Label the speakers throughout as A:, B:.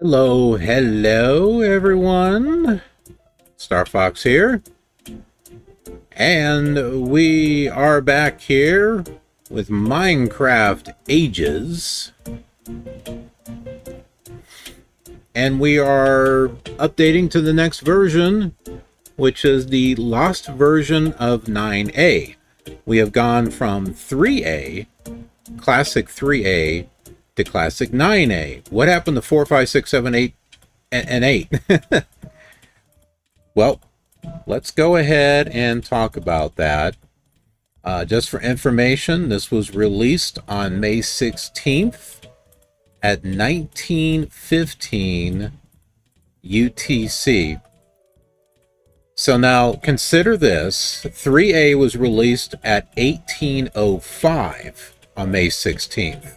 A: Hello everyone. Star Fox here. And we are back here with Minecraft Ages. And we are updating to the next version, which is the lost version of 9A. We have gone from 3A, Classic 3A, to Classic 9A. What happened to 4, 5, 6, 7, 8, and 8? Well, let's go ahead and talk about that. Just for information, this was released on May 16th at 1915 UTC. So now consider this. 3A was released at 1805 on May 16th.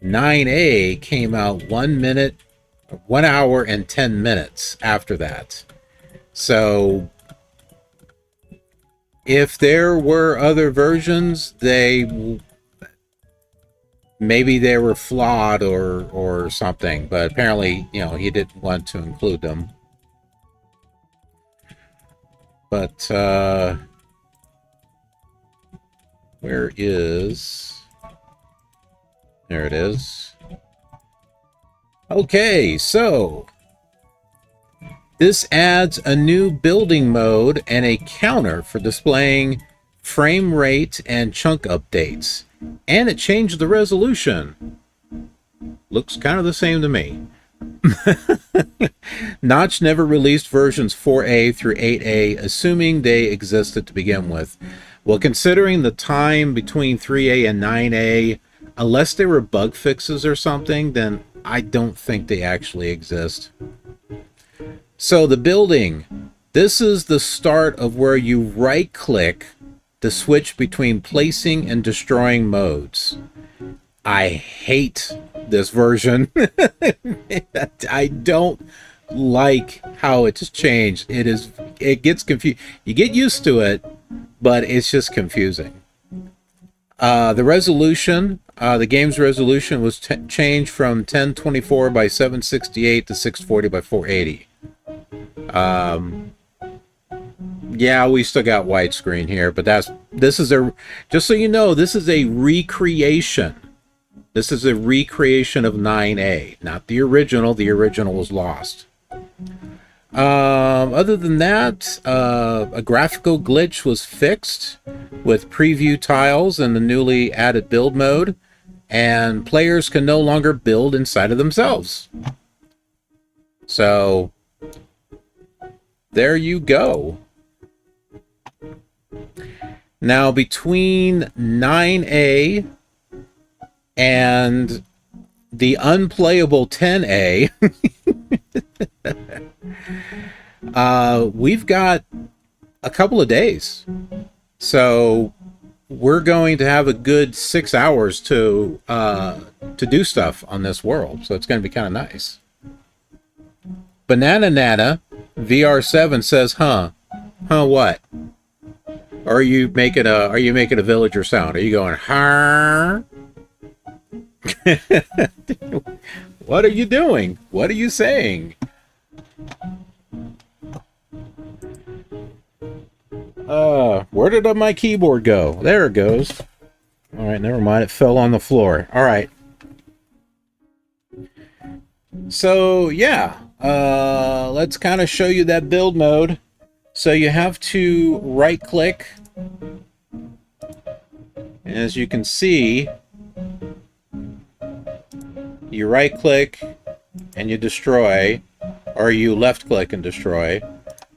A: 9A came out 1 hour and 10 minutes after that. So if there were other versions, maybe they were flawed or something, but apparently, he didn't want to include them. But where is... There it is. Okay, so this adds a new building mode and a counter for displaying frame rate and chunk updates. And it changed the resolution. Looks kind of the same to me. Notch never released versions 4A through 8A, assuming they existed to begin with. Well, considering the time between 3A and 9A, unless they were bug fixes or something, then I don't think they actually exist. So the building, this is the start of where you right-click to switch between placing and destroying modes. I hate this version. I don't like how it's changed. It gets confused. You get used to it, but it's just confusing. The resolution, the game's resolution was changed from 1024 by 768 to 640 by 480. Yeah, we still got widescreen here, but this is just so you know, this is a recreation. This is a recreation of 9A, not the original. The original was lost. Other than that, a graphical glitch was fixed with preview tiles in the newly added build mode, and players can no longer build inside of themselves. So there you go. Now between 9A and the unplayable 10A, we've got a couple of days. So we're going to have a good 6 hours to do stuff on this world. So it's going to be kind of nice. Banana Nana VR7 says, huh what? Or are you making a villager sound? Are you going, huh? What are you doing? What are you saying? Where did my keyboard go? There it goes. All right, never mind. It fell on the floor. All right. So, yeah. Let's kind of show you that build mode. So you have to right-click. As you can see, you right-click and you destroy, or you left-click and destroy.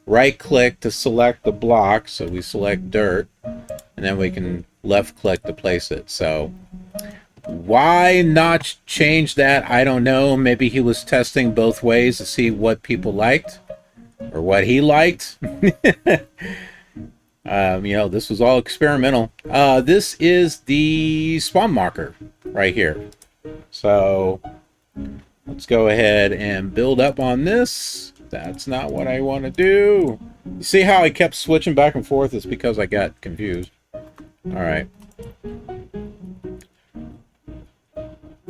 A: Right-click to select the block, so we select dirt, and then we can left-click to place it. So why not change that? I don't know. Maybe he was testing both ways to see what people liked or what he liked. This was all experimental. This is the spawn marker right here. So let's go ahead and build up on this. That's not what I want to do. You see how I kept switching back and forth? It's because I got confused. All right.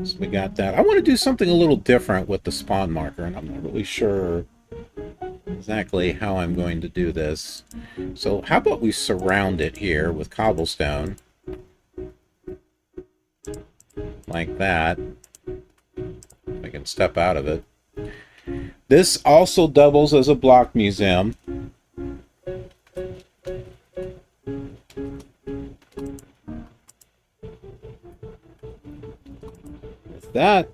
A: So we got that. I want to do something a little different with the spawn marker, and I'm not really sure exactly how I'm going to do this. So how about we surround it here with cobblestone, like that. I can step out of it. This also doubles as a block museum. With that,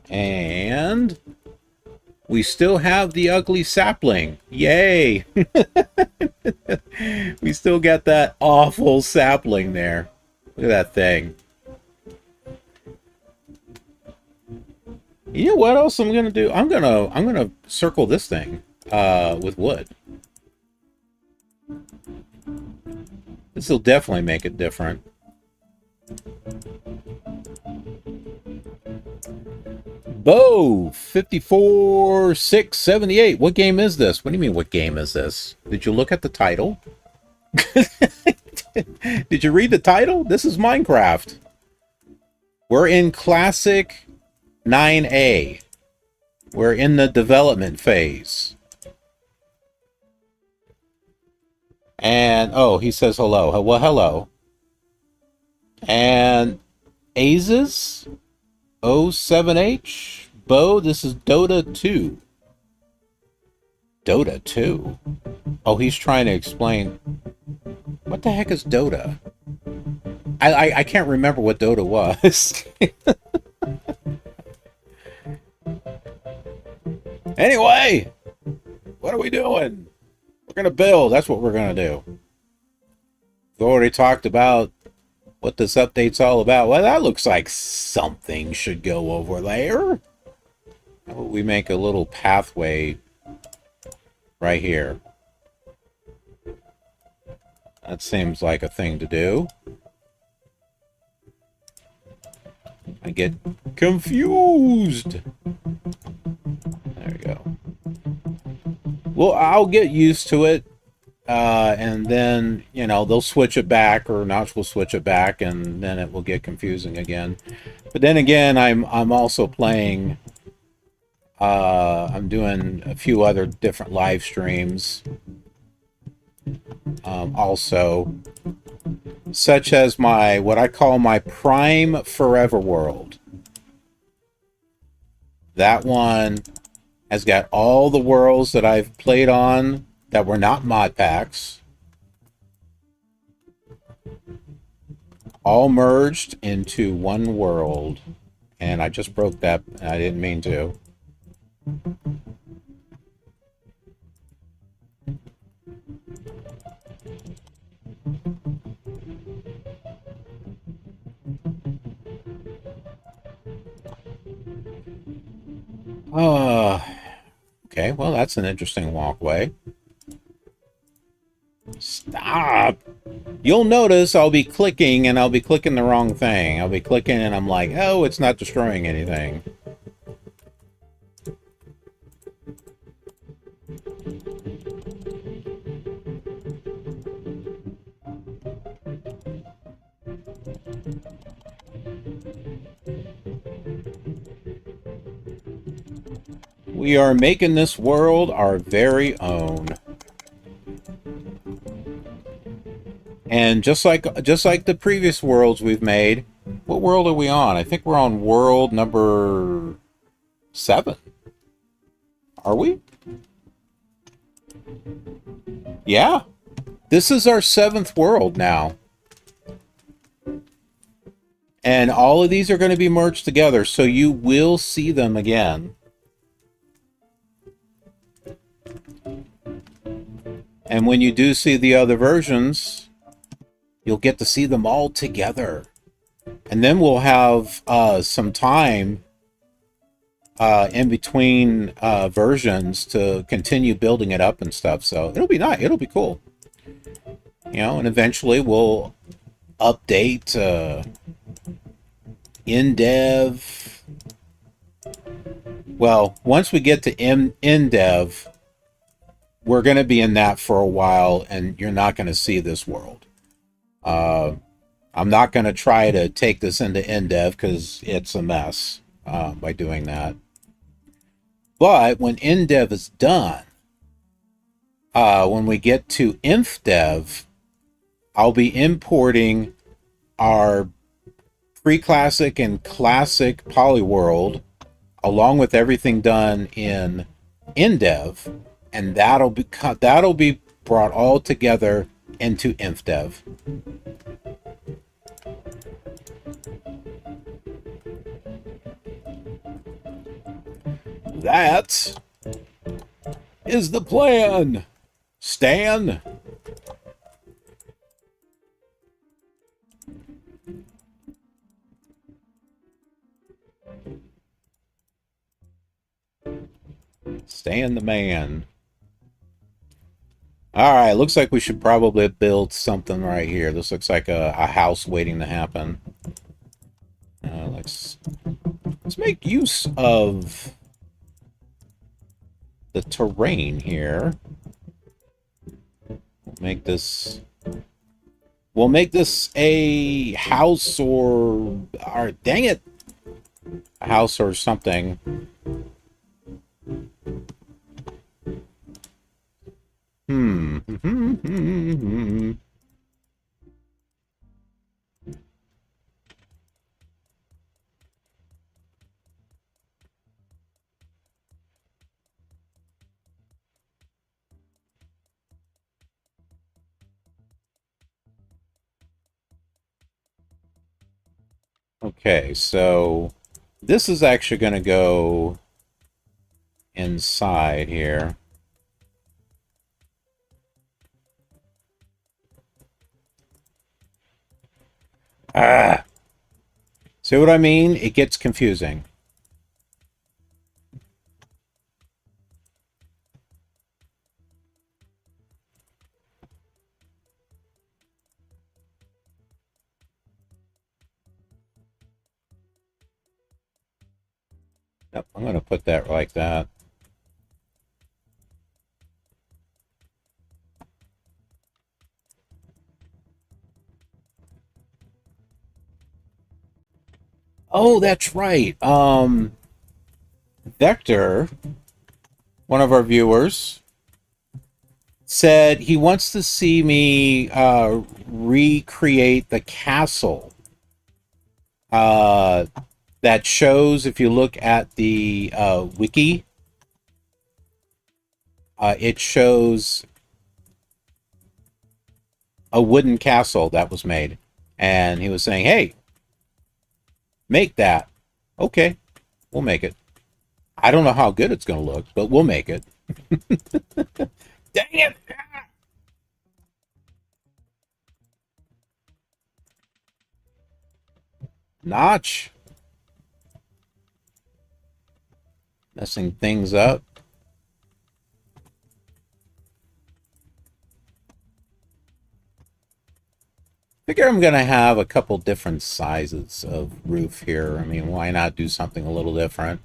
A: and we still have the ugly sapling. Yay! We still got that awful sapling there. Look at that thing. You know what else I'm gonna do? I'm gonna circle this thing with wood. This will definitely make it different. Bo 54,678. What game is this? What do you mean, what game is this? Did you look at the title? Did you read the title? This is Minecraft. We're in Classic 9A. We're in the development phase. And, oh, he says hello. Well, hello. And Aziz 07H. Bo, this is Dota 2. Dota 2? Oh, he's trying to explain. What the heck is Dota? I can't remember what Dota was. Anyway, what are we doing? We're going to build. That's what we're going to do. We've already talked about what this update's all about. Well, that looks like something should go over there. How about we make a little pathway right here? That seems like a thing to do. I get confused. There we go. Well, I'll get used to it. And then, you know, they'll switch it back, or Notch will switch it back, and then it will get confusing again. But then again, I'm also playing. I'm doing a few other different live streams. Also, such as my what I call my Prime Forever World. That one has got all the worlds that I've played on that were not mod packs, all merged into one world. And I just broke that. I didn't mean to. Okay, well, that's an interesting walkway. Stop! You'll notice I'll be clicking, and I'll be clicking the wrong thing. I'll be clicking, and I'm like, oh, it's not destroying anything. We are making this world our very own. And just like the previous worlds we've made, what world are we on? I think we're on world number 7. Are we? Yeah. This is our 7th world now. And all of these are going to be merged together, so you will see them again. And when you do see the other versions, you'll get to see them all together. And then we'll have some time in between versions to continue building it up and stuff. So it'll be nice. It'll be cool. You know, and eventually we'll update in dev. Well, once we get to in dev, we're going to be in that for a while, and you're not going to see this world. I I'm not going to try to take this into InDev because it's a mess by doing that. But when InDev is done, when we get to InfDev, I'll be importing our pre-classic and classic polyworld along with everything done in InDev, and that'll be brought all together into InfDev. That is the plan, Stan. Stan the man. All right, looks like we should probably build something right here. This looks like a house waiting to happen. Let's make use of the terrain here. We'll make this a house or dang it, a house or something. Okay, so this is actually going to go inside here. See what I mean? It gets confusing. Yep, I'm going to put that like that. Oh, that's right. Vector, one of our viewers, said he wants to see me recreate the castle that shows, if you look at the wiki, it shows a wooden castle that was made. And he was saying, hey, make that. Okay, we'll make it. I don't know how good it's going to look, but we'll make it. Dang it! Notch. Messing things up. Figure I'm going to have a couple different sizes of roof here. I mean, why not do something a little different?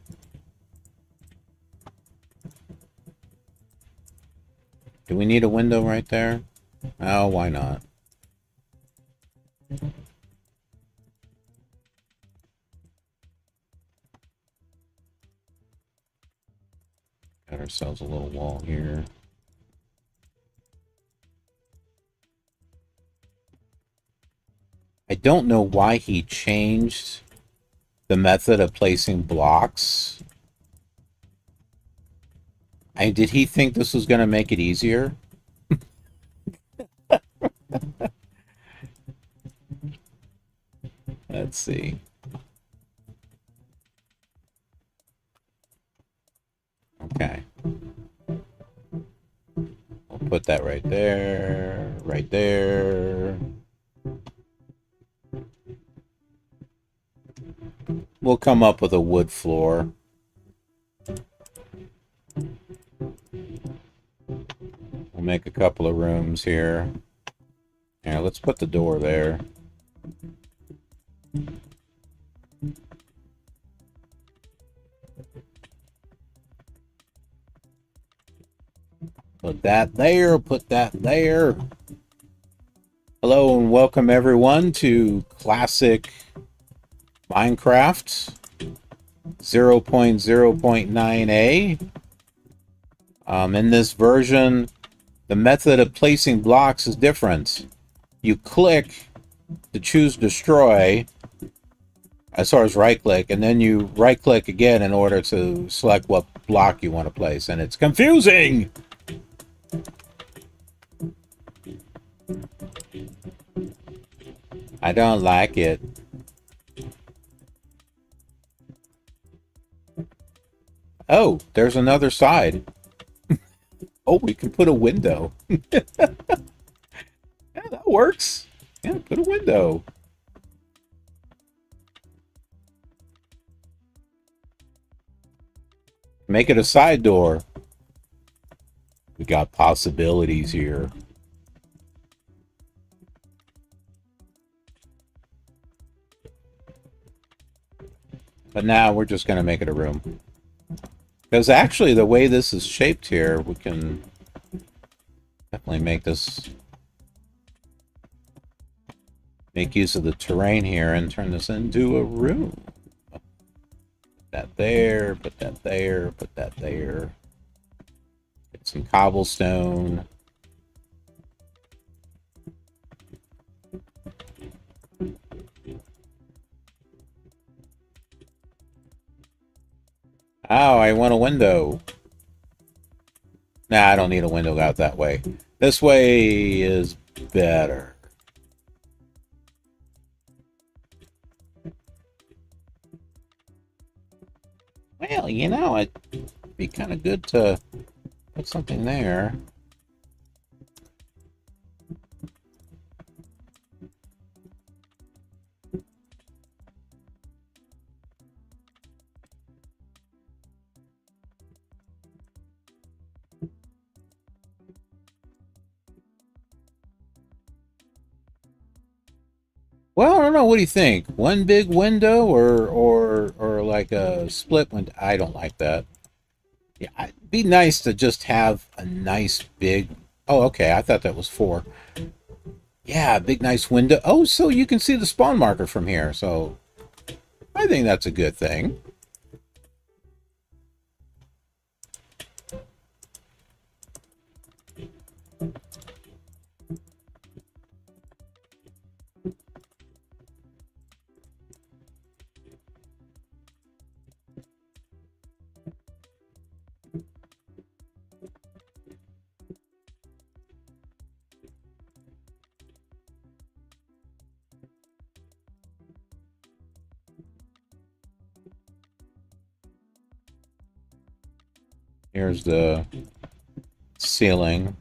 A: Do we need a window right there? Oh, why not? Got ourselves a little wall here. I don't know why he changed the method of placing blocks. Did he think this was going to make it easier? Let's see. Okay. We'll put that right there, right there. We'll come up with a wood floor. We'll make a couple of rooms here. Yeah, let's put the door there. Put that there, put that there. Hello and welcome everyone to Classic Minecraft 0.0.9a. In this version, the method of placing blocks is different. You click to choose destroy, as far as right click, and then you right click again in order to select what block you want to place, and it's confusing! I don't like it. Oh, there's another side. Oh, we can put a window. Yeah, that works. Yeah, put a window. Make it a side door. We got possibilities here. But now we're just going to make it a room. Because actually, the way this is shaped here, we can definitely make this... make use of the terrain here and turn this into a room. Put that there, put that there, put that there. Get some cobblestone. Oh, I want a window. Nah, I don't need a window out that way. This way is better. Well, you know, it'd be kind of good to put something there. Well, I don't know. What do you think? One big window or like a split window? I don't like that. Yeah, it'd be nice to just have a nice big... Oh, okay. I thought that was 4. Yeah, big nice window. Oh, so you can see the spawn marker from here. So I think that's a good thing. Here's the ceiling.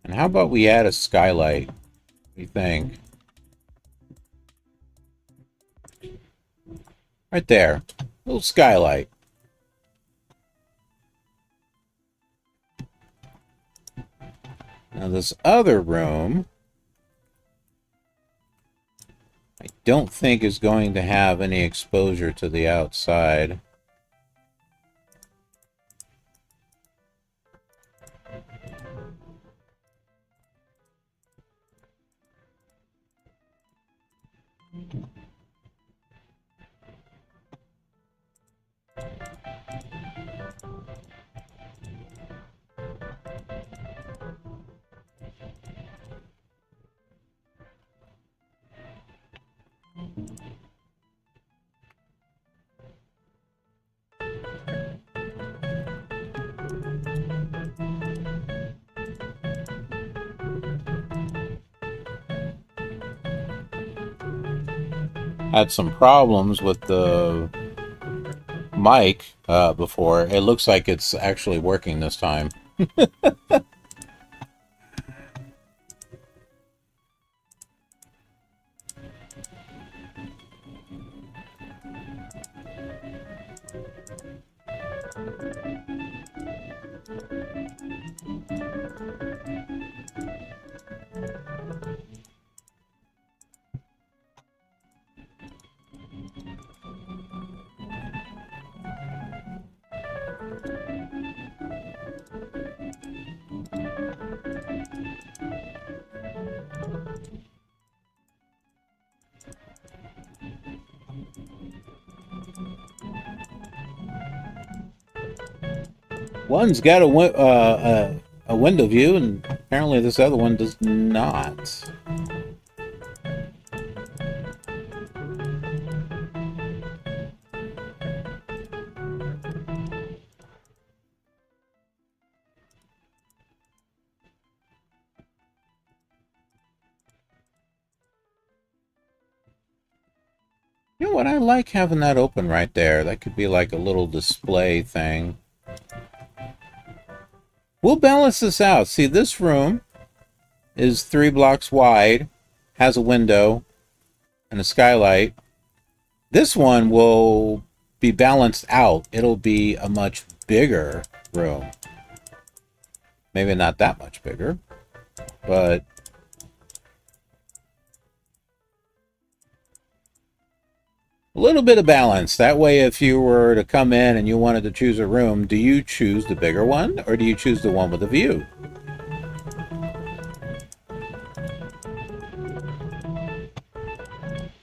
A: And how about we add a skylight? What do you think? Right there. Little skylight. Now this other room, I don't think is going to have any exposure to the outside. Had some problems with the mic before. It looks like it's actually working this time. One's got a window view, and apparently this other one does not. You know what? I like having that open right there. That could be like a little display thing. We'll balance this out. See, this room is 3 blocks wide, has a window and a skylight. This one will be balanced out. It'll be a much bigger room. Maybe not that much bigger, but a little bit of balance. That way, if you were to come in and you wanted to choose a room, do you choose the bigger one or do you choose the one with the view?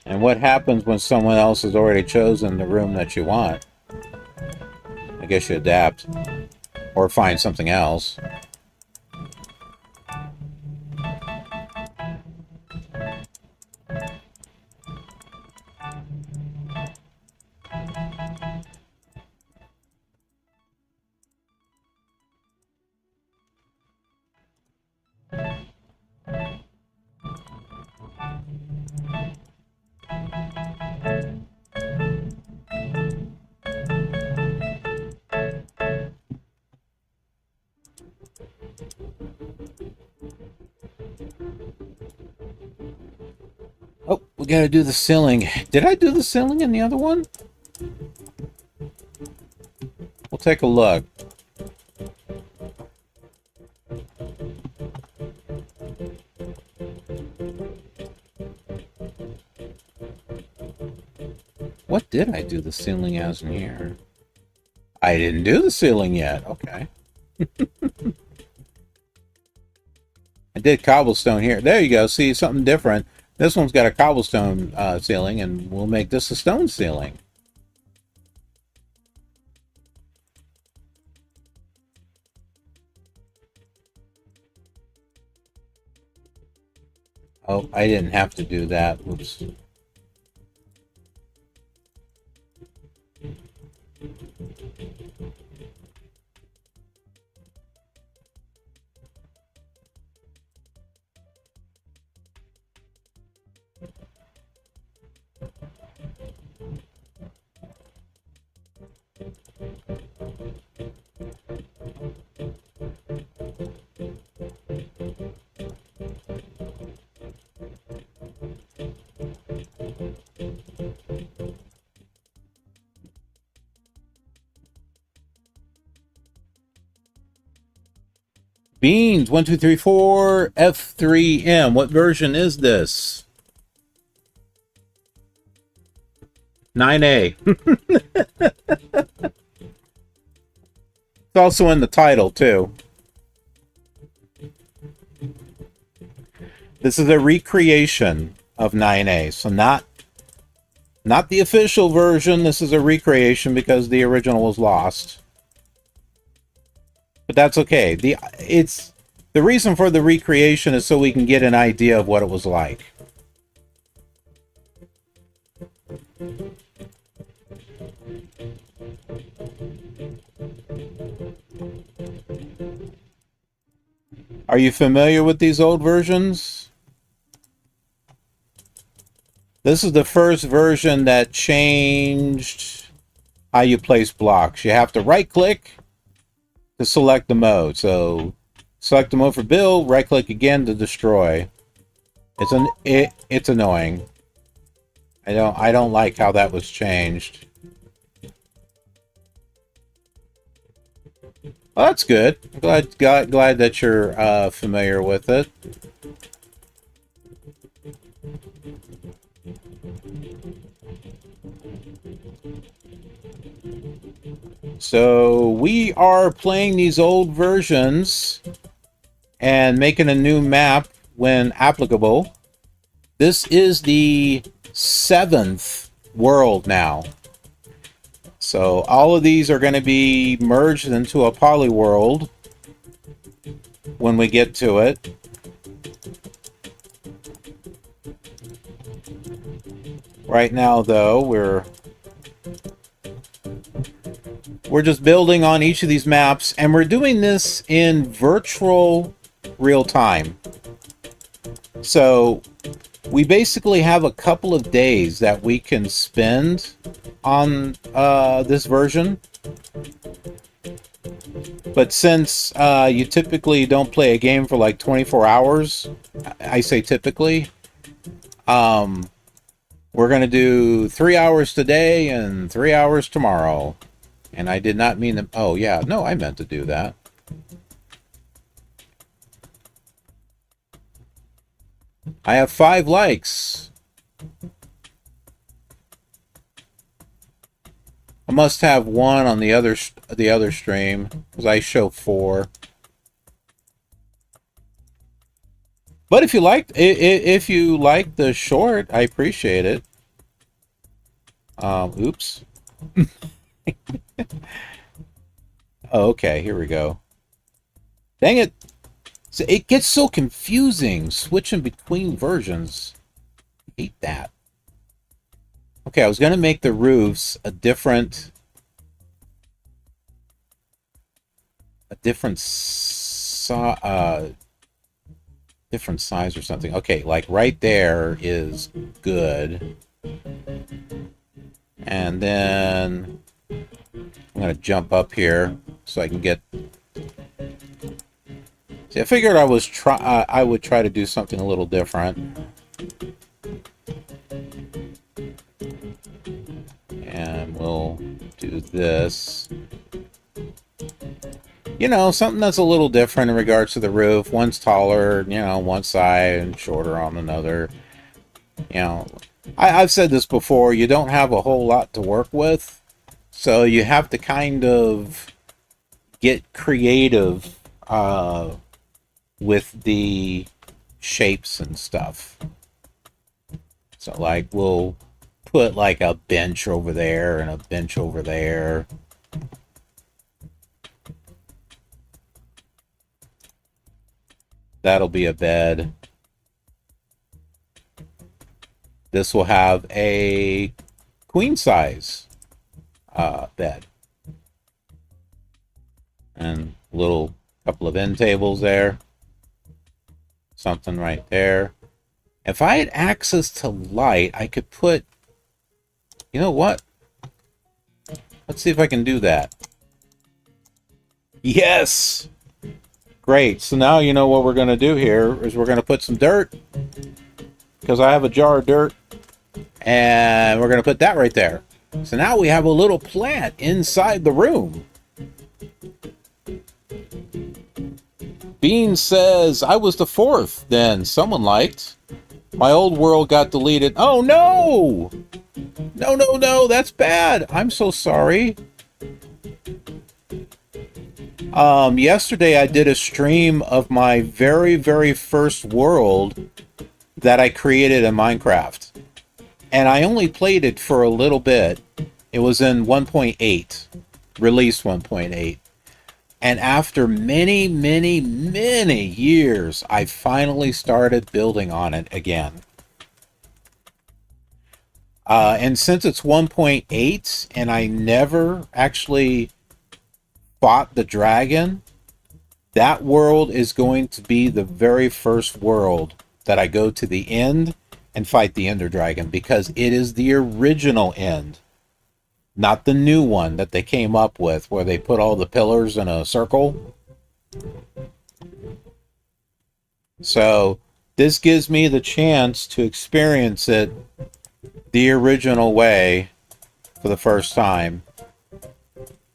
A: And what happens when someone else has already chosen the room that you want? I guess you adapt or find something else. Oh, we gotta do the ceiling. Did I do the ceiling in the other one? We'll take a look. What did I do the ceiling as in here? I didn't do the ceiling yet. Okay. I did cobblestone here. There you go. See, something different. This one's got a cobblestone ceiling, and we'll make this a stone ceiling. Oh, I didn't have to do that. Oops. Beans, 1, 2, 3, 4, F3M. What version is this? 9A. It's also in the title, too. This is a recreation of 9A, so not the official version. This is a recreation because the original was lost. But that's okay. The reason for the recreation is so we can get an idea of what it was like. Are you familiar with these old versions? This is the first version that changed how you place blocks. You have to right-click to select the mode. So select the mode for build, right click again to destroy. It's annoying. I don't like how that was changed. Well, that's good. I'm glad that you're familiar with it. So we are playing these old versions and making a new map when applicable. This is the 7th world now. So all of these are going to be merged into a poly world when we get to it. Right now, though, we're just building on each of these maps, and we're doing this in virtual real time. So we basically have a couple of days that we can spend on this version. But since you typically don't play a game for like 24 hours, I say typically, we're going to do 3 hours today and 3 hours tomorrow. And I did not mean them. Oh, yeah. No, I meant to do that. I have 5 likes. I must have 1 on the other stream because I show 4. But if you liked the short, I appreciate it. Oops. Oh, okay, here we go. Dang it. So it gets so confusing switching between versions. I hate that. Okay, I was going to make the roofs a different size or something. Okay, like right there is good. And then I'm going to jump up here so I can get... See, I figured I would try to do something a little different. And we'll do this. You know, something that's a little different in regards to the roof. One's taller, you know, one side and shorter on another. You know, I've said this before, you don't have a whole lot to work with. So you have to kind of get creative with the shapes and stuff. So like we'll put like a bench over there and a bench over there. That'll be a bed. This will have a queen size bed. And little couple of end tables there. Something right there. If I had access to light, I could put... You know what? Let's see if I can do that. Yes! Great. So now you know what we're going to do here is we're going to put some dirt. Because I have a jar of dirt. And we're going to put that right there. So now we have a little plant inside the room. Bean says, I was the 4th then. Someone liked. My old world got deleted. Oh, no! No, no, no. That's bad. I'm so sorry. Yesterday I did a stream of my very, very first world that I created in Minecraft. And I only played it for a little bit. It was in 1.8. Release 1.8. And after many, many, many years, I finally started building on it again. And since it's 1.8 and I never actually fought the dragon, that world is going to be the very first world that I go to the end and fight the Ender Dragon, because it is the original end. Not the new one that they came up with, where they put all the pillars in a circle. So, this gives me the chance to experience it the original way for the first time.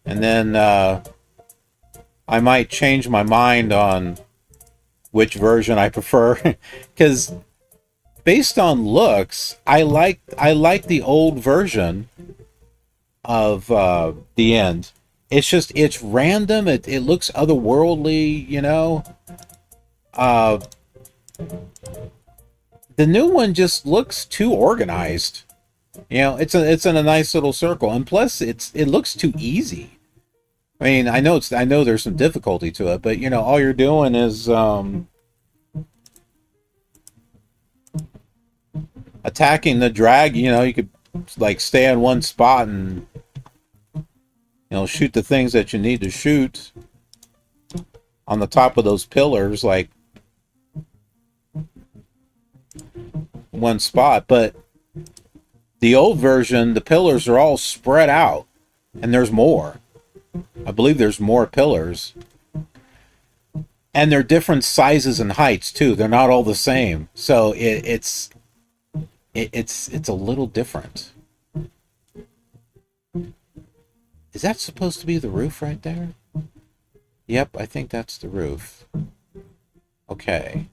A: And then, I might change my mind on which version I prefer. Because, based on looks, I like the old version of the end. It's just, it's random. It looks otherworldly, you know. The new one just looks too organized. You know, it's in a nice little circle, and plus it looks too easy. I mean, I know there's some difficulty to it, but you know, all you're doing is attacking the drag. You know, you could like stay in one spot and shoot the things that you need to shoot on the top of those pillars, like one spot. But the old version, the pillars are all spread out, and there's more. I believe there's more pillars, and they're different sizes and heights too. They're not all the same, so it's a little different. Is that supposed to be the roof right there? Yep, I think that's the roof. Okay.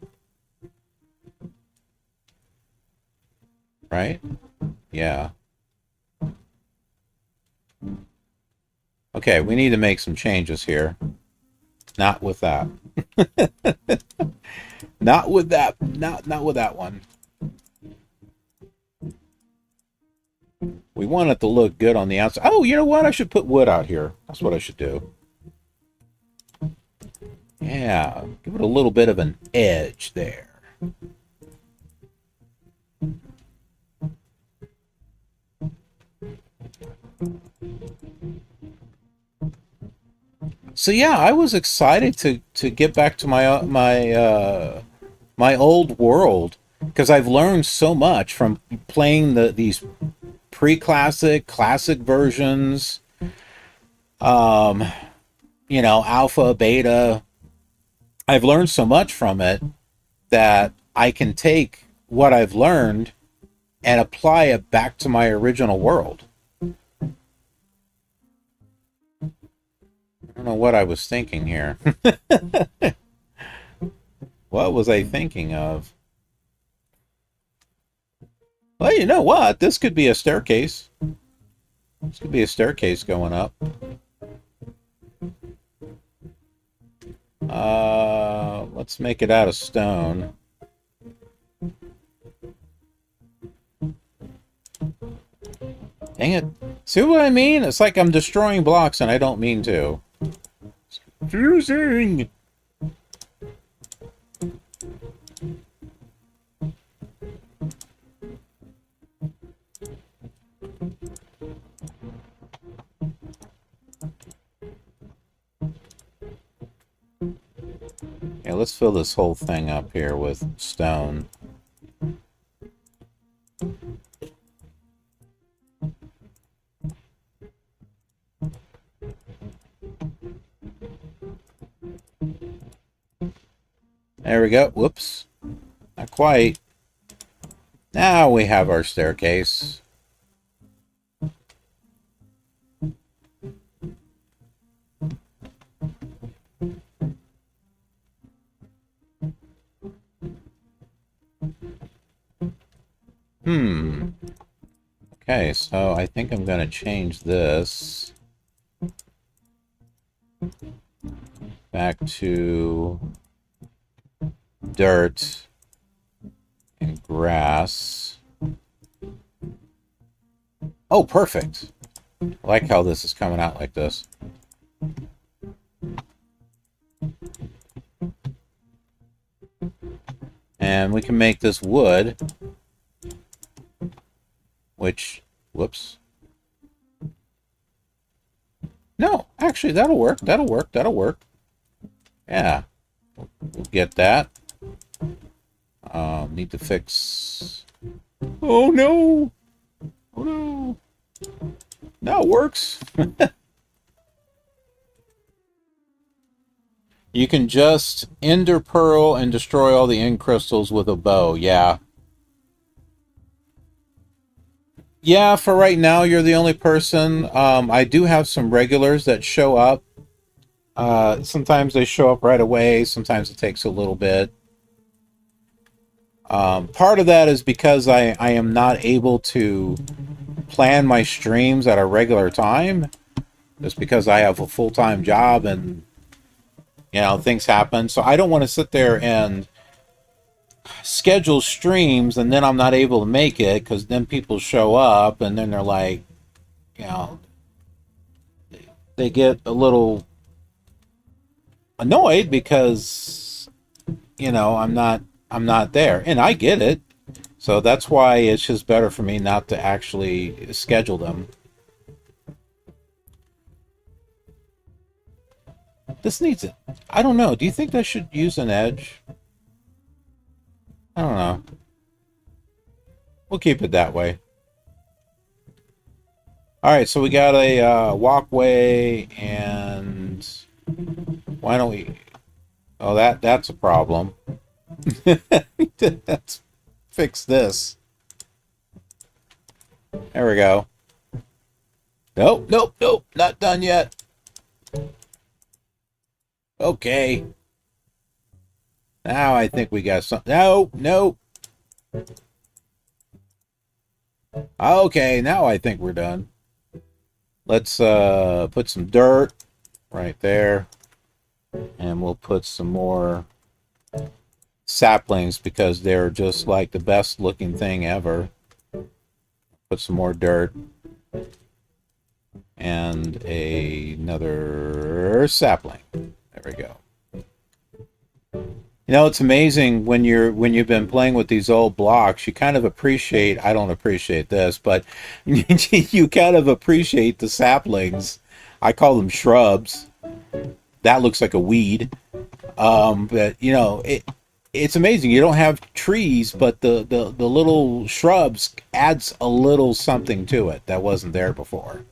A: Right? Yeah. Okay, we need to make some changes here. Not with that. Not with that. Not with that one. We want it to look good on the outside. Oh, you know what? I should put wood out here. That's what I should do. Yeah, give it a little bit of an edge there. So yeah, I was excited to get back to my old world, because I've learned so much from playing these pre-classic, classic versions, alpha, beta. I've learned so much from it that I can take what I've learned and apply it back to my original world. I don't know what I was thinking here. What was I thinking of? Well, you know what? This could be a staircase. This could be a staircase going up. Let's make it out of stone. Dang it. See what I mean? It's like I'm destroying blocks and I don't mean to. It's confusing. Yeah, let's fill this whole thing up here with stone. There we go. Whoops. Not quite. Now we have our staircase. Okay, so I think I'm going to change this back to dirt and grass. Oh, perfect. I like how this is coming out like this. And we can make this wood, which, whoops. No, actually, that'll work. That'll work. That'll work. Yeah. We'll get that. Need to fix... Oh, no! Oh, no! Now it works. You can just ender pearl and destroy all the end crystals with a bow. Yeah. Yeah, for right now, you're the only person. I do have some regulars that show up. Sometimes they show up right away. Sometimes it takes a little bit. Part of that is because I am not able to plan my streams at a regular time. Just because I have a full-time job and, things happen. So I don't want to sit there and schedule streams and then I'm not able to make it because then people show up and then they're like, you know, they get a little annoyed because, you know, I'm not there, and I get it. So that's why it's just better for me not to actually schedule them. This needs it. I don't know. Do you think I should use an edge? I don't know. We'll keep it that way. All right, so we got a walkway, and why don't we? Oh, that's a problem. Let's fix this. There we go. Nope, nope, nope, not done yet. Okay. Now I think we got something. No, no. Okay, now I think we're done. Let's put some dirt right there. And we'll put some more saplings because they're just like the best looking thing ever. Put some more dirt. And another sapling. There we go. You know, it's amazing when you've been playing with these old blocks, you kind of appreciate, I don't appreciate this, but you kind of appreciate the saplings. I call them shrubs. That looks like a weed. But you know, it's amazing. You don't have trees, but the little shrubs adds a little something to it that wasn't there before.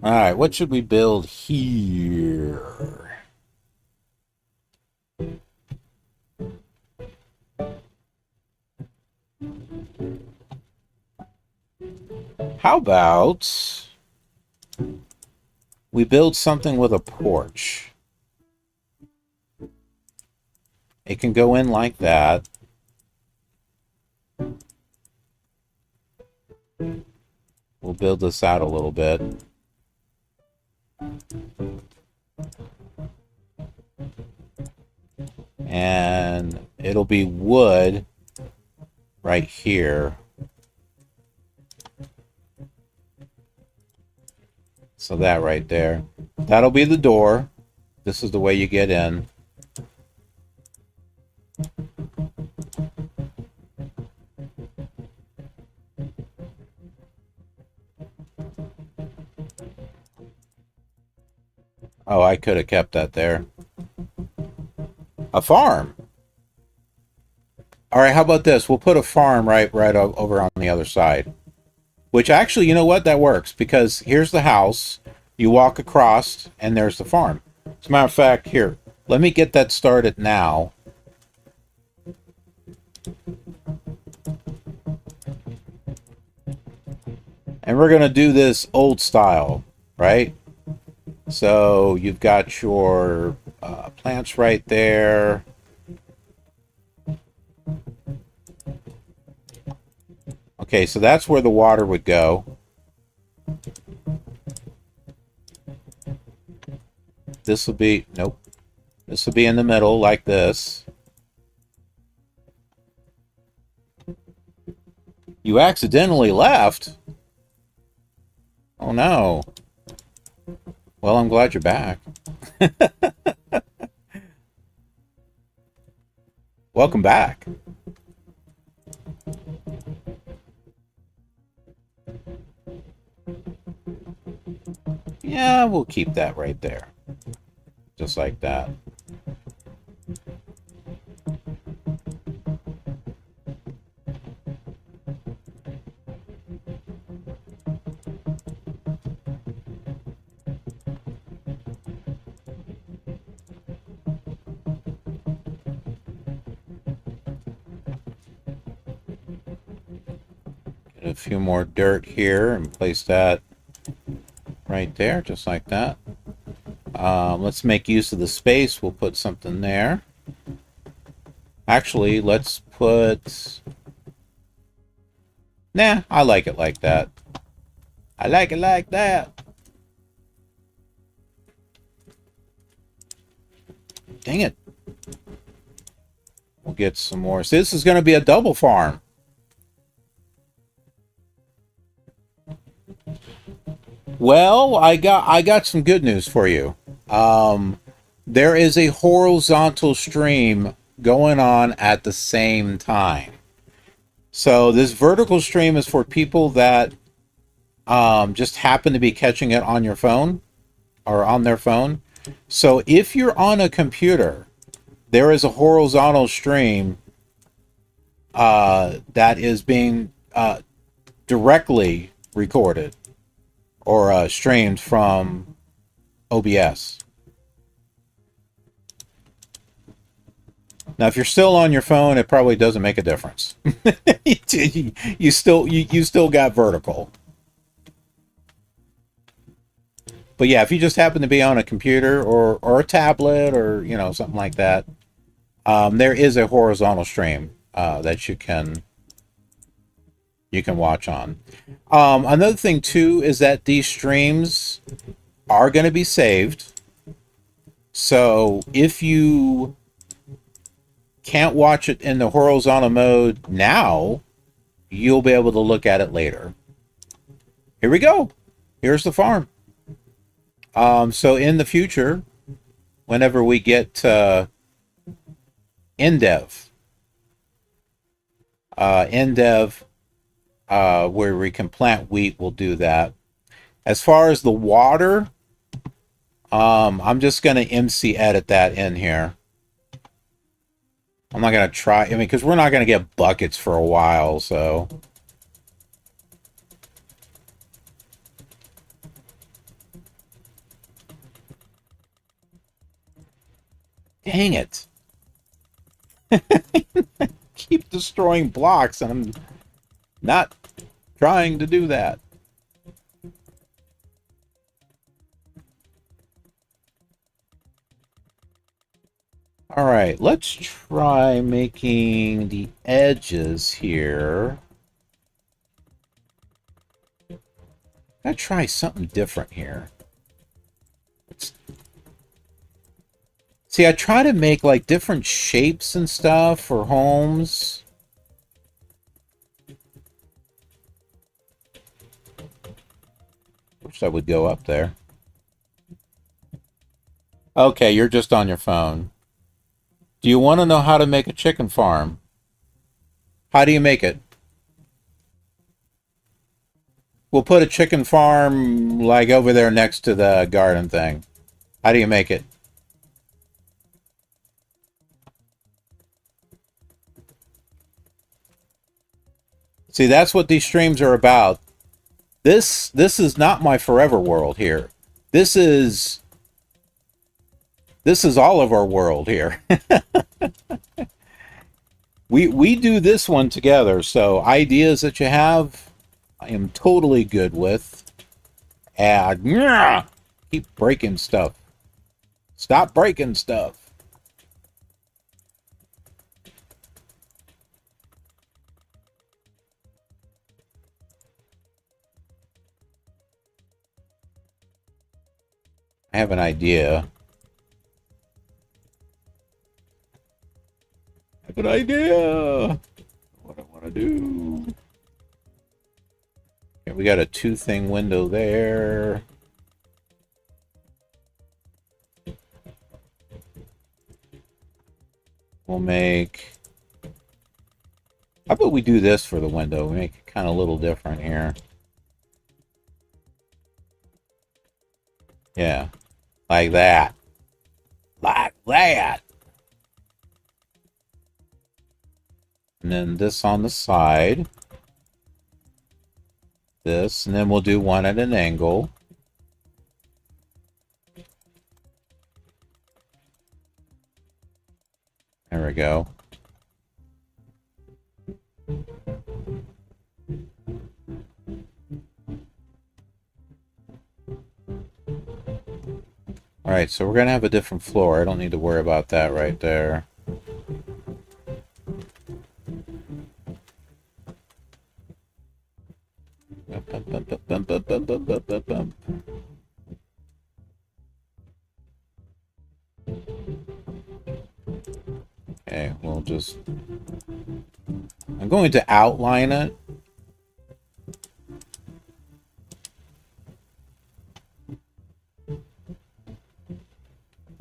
A: All right, what should we build here? How about we build something with a porch? It can go in like that. We'll build this out a little bit. And it'll be wood right here. So that right there. That'll be the door. This is the way you get in. Oh, I could have kept that there. A farm. All right, how about this? We'll put a farm right over on the other side. Which actually, you know what? That works because here's the house. You walk across and there's the farm. As a matter of fact, here, let me get that started now. And we're going to do this old style, right? So you've got your plants right there. Okay, so that's where the water would go. This will be, nope. This will be in the middle like this. You accidentally left. Oh no. Well, I'm glad you're back. Welcome back. Yeah, we'll keep that right there. Just like that. Get a few more dirt here and place that right there, just like that. Let's make use of the space. We'll put something there. Actually, let's put... Nah, I like it like that. I like it like that. dang it. We'll get some more. So this is going to be a double farm. Well, I got some good news for you. There is a horizontal stream going on at the same time. So this vertical stream is for people that just happen to be catching it on your phone or on their phone. So if you're on a computer, there is a horizontal stream that is being directly recorded or streamed from OBS. Now, if you're still on your phone, it probably doesn't make a difference. you still got vertical. But yeah, if you just happen to be on a computer or a tablet or something like that, there is a horizontal stream that you can watch on. Another thing too is that these streams are going to be saved. So if you can't watch it in the horizontal mode now, you'll be able to look at it later. Here we go. Here's the farm. So in the future, whenever we get NDev, where we can plant wheat, we'll do that. As far as the water, I'm just going to MC edit that in here. I'm not going to try, because we're not going to get buckets for a while, so. Dang it. Keep destroying blocks, and I'm not trying to do that. All right, let's try making the edges here. I'll try something different here. See, I try to make like different shapes and stuff for homes. Wish I would go up there. Okay, you're just on your phone. Do you want to know how to make a chicken farm? How do you make it? We'll put a chicken farm like over there next to the garden thing. How do you make it? See, that's what these streams are about. This is not my forever world here. This is all of our world here. we do this one together, so ideas that you have, I am totally good with. And keep breaking stuff. Stop breaking stuff. I have an idea. I have an idea. What I want to do. Okay, we got a 2-thing window there. We'll make. How about we do this for the window? We make it kind of a little different here. Yeah. Like that. Like that. And then this on the side. This. And then we'll do one at an angle. There we go. Alright, so we're going to have a different floor. I don't need to worry about that right there. Okay, we'll just... I'm going to outline it.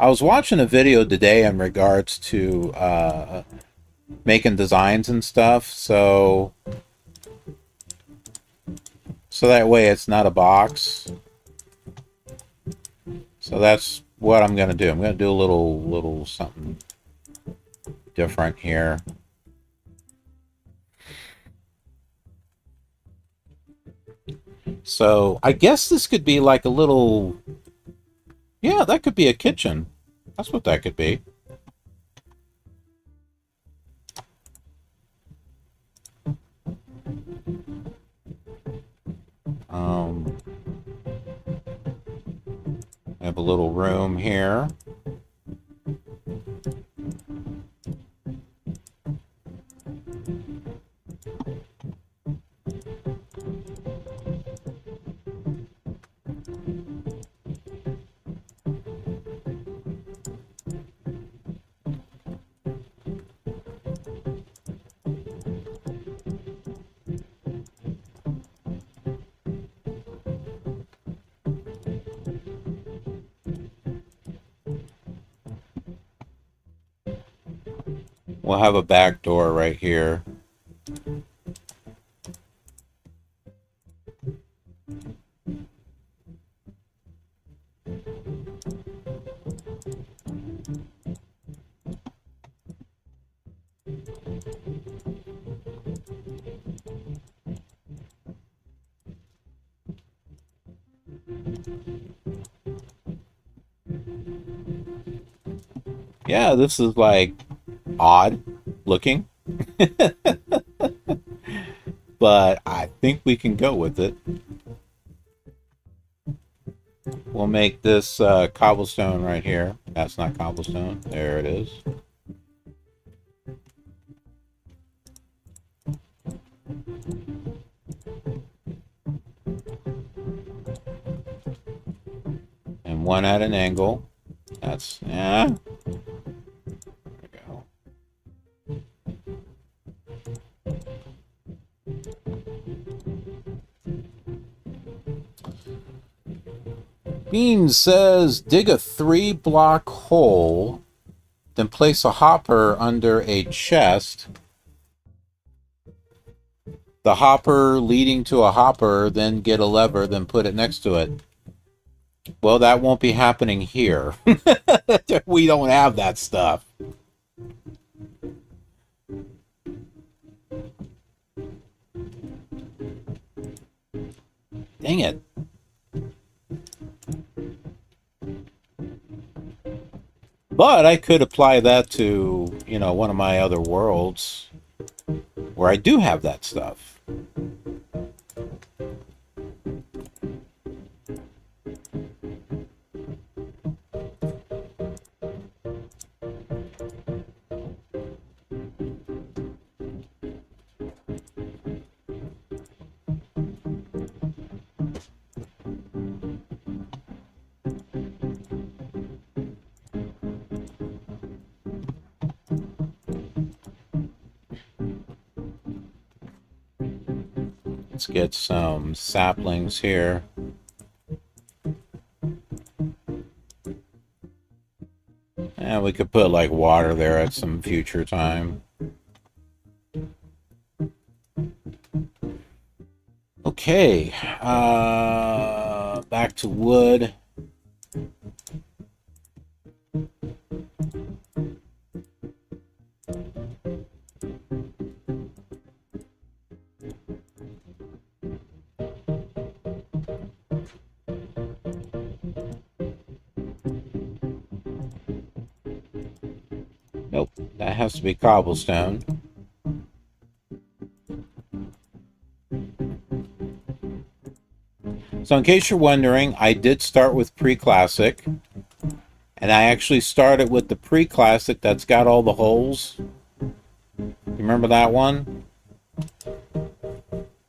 A: I was watching a video today in regards to making designs and stuff, so that way it's not a box. So that's what I'm going to do. I'm going to do a little something different here. So I guess this could be like a little... Yeah, that could be a kitchen. That's what that could be. I have a little room here. We'll have a back door right here. Yeah, this is like odd looking, but I think we can go with it. We'll make this cobblestone right here. That's not cobblestone. There it is. And one at an angle. That's, yeah. Bean says, dig a 3-block hole, then place a hopper under a chest. The hopper leading to a hopper, then get a lever, then put it next to it. Well, that won't be happening here. We don't have that stuff. Dang it. But I could apply that to, you know, one of my other worlds where I do have that stuff. Let's get some saplings here. And we could put like water there at some future time. Okay, back to wood. Nope, that has to be cobblestone. So in case you're wondering, I did start with pre-classic. And I actually started with the pre-classic that's got all the holes. You remember that one?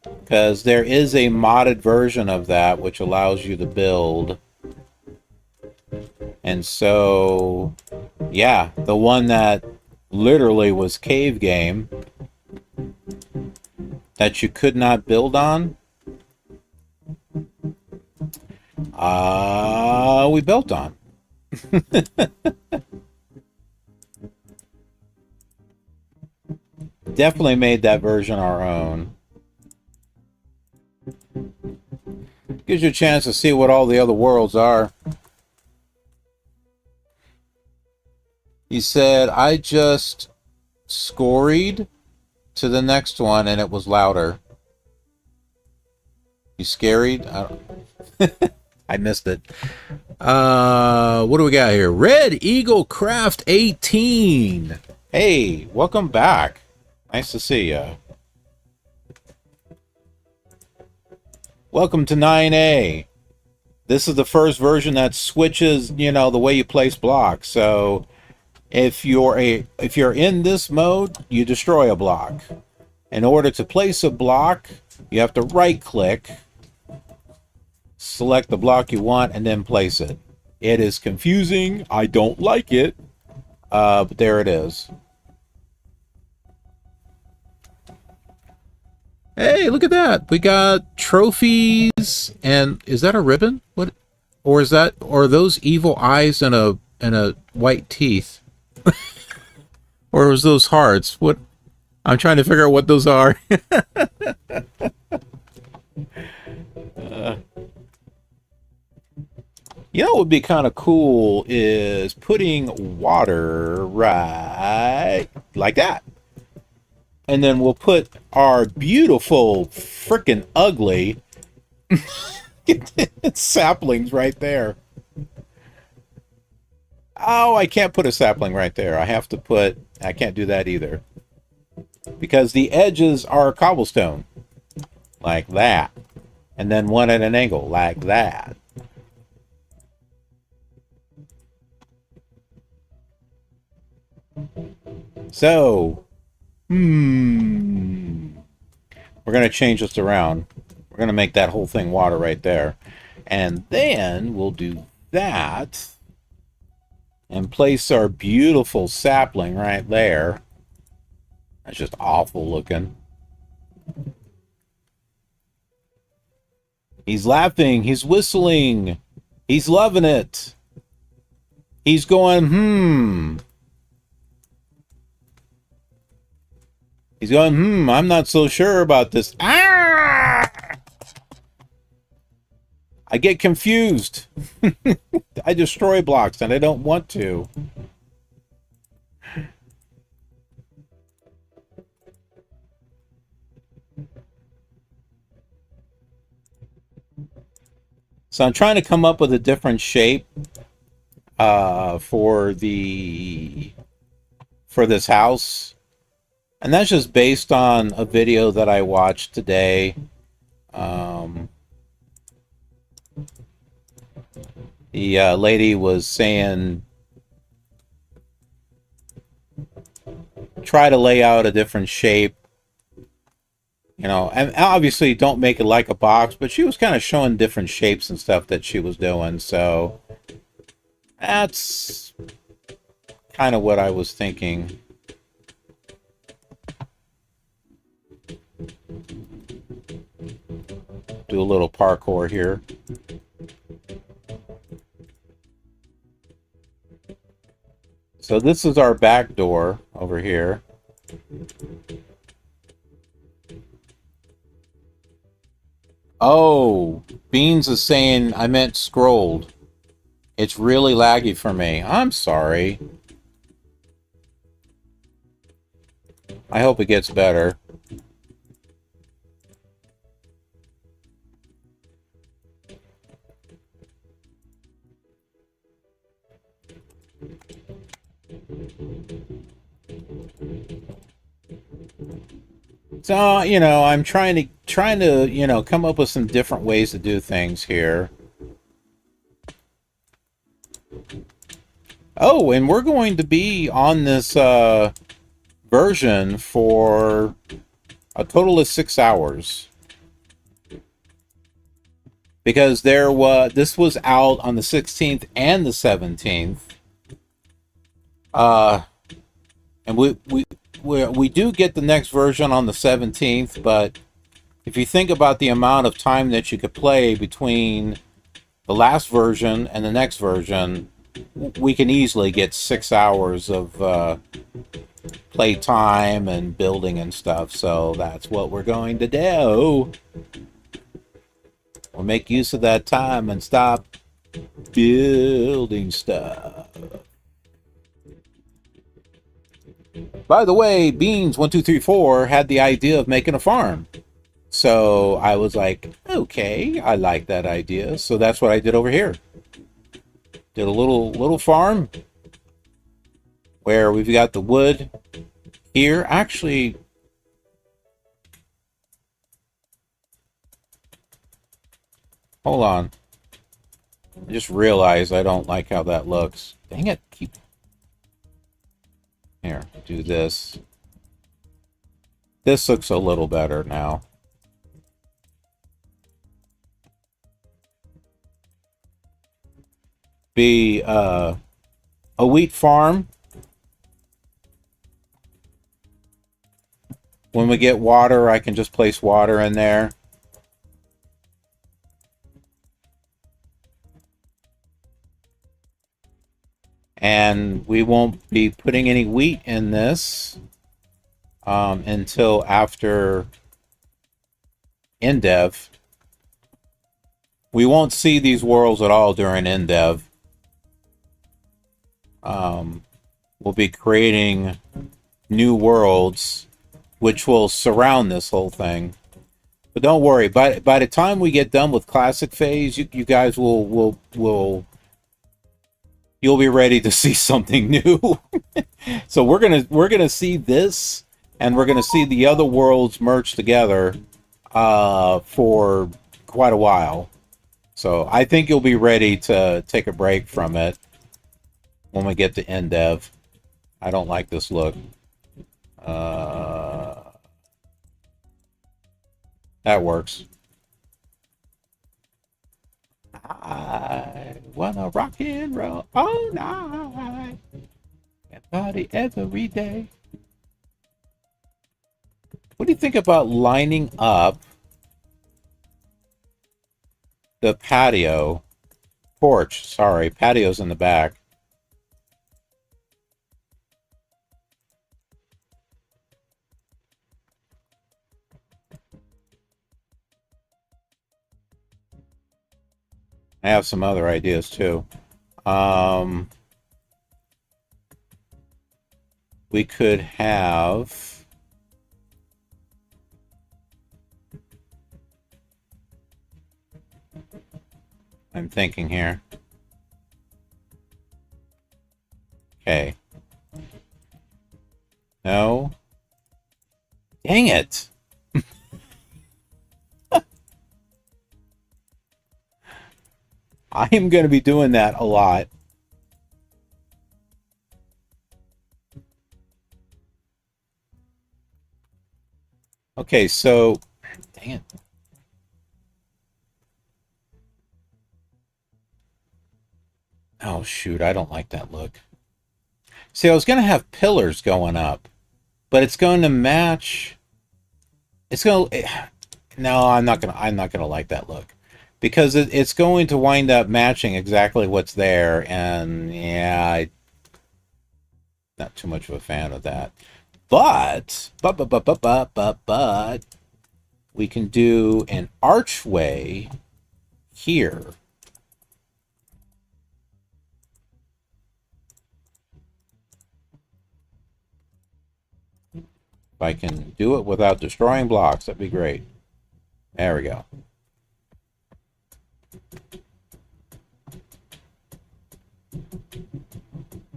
A: Because there is a modded version of that which allows you to build. And so, yeah, the one that literally was cave game that you could not build on, we built on. Definitely made that version our own. Gives you a chance to see what all the other worlds are. He said, I just scoried to the next one and it was louder. You scaried? I missed it. What do we got here? Red Eagle Craft 18. Hey, welcome back. Nice to see you. Welcome to 9A. This is the first version that switches, you know, the way you place blocks. So if you're in this mode, you destroy a block. In order to place a block, you have to right click, select the block you want, and then place it. It is confusing. I don't like it. But there it is. Hey, look at that. We got trophies, and is that a ribbon? What? Or is that, or are those evil eyes and a white teeth? Or was those hearts? What? I'm trying to figure out what those are. You know what would be kind of cool is putting water right like that. And then we'll put our beautiful, freaking ugly saplings right there. Oh, I can't put a sapling right there. I can't do that either. Because the edges are cobblestone. Like that. And then one at an angle, like that. So, we're going to change this around. We're going to make that whole thing water right there. And then we'll do that and place our beautiful sapling right there. That's just awful looking. He's laughing. He's whistling. He's loving it. He's going, He's going, I'm not so sure about this. Ah! I get confused. I destroy blocks and I don't want to. So I'm trying to come up with a different shape for this house. And that's just based on a video that I watched today. The lady was saying, try to lay out a different shape. You know, and obviously don't make it like a box, but she was kind of showing different shapes and stuff that she was doing. So that's kind of what I was thinking. Do a little parkour here. So this is our back door over here. Oh, Beans is saying I meant scrolled. It's really laggy for me. I'm sorry. I hope it gets better. So, you know, I'm trying to, you know, come up with some different ways to do things here. Oh, and we're going to be on this version for a total of 6 hours. Because this was out on the 16th and the 17th. And we do get the next version on the 17th, but if you think about the amount of time that you could play between the last version and the next version, we can easily get 6 hours of play time and building and stuff. So that's what we're going to do. We'll make use of that time and stop building stuff. By the way, Beans1234 had the idea of making a farm. So I was like, okay, I like that idea. So that's what I did over here. Did a little farm where we've got the wood here. Actually, hold on. I just realized I don't like how that looks. Dang it. Here, do this. This looks a little better now. Be a wheat farm. When we get water, I can just place water in there. And we won't be putting any wheat in this until after InDev. We won't see these worlds at all during InDev. We'll be creating new worlds which will surround this whole thing. But don't worry, by the time we get done with Classic Phase, you guys will you'll be ready to see something new. So we're gonna see this, and we're gonna see the other worlds merge together for quite a while. So I think you'll be ready to take a break from it when we get to InDev. I don't like this look. That works. I wanna rock and roll all night and party every day. What do you think about lining up the patio? Porch, sorry, patio's in the back. I have some other ideas too. We could have I'm thinking here. Okay. No. Dang it. I am going to be doing that a lot. Okay, so dang it. Oh shoot, I don't like that look. See, I was going to have pillars going up, but it's going to match. It's going to no, I'm not going to like that look. Because it's going to wind up matching exactly what's there, and yeah, I'm not too much of a fan of that. But we can do an archway here. If I can do it without destroying blocks, that'd be great. There we go.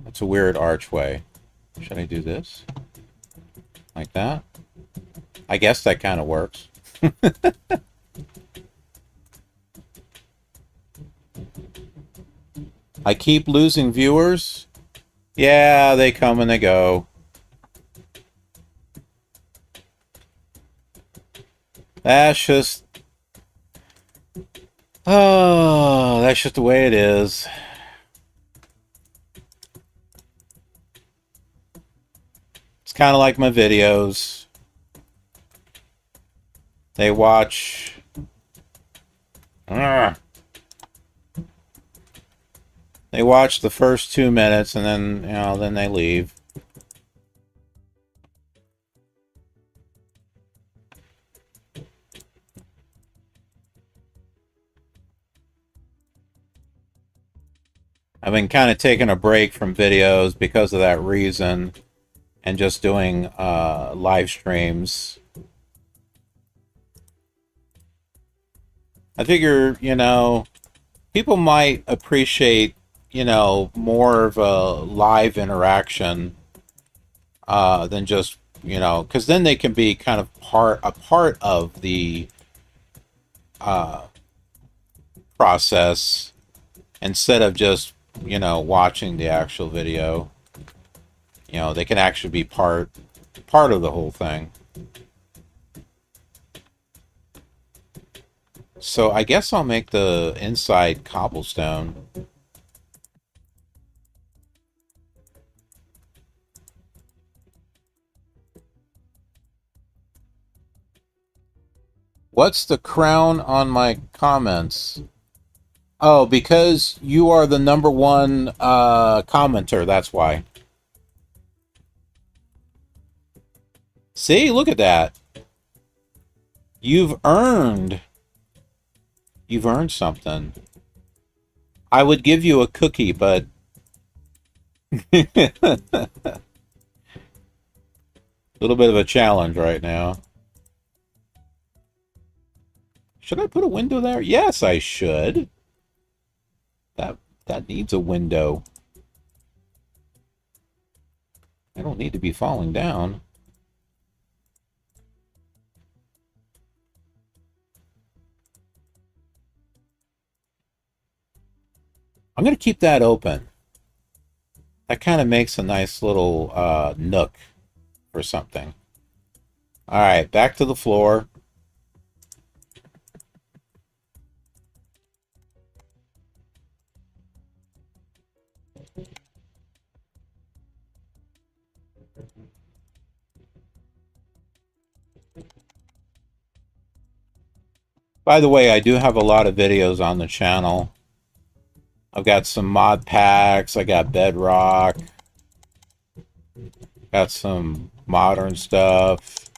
A: That's a weird archway. Should I do this? Like that? I guess that kind of works. I keep losing viewers. Yeah, they come and they go. That's just... Oh, that's just the way it is. It's kind of like my videos. They watch. They watch the first 2 minutes and then, then they leave. I've been kind of taking a break from videos because of that reason and just doing live streams. I figure, people might appreciate, more of a live interaction than just, because then they can be kind of a part of the process instead of just, watching the actual video. They can actually be part of the whole thing. So I guess I'll make the inside cobblestone. What's the crown on my comments? Oh, because you are the #1 commenter, that's why. See, look at that. You've earned something. I would give you a cookie, but a little bit of a challenge right now. Should I put a window there? Yes, I should. That needs a window. I don't need to be falling down. I'm going to keep that open. That kind of makes a nice little nook for something. All right, back to the floor. By the way, I do have a lot of videos on the channel. I've got some mod packs, I got Bedrock, got some modern stuff.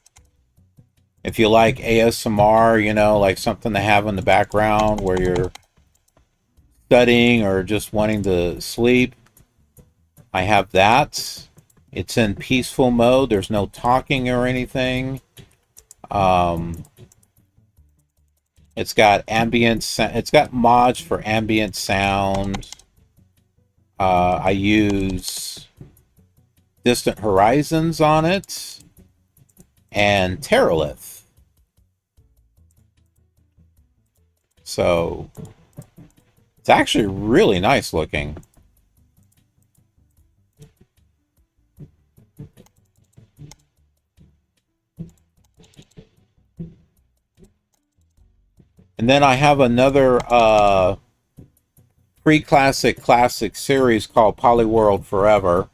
A: If you like ASMR, like something to have in the background where you're studying or just wanting to sleep, I have that. It's in peaceful mode. There's no talking or anything. It's got it's got mods for ambient sound. I use Distant Horizons on it and Terralith. So it's actually really nice looking. And then I have another pre-classic classic series called Polyworld Forever,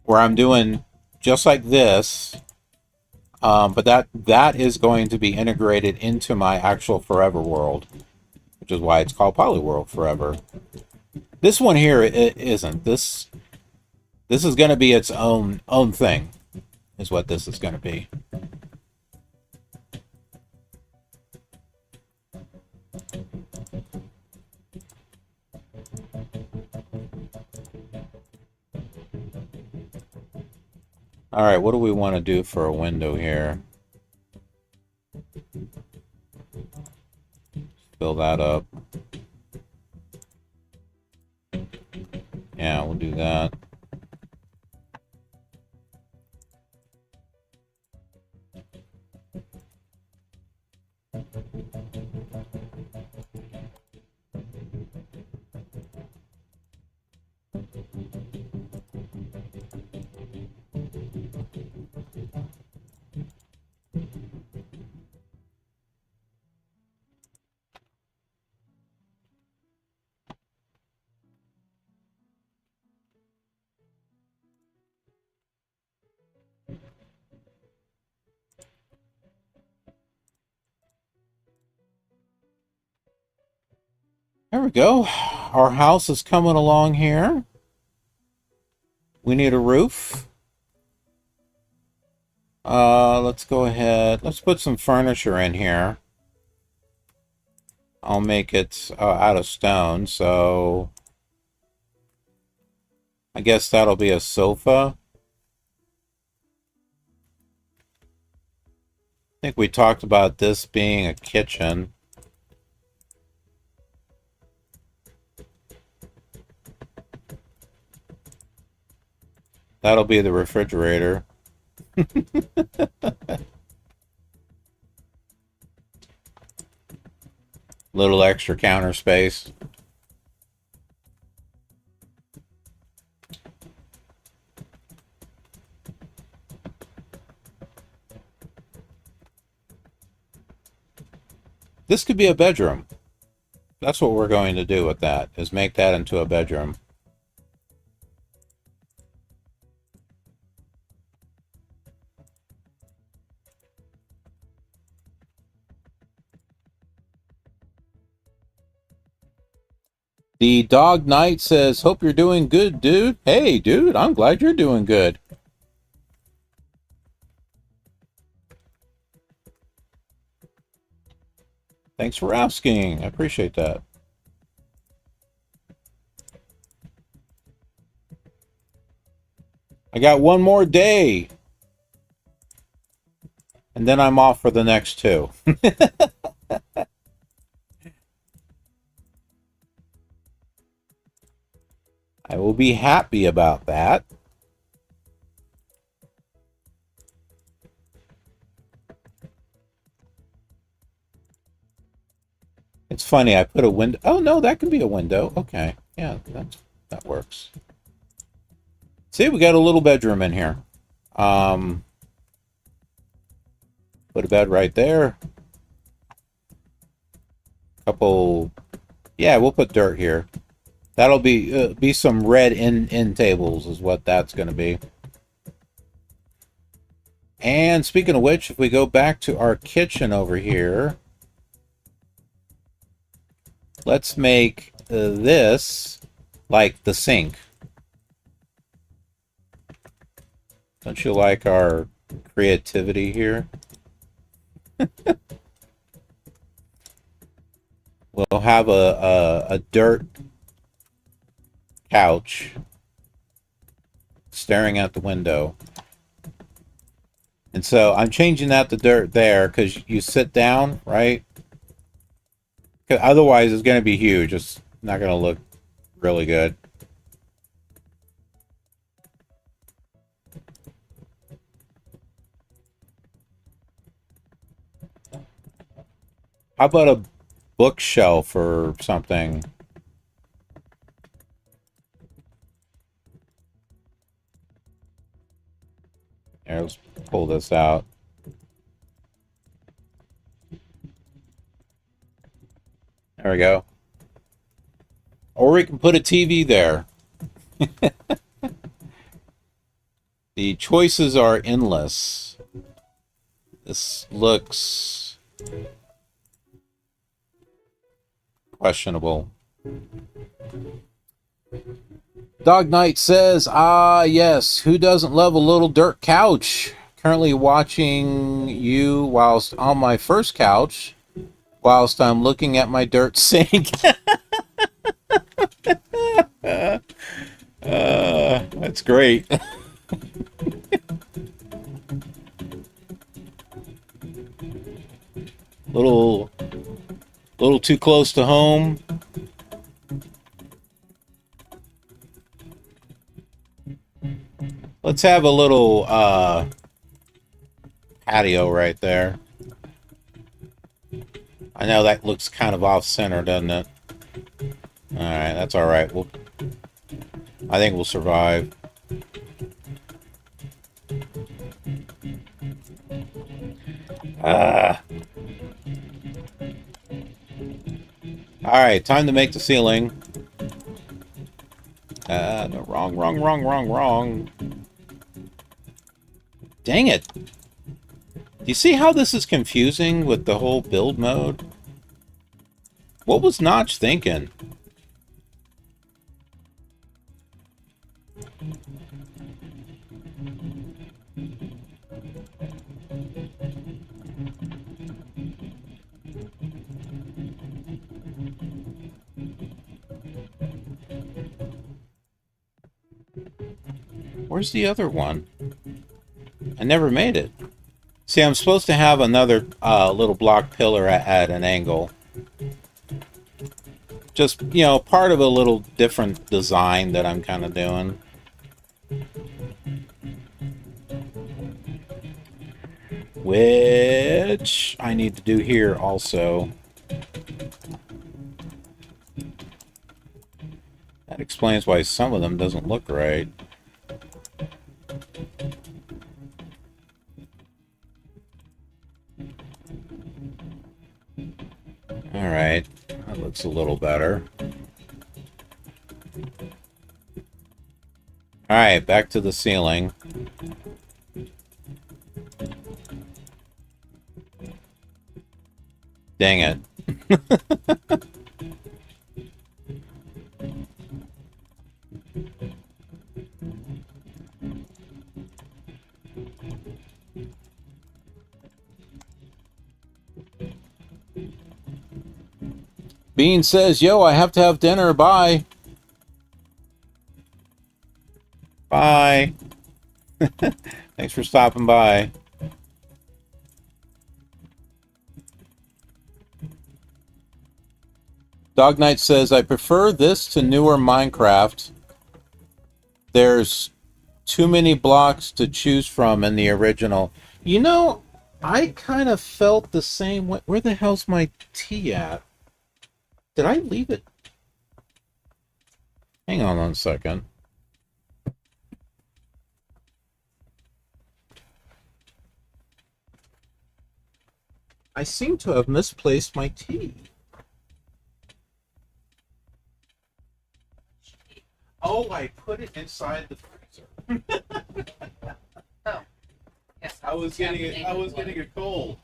A: where I'm doing just like this, but that is going to be integrated into my actual Forever world, which is why it's called Polyworld Forever. This one here, it isn't. This is going to be its own thing, is what this is going to be. All right, what do we want to do for a window here? Fill that up. Yeah, we'll do that. There we go. Our house is coming along here. We need a roof. Let's go ahead. Let's put some furniture in here. I'll make it out of stone, so I guess that'll be a sofa. I think we talked about this being a kitchen. That'll be the refrigerator. Little extra counter space. This could be a bedroom. That's what we're going to do with that, is make that into a bedroom. The Dog Knight says, hope you're doing good, dude. Hey, dude, I'm glad you're doing good. Thanks for asking. I appreciate that. I got one more day. And then I'm off for the next two. I will be happy about that. It's funny, I put a window. Oh, no, that can be a window. Okay. Yeah, that works. See, we got a little bedroom in here. Put a bed right there. Couple. Yeah, we'll put dirt here. That'll be some red end tables is what that's going to be. And speaking of which, if we go back to our kitchen over here, let's make this like the sink. Don't you like our creativity here? We'll have a dirt couch staring out the window. And so I'm changing that to dirt there because you sit down, right? Otherwise, it's going to be huge. It's not going to look really good. How about a bookshelf or something? Here, let's pull this out. There we go. Or we can put a TV there. The choices are endless. This looks questionable. Dog Knight says, ah, yes, who doesn't love a little dirt couch? Currently watching you whilst on my first couch, whilst I'm looking at my dirt sink. That's great. little too close to home. Let's have a little patio right there. I know that looks kind of off-center, doesn't it? Alright, that's alright. I think we'll survive. Alright, time to make the ceiling. No, wrong. Dang it. Do you see how this is confusing with the whole build mode? What was Notch thinking? Where's the other one? I never made it. See, I'm supposed to have another little block pillar at an angle. Just, you know, part of a little different design that I'm kind of doing. Which I need to do here also. That explains why some of them doesn't look right. Alright, that looks a little better. Alright, back to the ceiling. Dang it. Bean says, yo, I have to have dinner. Bye. Bye. Thanks for stopping by. Dog Knight says, I prefer this to newer Minecraft. There's too many blocks to choose from in the original. You know, I kind of felt the same way. Where the hell's my tea at? Did I leave it? Hang on 1 second. I seem to have misplaced my tea. Oh, I put it inside the freezer.
B: Oh, yes.
A: I was getting it. I was getting a cold.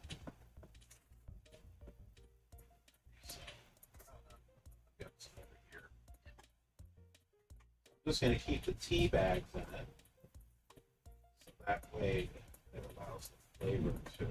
A: I'm just going to keep the tea bags in it, so that way it allows the flavor to.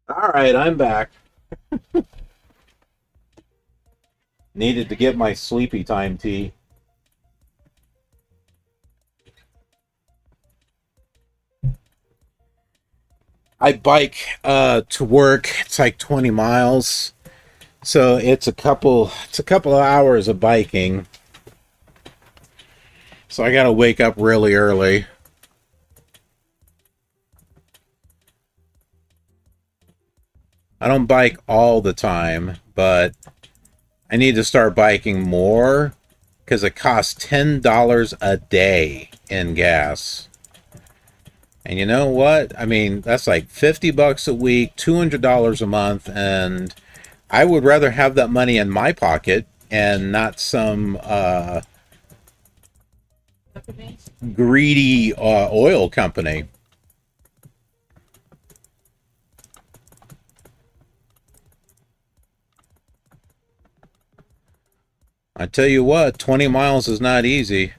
A: All right, I'm back. Needed to get my sleepy time tea. I bike to work. It's like 20 miles. So it's a couple of hours of biking. So I got to wake up really early. I don't bike all the time, but I need to start biking more because it costs $10 a day in gas. And you know what? I mean, that's like $50 a week, $200 a month, and I would rather have that money in my pocket and not some greedy oil company. I tell you what, 20 miles is not easy.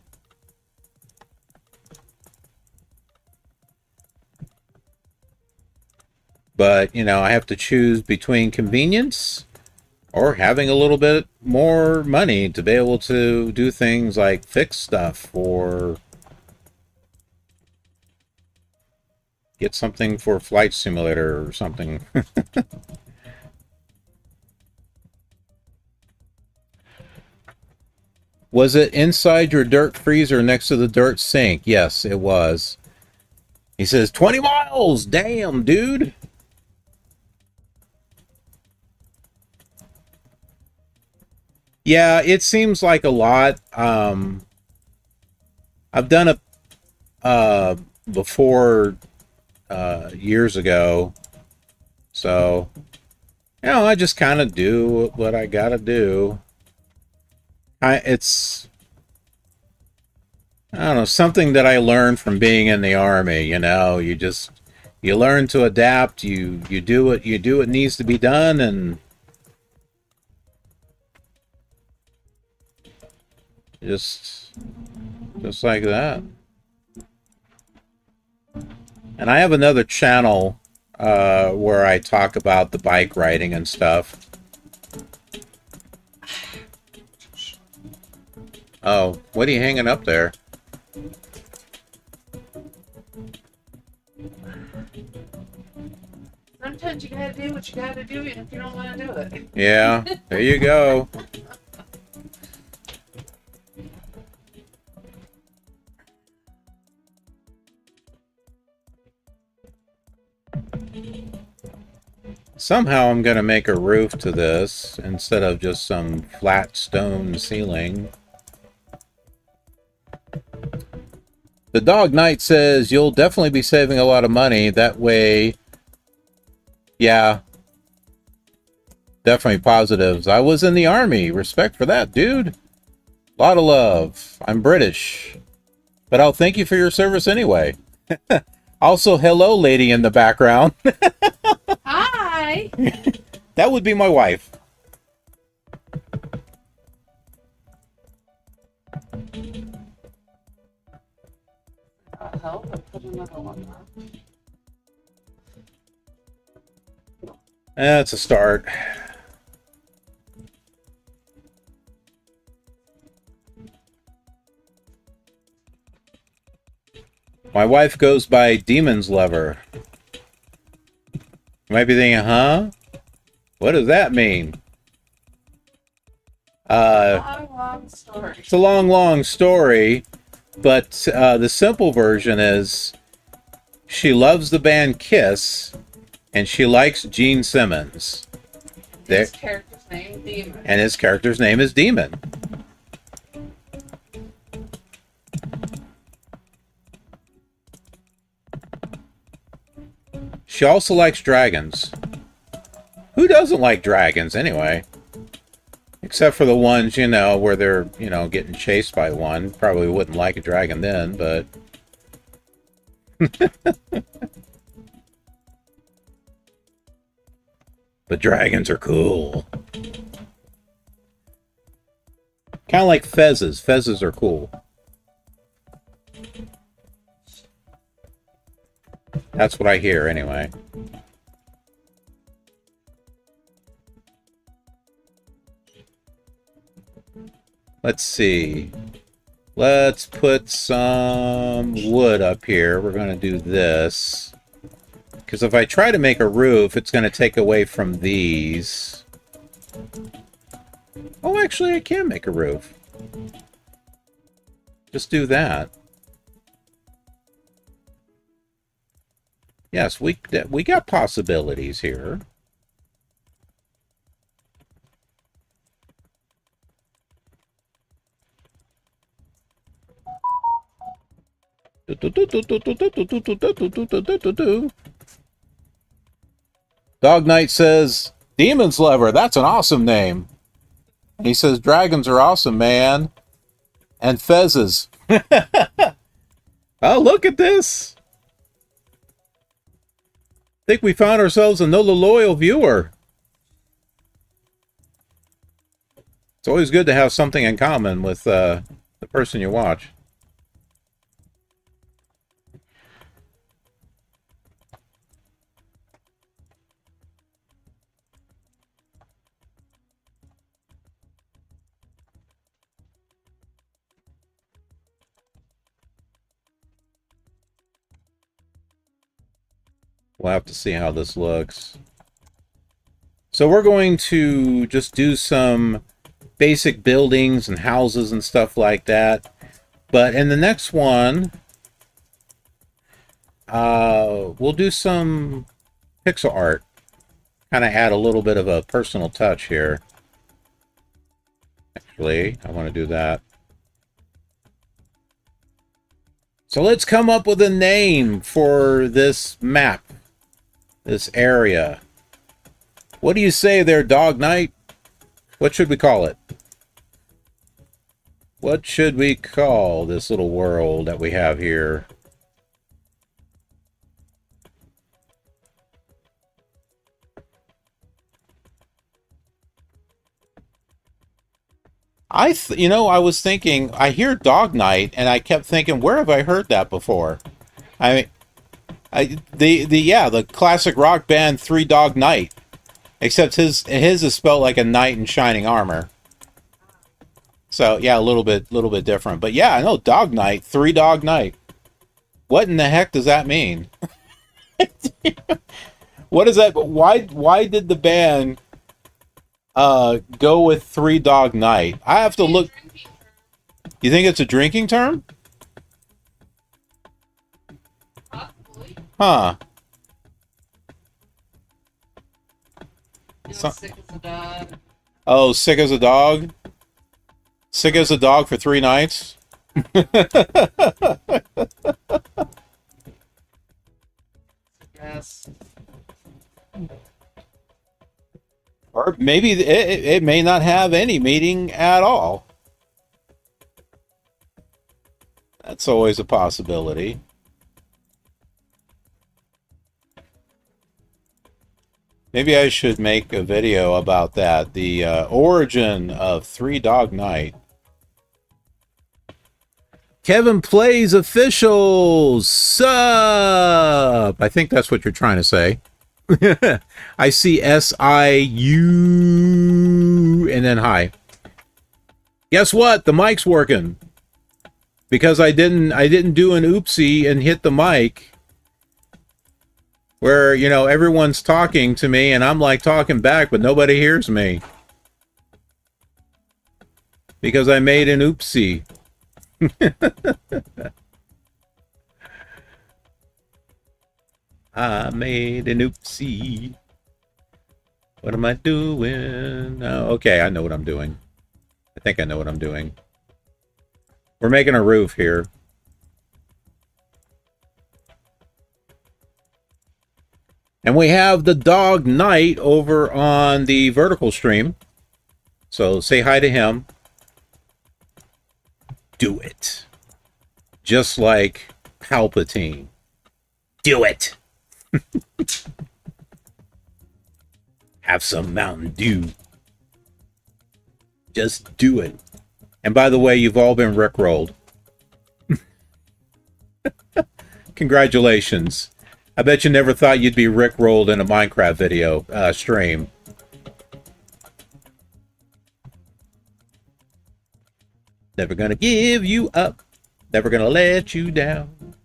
A: But, you know, I have to choose between convenience or having a little bit more money to be able to do things like fix stuff or get something for Flight Simulator or something. Was it inside your dirt freezer next to the dirt sink? Yes, it was. He says 20 miles. Damn, dude. Yeah, it seems like a lot. I've done it before years ago. So, I just kind of do what I gotta do. It's, I don't know, something that I learned from being in the army. You learn to adapt. You do what needs to be done, and just like that. And I have another channel where I talk about the bike riding and stuff. Oh, what are you hanging up there?
B: Sometimes you gotta do what you gotta do, even if you don't want to do it.
A: Yeah, there you go. Somehow I'm going to make a roof to this instead of just some flat stone ceiling. The Dog Knight says you'll definitely be saving a lot of money. That way, yeah, definitely positives. I was in the army. Respect for that, dude. Lot of love. I'm British. But I'll thank you for your service anyway. Also, hello, lady in the background.
B: Hi!
A: That would be my wife.
B: That'll help. I'll put another one on.
A: That's a start. My wife goes by Demon's Lover. You might be thinking, huh? What does that mean?
B: Long story.
A: It's a long, long story, but the simple version is she loves the band Kiss, and she likes Gene Simmons.
B: His character's name, Demon.
A: And his character's name is Demon. She also likes dragons. Who doesn't like dragons anyway? Except for the ones, where they're, getting chased by one. Probably wouldn't like a dragon then, but... But dragons are cool. Kind of like fezzes. Fezzes are cool. That's what I hear, anyway. Let's see. Let's put some wood up here. We're going to do this. Because if I try to make a roof, it's going to take away from these. Oh, actually, I can make a roof. Just do that. Yes, we got possibilities here. Dog Knight says, Demon's Lover, that's an awesome name. He says, dragons are awesome, man. And fezzes. Oh, look at this. I think we found ourselves another loyal viewer. It's always good to have something in common with the person you watch. We'll have to see how this looks. So we're going to just do some basic buildings and houses and stuff like that. But in the next one, we'll do some pixel art. Kind of add a little bit of a personal touch here. Actually, I want to do that. So let's come up with a name for this map, this area. What do you say there, Dog Knight? What should we call it? What should we call this little world that we have here? I was thinking, I hear Dog Night, and I kept thinking, where have I heard that before? I mean, the classic rock band Three Dog Night, except his is spelled like a knight in shining armor. So yeah, a little bit different, but yeah, I know Dog Night, Three Dog Night. What in the heck does that mean? What is that? Why did the band go with Three Dog Night? I have to look. You think it's a drinking term?
B: Possibly.
A: Huh.
B: Sick as a dog.
A: Oh, sick as a dog? Sick as a dog for 3 nights?
B: Yes.
A: Or maybe it may not have any meaning at all. That's always a possibility. Maybe I should make a video about that. The origin of Three Dog Night. Kevin Plays Officials! Sup! I think that's what you're trying to say. I see SIU and then hi. Guess what? The mic's working. Because I didn't do an oopsie and hit the mic where, you know, everyone's talking to me and I'm like talking back, but nobody hears me. Because I made an oopsie. I made an oopsie. What am I doing? Oh, okay, I know what I'm doing. I think I know what I'm doing. We're making a roof here. And we have the Dog Knight over on the vertical stream. So say hi to him. Do it. Just like Palpatine. Do it. Have some Mountain Dew. Just do it. And by the way, you've all been rickrolled. Congratulations. I bet you never thought you'd be rickrolled in a Minecraft video stream. Never gonna give you up. Never gonna let you down.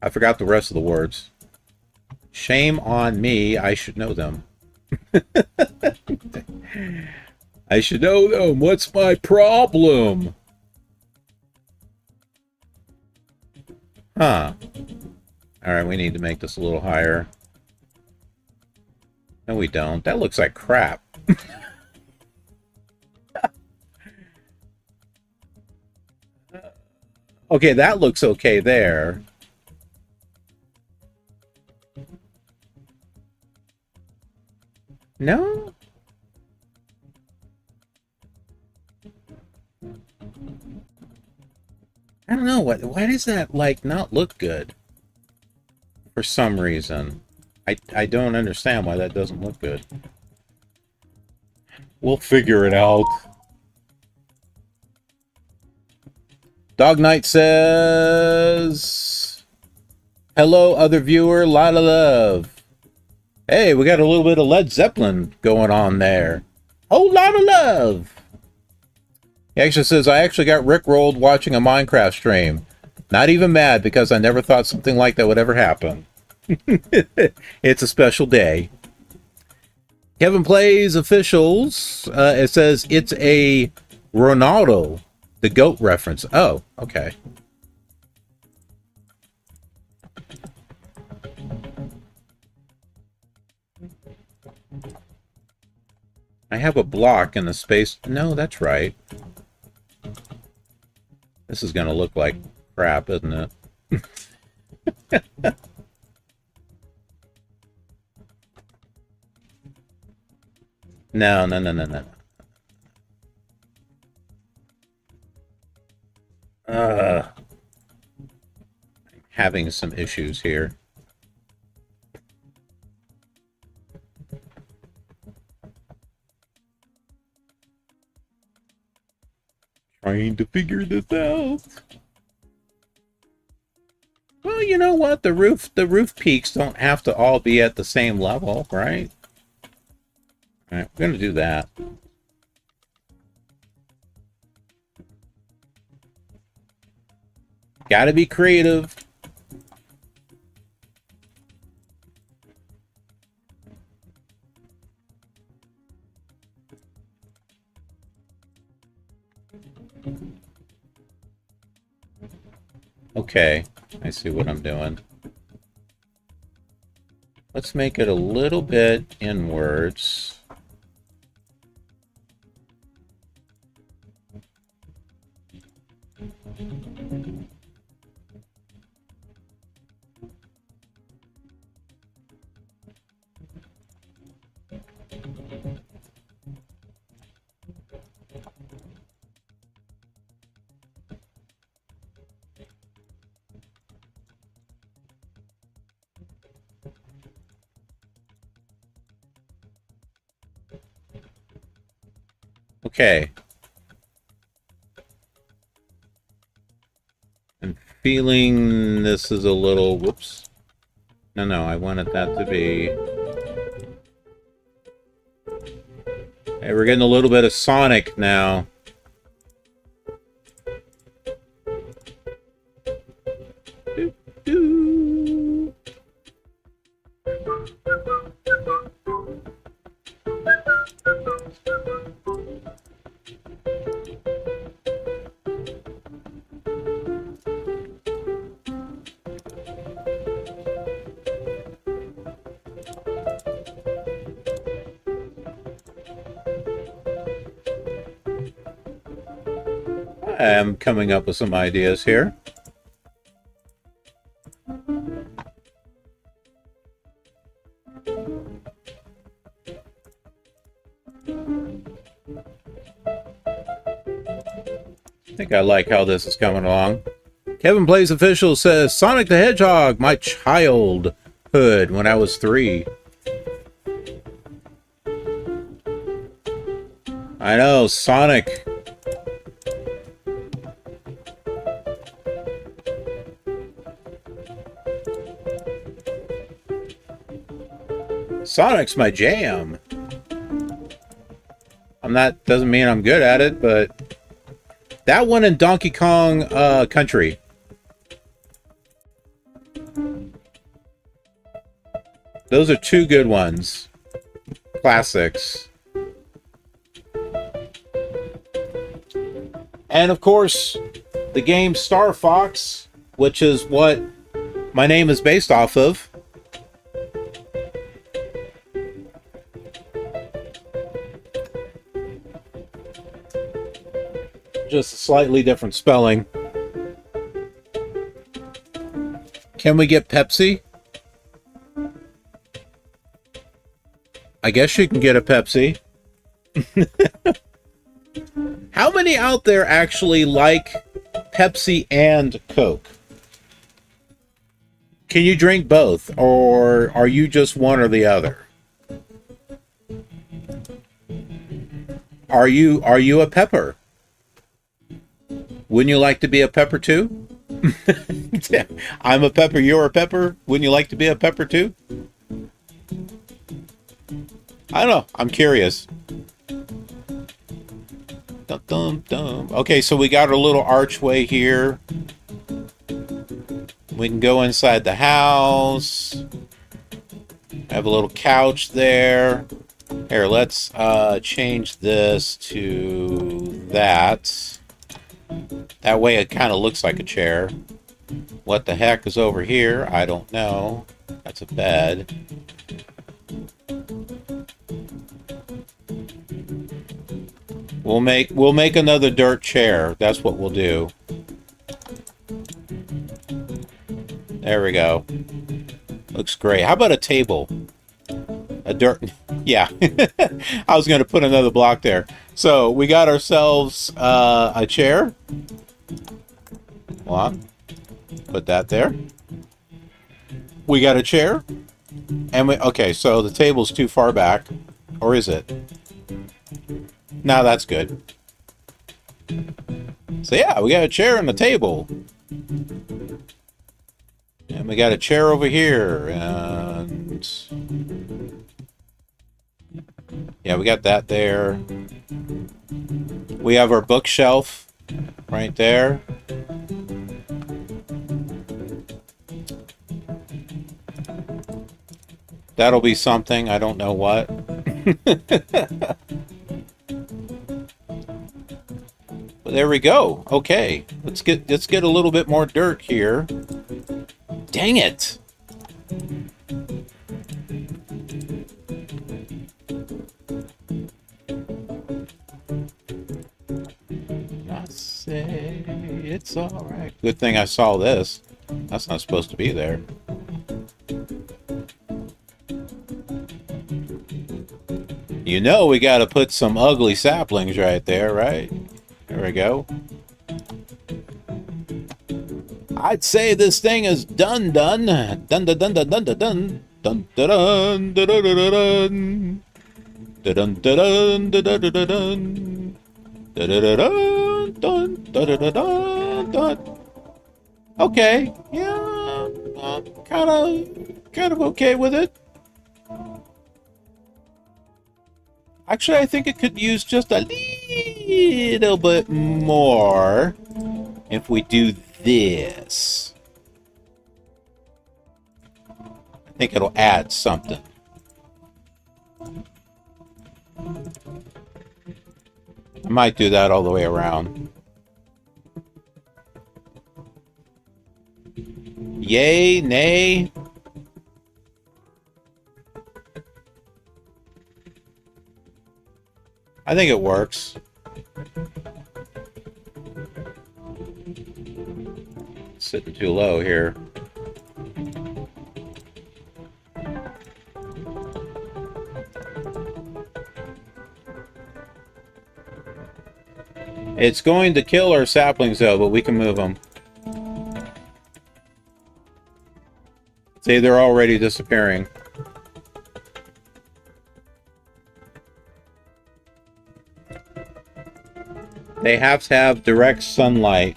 A: I forgot the rest of the words. Shame on me. I should know them. I should know them. What's my problem? Huh. Alright, we need to make this a little higher. No, we don't. That looks like crap. Okay, that looks okay there. No? I don't know. Why does that, like, not look good? For some reason. I don't understand why that doesn't look good. We'll figure it out. Dog Knight says... Hello, other viewer. Lot of love. Hey, we got a little bit of Led Zeppelin going on there. Whole lot of love. He actually says, I actually got rickrolled watching a Minecraft stream. Not even mad because I never thought something like that would ever happen. It's a special day. Kevin Plays officials. It says it's a Ronaldo, the GOAT reference. Oh, okay. I have a block in the space. No, that's right. This is going to look like crap, isn't it? No. I'm having some issues here. Trying to figure this out. Well, you know what? The roof peaks don't have to all be at the same level, right? All right, we're going to do that. Gotta be creative. Okay, I see what I'm doing. Let's make it a little bit inwards. Okay. I'm feeling this is a little... Whoops. No, I wanted that to be... Hey, we're getting a little bit of Sonic now. I'm coming up with some ideas here. I think I like how this is coming along. Kevin Plays Official says, Sonic the Hedgehog, my childhood when I was 3. I know, Sonic. Sonic's my jam. Doesn't mean I'm good at it, but that one in Donkey Kong Country. Those are two good ones. Classics. And of course, the game Star Fox, which is what my name is based off of. Just a slightly different spelling. Can we get Pepsi? I guess you can get a Pepsi. How many out there actually like Pepsi and Coke? Can you drink both, or are you just one or the other? Are you a pepper? Wouldn't you like to be a pepper too? I'm a pepper, you're a pepper. Wouldn't you like to be a pepper too? I don't know. I'm curious. Dum, dum, dum. Okay, so we got a little archway here. We can go inside the house. Have a little couch there. Here, let's change this to that. That way it kind of looks like a chair. What the heck is over here? I don't know. That's a bed. We'll make another dirt chair. That's what we'll do. There we go. Looks great. How about a table? A dirt... Yeah. I was going to put another block there. So, we got ourselves a chair. Hold on. Put that there. We got a chair. And okay, so the table's too far back. Or is it? No, that's good. So yeah, we got a chair and a table. And we got a chair over here. And yeah, we got that there. We have our bookshelf right there. That'll be something. I don't know what. But there we go. Okay. Let's get a little bit more dirt here. Dang it. I say it's all right. Good thing I saw this. That's not supposed to be there. You know we got to put some ugly saplings right there, right? There we go. I'd say this thing is done. Dun dun dun dun dun dun dun dun dun dun dun dun dun dun dun dun. Okay, yeah, I'm kind of okay with it. Actually, I think it could use just a little bit more if we do this. I think it'll add something. I might do that all the way around. Yay, nay. I think it works. Sitting too low here. It's going to kill our saplings though, but we can move them. See, they're already disappearing. They have to have direct sunlight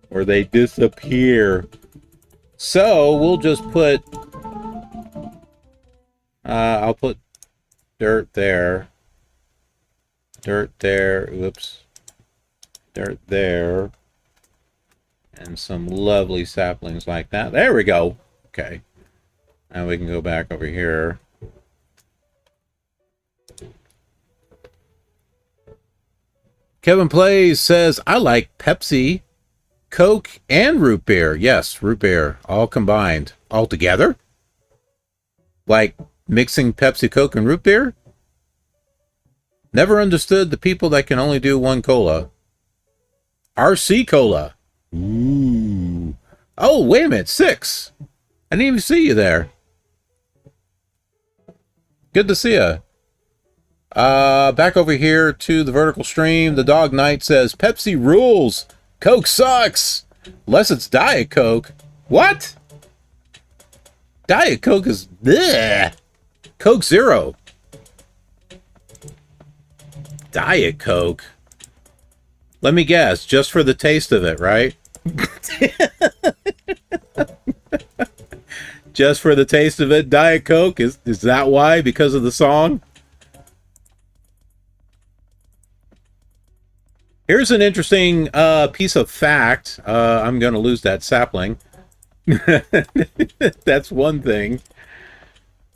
A: or they disappear. So we'll just put I'll put dirt there, oops, dirt there, and some lovely saplings like that. There we go. Okay, now we can go back over here. Kevin Plays says, I like Pepsi, Coke, and root beer. Yes, root beer, all combined. All together? Like mixing Pepsi, Coke, and root beer? Never understood the people that can only do one cola. RC Cola. Ooh. Oh, wait a minute, 6. I didn't even see you there. Good to see you. Back over here to the vertical stream. The Dog Knight says, Pepsi rules. Coke sucks. Unless it's Diet Coke. What? Diet Coke is bleh. Coke Zero. Diet Coke. Let me guess, just for the taste of it, right? Just for the taste of it, Diet Coke? Is that why? Because of the song? Here's an interesting piece of fact. I'm going to lose that sapling. That's one thing.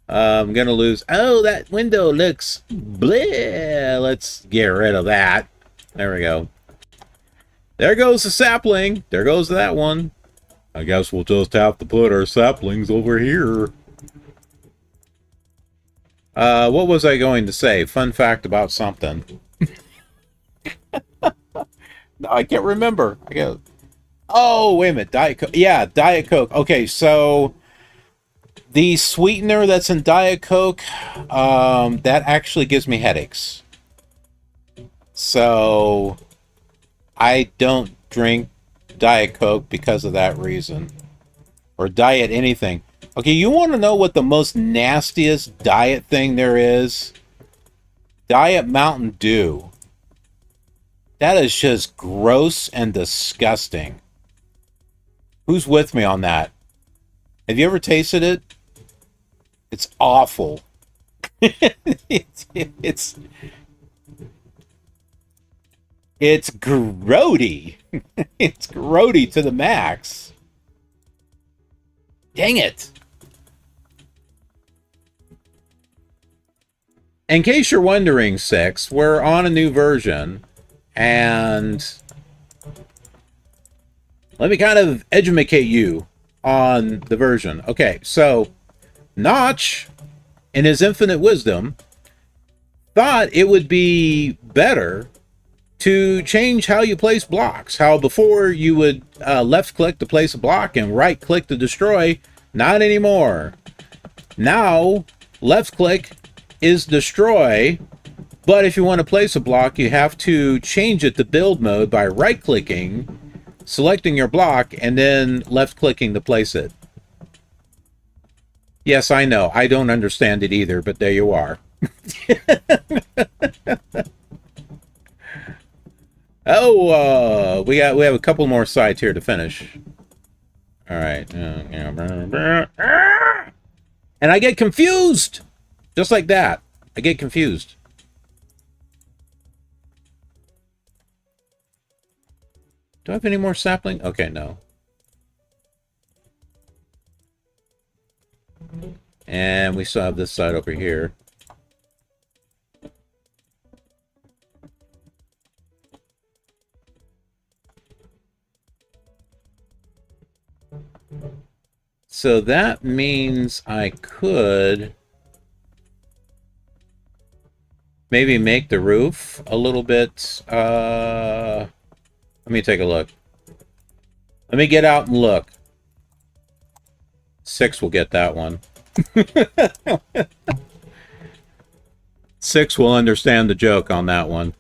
A: I'm gonna lose. Oh, that window looks bleh. Let's get rid of that. There we go. There goes the sapling. There goes that one. I guess we'll just have to put our saplings over here. What was I going to say? Fun fact about something. No, I can't remember. Oh, wait a minute. Diet Coke. Yeah, Diet Coke. Okay, so the sweetener that's in Diet Coke, that actually gives me headaches. So I don't drink Diet Coke because of that reason. Or diet anything. Okay, you want to know what the most nastiest diet thing there is? Diet Mountain Dew. That is just gross and disgusting. Who's with me on that? Have you ever tasted it? It's awful. it's grody. It's grody to the max. Dang it. In case you're wondering, Six, we're on a new version, and let me kind of educate you on the version. Okay, so Notch, in his infinite wisdom, thought it would be better to change how you place blocks. How before you would left click to place a block and right click to destroy. Not anymore. Now, left click is destroy, but if you want to place a block, you have to change it to build mode by right clicking, selecting your block, and then left clicking to place it. Yes, I know. I don't understand it either, but there you are. Oh, we have a couple more sides here to finish. All right. And I get confused. Just like that. I get confused. Do I have any more sapling? Okay, no. And we still have this side over here. So that means I could maybe make the roof a little bit, let me take a look. Let me get out and look. Six will get that one. Six will understand the joke on that one.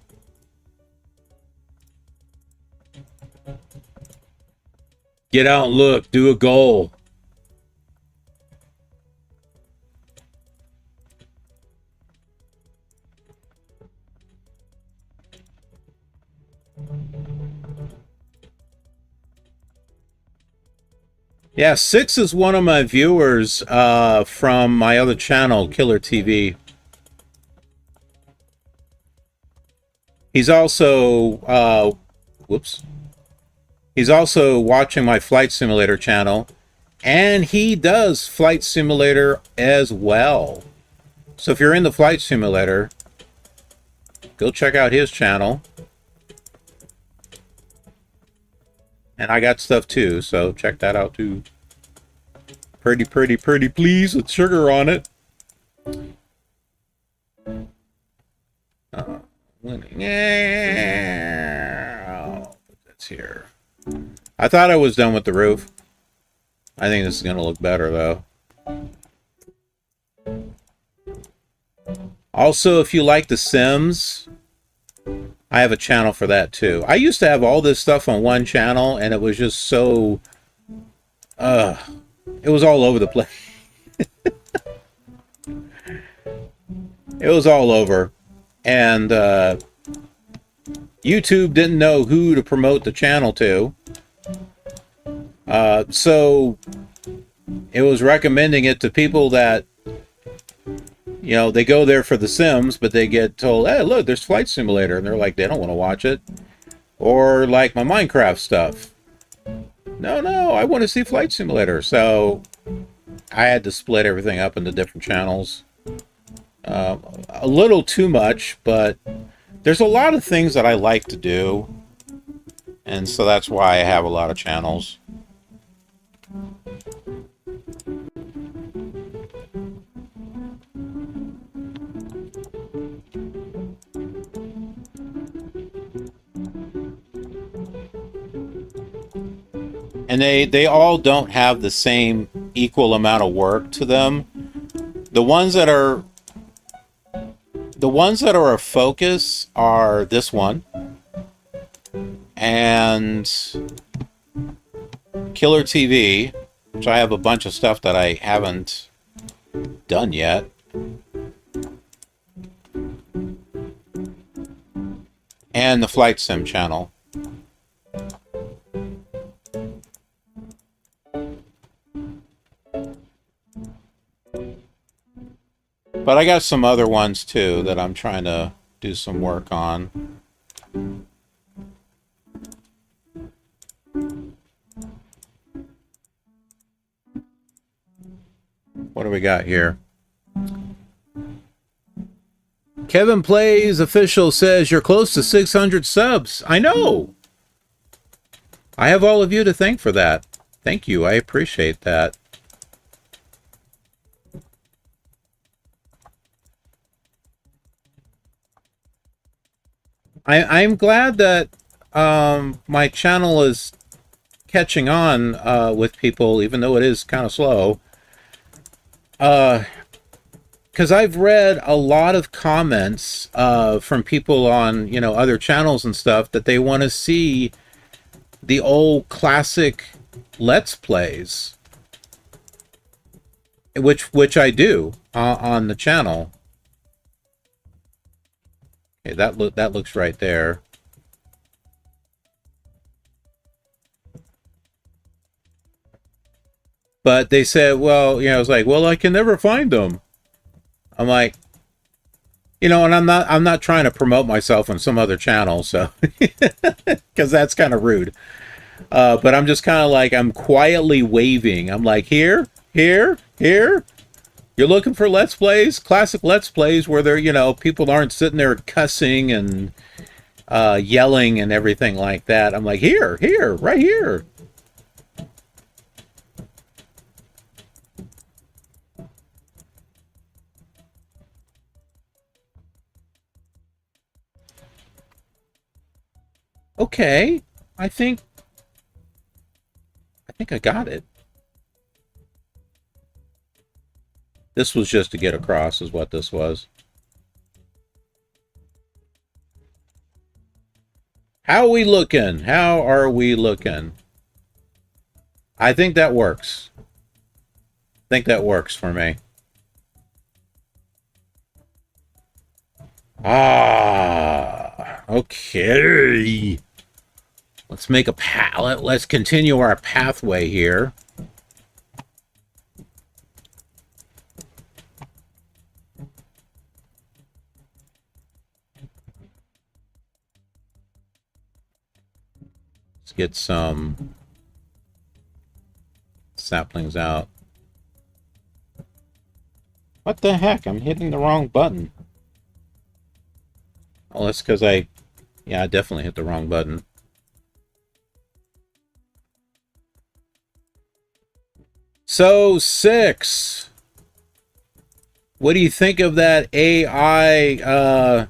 A: Get out and look. Do a goal. Yeah, Six is one of my viewers from my other channel, Killer TV. He's also, whoops. He's also watching my Flight Simulator channel, and he does Flight Simulator as well. So if you're in the Flight Simulator, go check out his channel. And I got stuff too, so check that out too. Pretty, pretty, pretty please with sugar on it. Yeah, that's here. I thought I was done with the roof. I think this is going to look better though. Also, if you like The Sims, I have a channel for that too. I used to have all this stuff on one channel, and it was just so... it was all over the place. It was all over. And YouTube didn't know who to promote the channel to. So it was recommending it to people that, you know, they go there for The Sims, but they get told, hey, look, there's Flight Simulator. And they're like, they don't want to watch it. Or like my Minecraft stuff. No, I want to see Flight Simulator. So I had to split everything up into different channels. A little too much, but there's a lot of things that I like to do, and so that's why I have a lot of channels. And they all don't have the same equal amount of work to them. The ones that are a focus are this one and Killer TV, which I have a bunch of stuff that I haven't done yet. And the Flight Sim channel. But I got some other ones too that I'm trying to do some work on. What do we got here? Kevin Plays Official says you're close to 600 subs. I know. I have all of you to thank for that. Thank you. I appreciate that. I'm glad that my channel is catching on with people, even though it is kind of slow. Because I've read a lot of comments from people on, other channels and stuff that they want to see the old classic Let's Plays, which I do on the channel. Okay, that looks right there. But they said, well, I was like, well, I can never find them. I'm like, and I'm not trying to promote myself on some other channel, so because that's kind of rude. But I'm just kind of like, I'm quietly waving. I'm like, here. You're looking for Let's Plays, classic Let's Plays where they're, people aren't sitting there cussing and yelling and everything like that. I'm like, here, right here. Okay, I think I got it. This was just to get across, is what this was. How are we looking? How are we looking? I think that works. I think that works for me. Okay. Let's make a palette. Let's continue our pathway here. Let's get some saplings out. What the heck? I'm hitting the wrong button. Oh, that's because I definitely hit the wrong button. So, 6. What do you think of that AI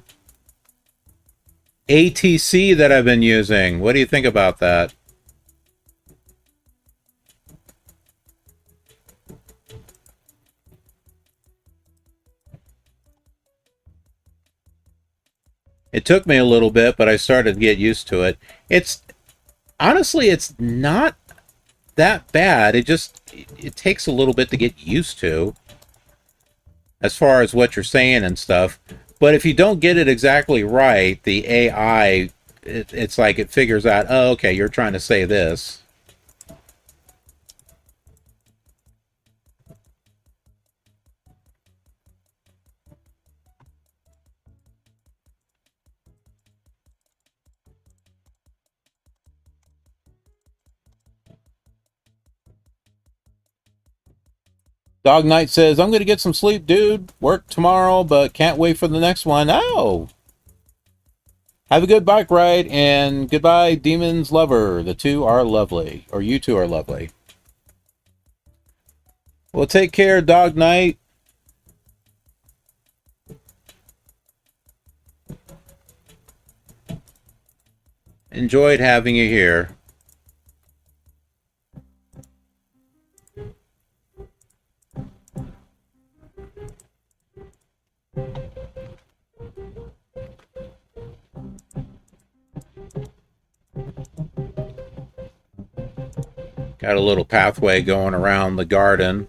A: ATC that I've been using? What do you think about that? It took me a little bit, but I started to get used to it. Honestly, it's not that bad. It takes a little bit to get used to as far as what you're saying and stuff. But if you don't get it exactly right, the AI, it's like it figures out, oh, okay, you're trying to say this. Dog Knight says, I'm going to get some sleep, dude. Work tomorrow, but can't wait for the next one. Oh! Have a good bike ride, and goodbye, Demon's Lover. The two are lovely. Or you two are lovely. Well, take care, Dog Knight. Enjoyed having you here. Got a little pathway going around the garden.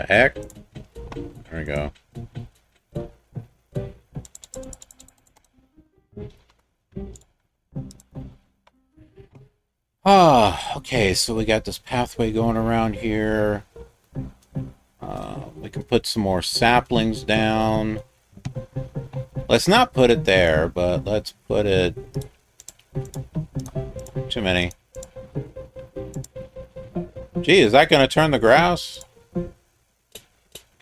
A: Heck. There we go. Okay, so we got this pathway going around here. We can put some more saplings down. Let's not put it there, but let's put it... Too many. Gee, is that going to turn the grass?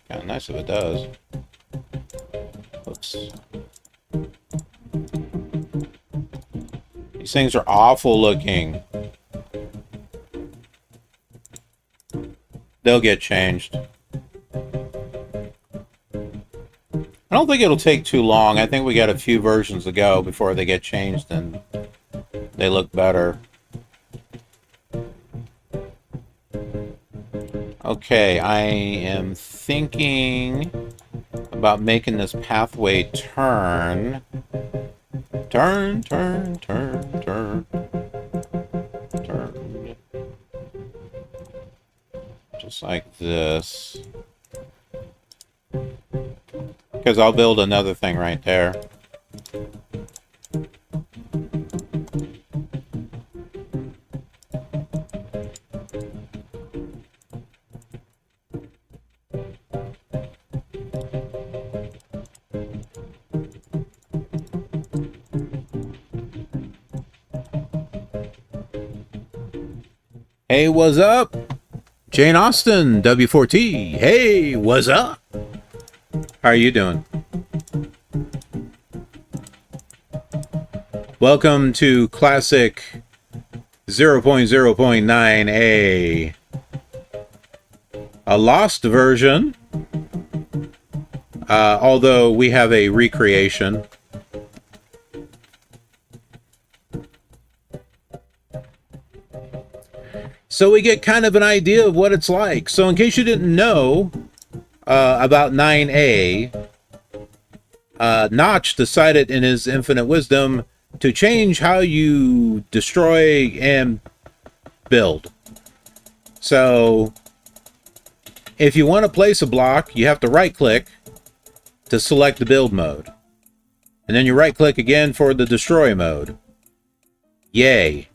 A: Kind of nice if it does. Oops. These things are awful looking. They'll get changed. I don't think it'll take too long. I think we got a few versions to go before they get changed and they look better. Okay, I am thinking about making this pathway turn. Turn, turn, turn, turn. Turn. Just like this. Because I'll build another thing right there. Hey, what's up? Jane Austen, W4T. Hey, what's up? How are you doing? Welcome to Classic 0.0.9a. A lost version. Although we have a recreation. So we get kind of an idea of what it's like. So in case you didn't know about 9A, Notch decided in his infinite wisdom to change how you destroy and build. So if you want to place a block, you have to right-click to select the build mode. And then you right-click again for the destroy mode. Yay.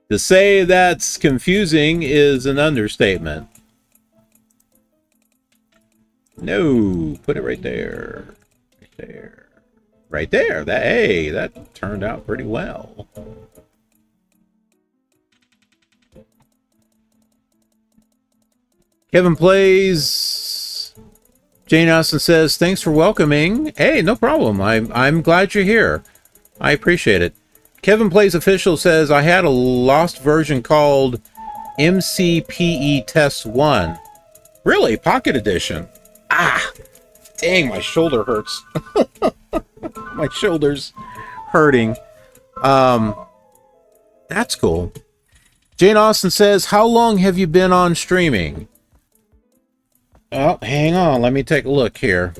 A: To say that's confusing is an understatement. No, put it right there. Right there. Right there. That, hey, that turned out pretty well. Kevin Plays. Jane Austen says, thanks for welcoming. Hey, no problem. I'm glad you're here. I appreciate it. Kevin Plays Official says, I had a lost version called MCPE Test 1. Really? Pocket Edition? Ah! Dang, my shoulder hurts. My shoulder's hurting. That's cool. Jane Austen says, how long have you been on streaming? Oh, hang on. Let me take a look here.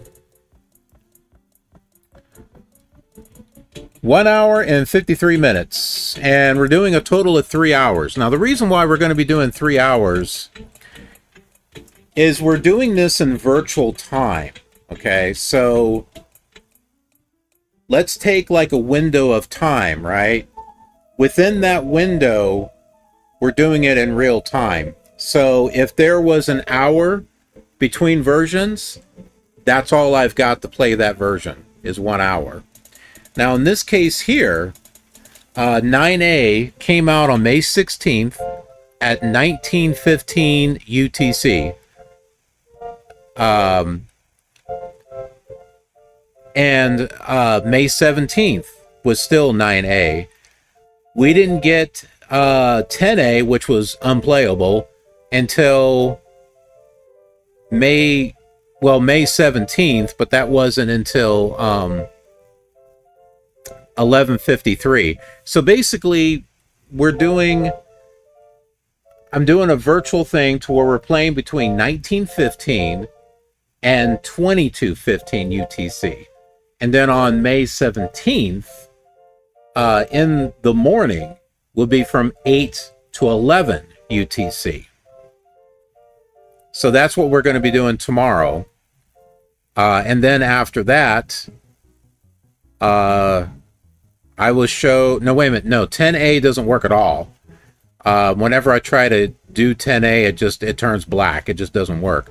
A: 1 hour and 53 minutes, and we're doing a total of 3 hours. Now, the reason why we're going to be doing 3 hours is we're doing this in virtual time. Okay, so let's take like a window of time, right? Within that window, we're doing it in real time. So if there was an hour between versions, that's all I've got to play that version, is 1 hour. Now, in this case here, 9A came out on May 16th at 1915 UTC. And May 17th was still 9A. We didn't get 10A, which was unplayable, until May 17th, but that wasn't until 11:53. So basically, I'm doing a virtual thing to where we're playing between 1915 and 2215 UTC. And then on May 17th, in the morning, will be from 8 to 11 UTC. So that's what we're going to be doing tomorrow. And then after that, I will show... No, wait a minute. No, 10A doesn't work at all. Whenever I try to do 10A, it turns black. It just doesn't work.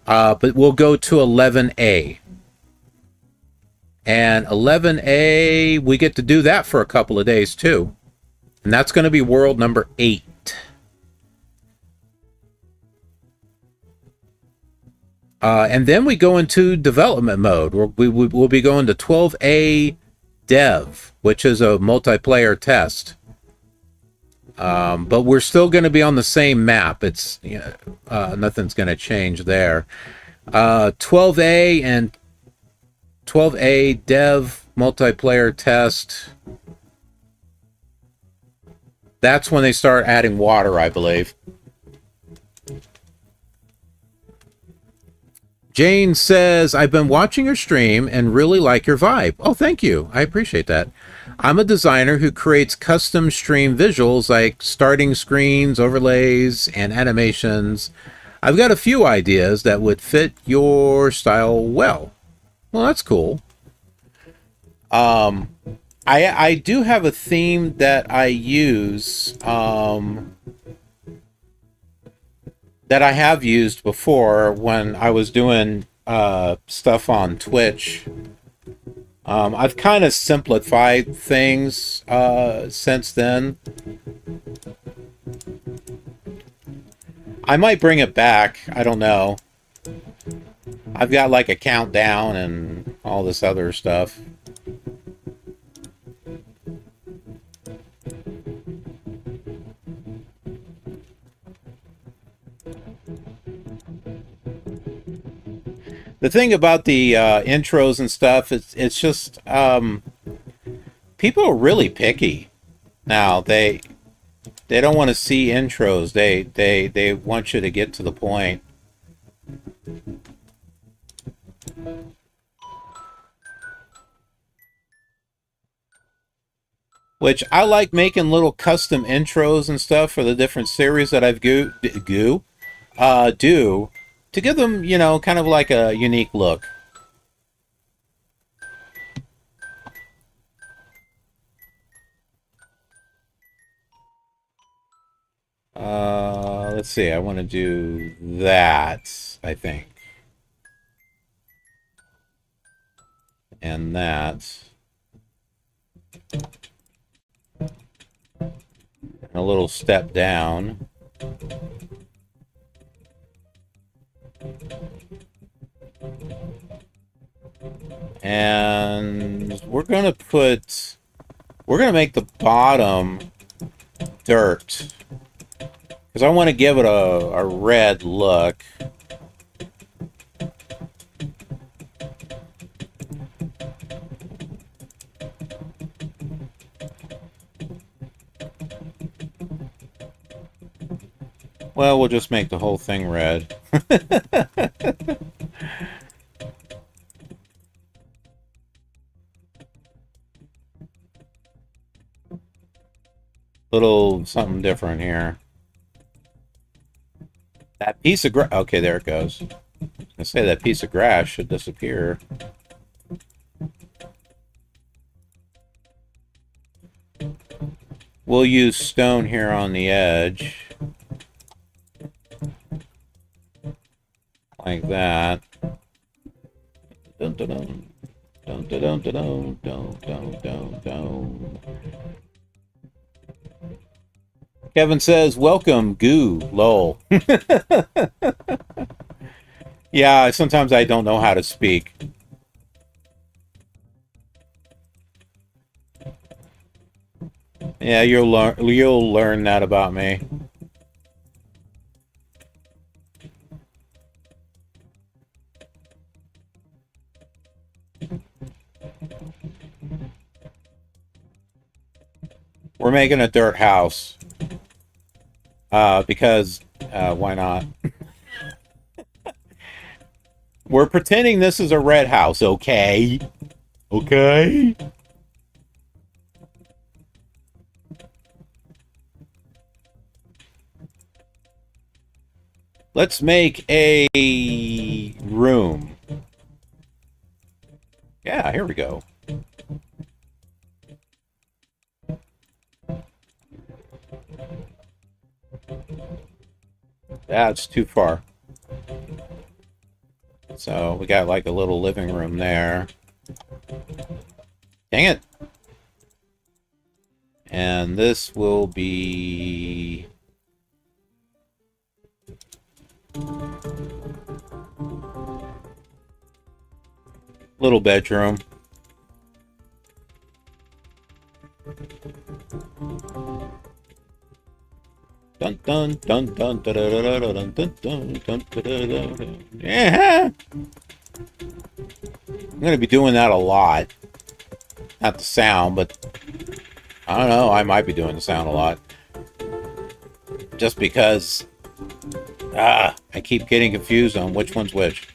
A: But we'll go to 11A. And 11A, we get to do that for a couple of days too. And that's going to be world number 8. And then we go into development mode. We'll be going to 12A Dev, which is a multiplayer test. But we're still going to be on the same map. It's nothing's going to change there. 12A and 12A Dev multiplayer test. That's when they start adding water, I believe. Jane says, I've been watching your stream and really like your vibe. Oh, thank you. I appreciate that. I'm a designer who creates custom stream visuals like starting screens, overlays, and animations. I've got a few ideas that would fit your style well. Well, that's cool. I do have a theme that I use, that I have used before when I was doing stuff on Twitch. I've kind of simplified things since then. I might bring it back. I don't know. I've got like a countdown and all this other stuff. The thing about the intros and stuff, it's just people are really picky now. They don't want to see intros. They want you to get to the point. Which I like making little custom intros and stuff for the different series that I've do to give them, you know, kind of like a unique look. Let's see, I want to do that, I think. And that. A little step down. And we're gonna make the bottom dirt, because I want to give it a red look. Well, we'll just make the whole thing red. Little something different here. That piece of grass. Okay, there it goes. I say that piece of grass should disappear. We'll use stone here on the edge. Like that. Dun, dun, dun. Dun, dun, dun, dun, dun, dun, dun, dun. Kevin says, welcome, goo, lol. Yeah, sometimes I don't know how to speak. Yeah, you'll learn that about me. We're making a dirt house. Because why not? We're pretending this is a red house, okay? Okay? Let's make a room. Yeah, here we go. That's too far. So we got like a little living room there. Dang it. And this will be... little bedroom. Dun dun dun dun dun dun dun dun dun dun dun. Yeah. I'm gonna be doing that a lot. Not the sound, but I don't know. I might be doing the sound a lot, just because I keep getting confused on which one's which.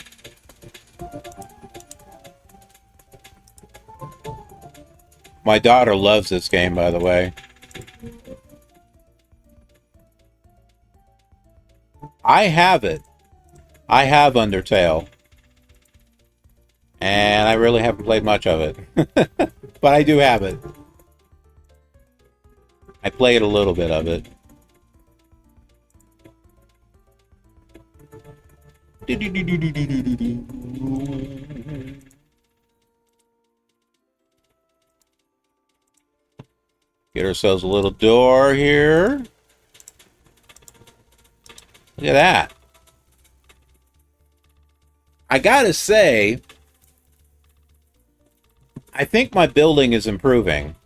A: My daughter loves this game, by the way. I have it. I have Undertale. And I really haven't played much of it. But I do have it. I played a little bit of it. Get ourselves a little door here. Look at that. I gotta say, I think my building is improving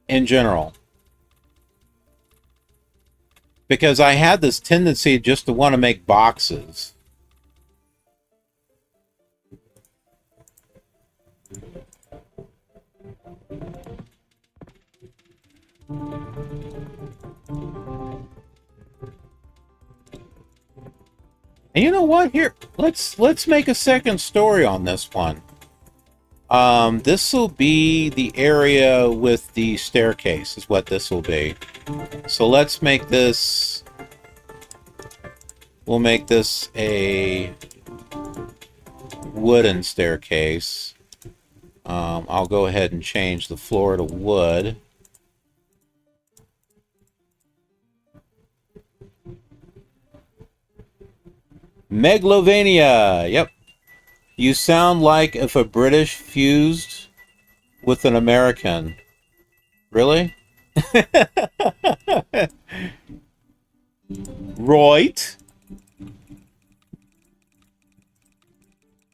A: in general. Because I had this tendency just to want to make boxes. And you know what? Here, let's make a second story on this one. This will be the area with the staircase, is what this will be. So let's make this... We'll make this a wooden staircase. I'll go ahead and change the floor to wood. Megalovania! Yep. You sound like if a British fused with an American. Really? Right.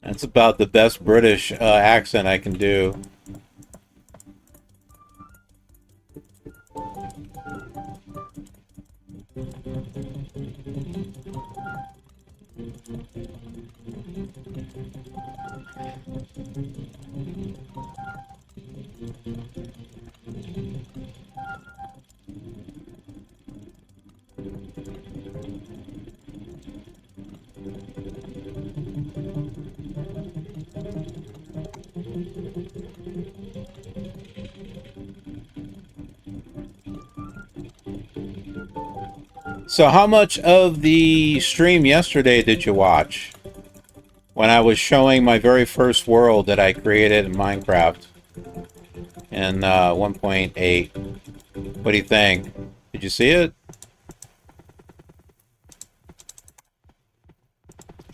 A: That's about the best British accent I can do. So how much of the stream yesterday did you watch? When I was showing my very first world that I created in Minecraft in 1.8. What do you think? Did you see it?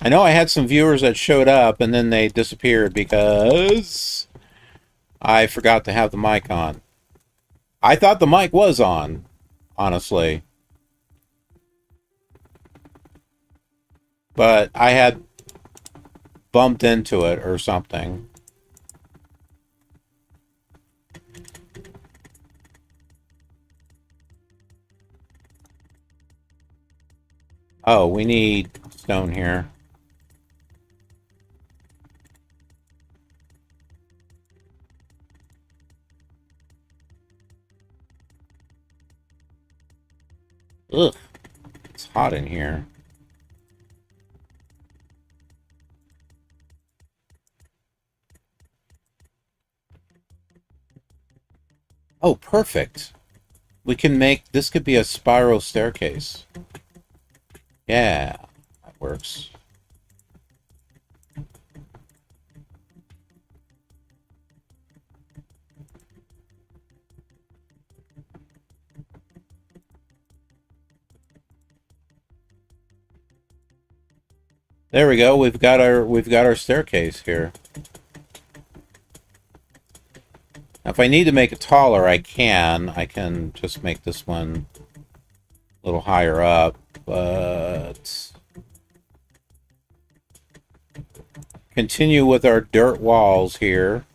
A: I know I had some viewers that showed up and then they disappeared because I forgot to have the mic on. I thought the mic was on, honestly. But I had bumped into it or something. Oh, we need stone here. Ugh, it's hot in here. Oh, perfect. We can make, this could be a spiral staircase. Yeah, that works. There we go. We've got our staircase here. Now, if I need to make it taller, I can just make this one a little higher up, but continue with our dirt walls here.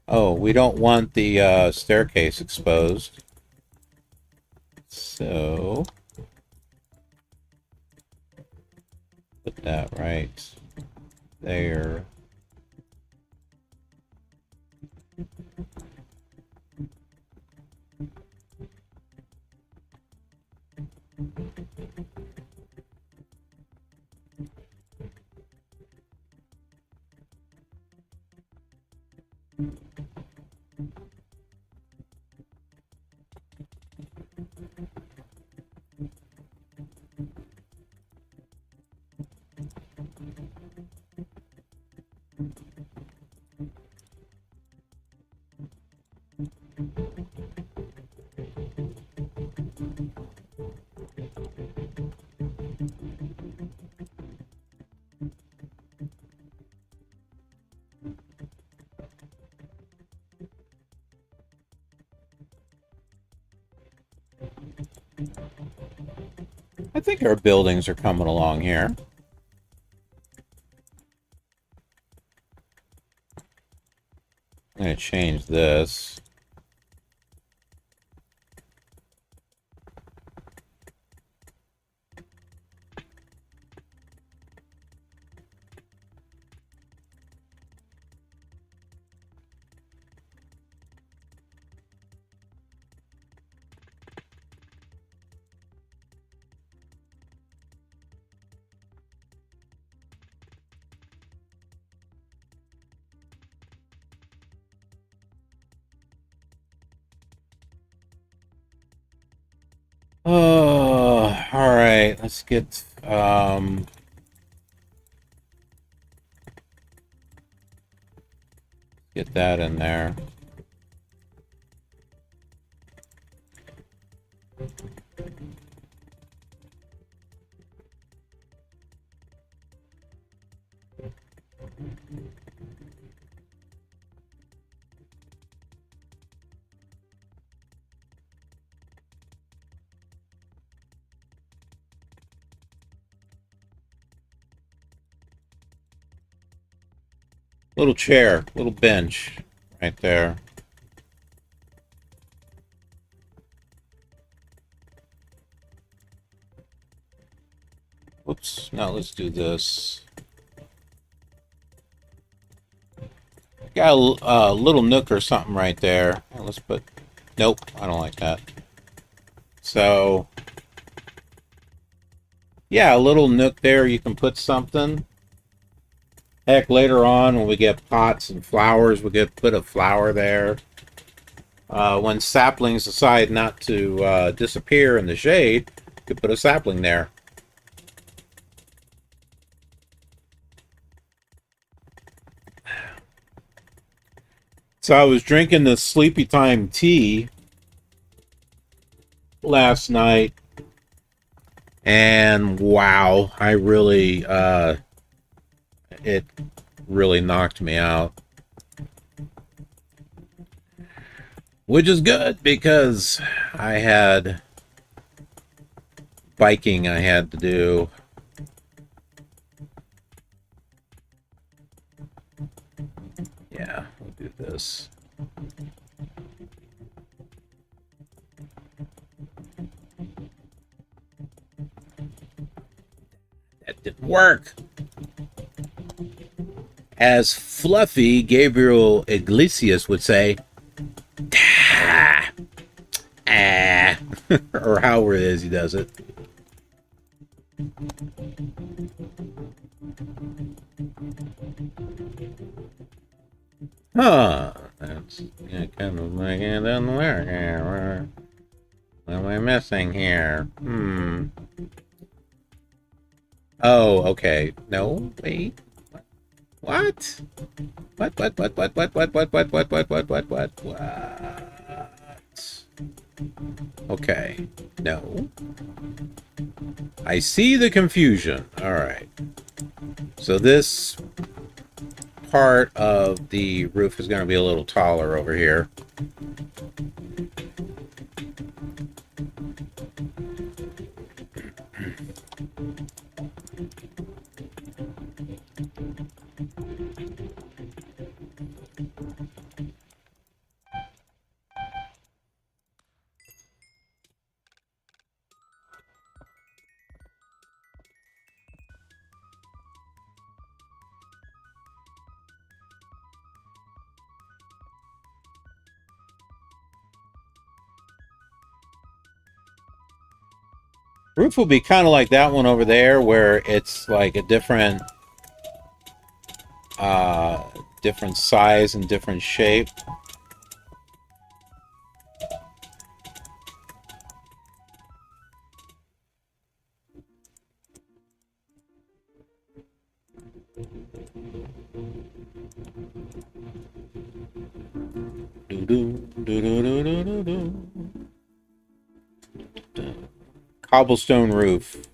A: Oh, we don't want the staircase exposed. So, put that right there. I think our buildings are coming along here. I'm going to change this. Oh, all right. Let's get get that in there. Little chair, little bench right there. Whoops. Now let's do this. Got a little nook or something right there. Let's put... Nope, I don't like that. So... yeah, a little nook there. You can put something. Heck, later on when we get pots and flowers, we could put a flower there. When saplings decide not to disappear in the shade, you could put a sapling there. So I was drinking the sleepy time tea last night, and wow, it really knocked me out. Which is good because I had biking I had to do. Yeah, we'll do this. That didn't work. As Fluffy Gabriel Iglesias would say, ah, ah, or however it is he does it. Huh. That's kind of like it doesn't work here. What am I missing here? Oh, okay. No, wait. What? What? Okay. No. I see the confusion. Alright. So this part of the roof is going to be a little taller over here. Roof will be kind of like that one over there, where it's like a different different size and different shape. Cobblestone roof.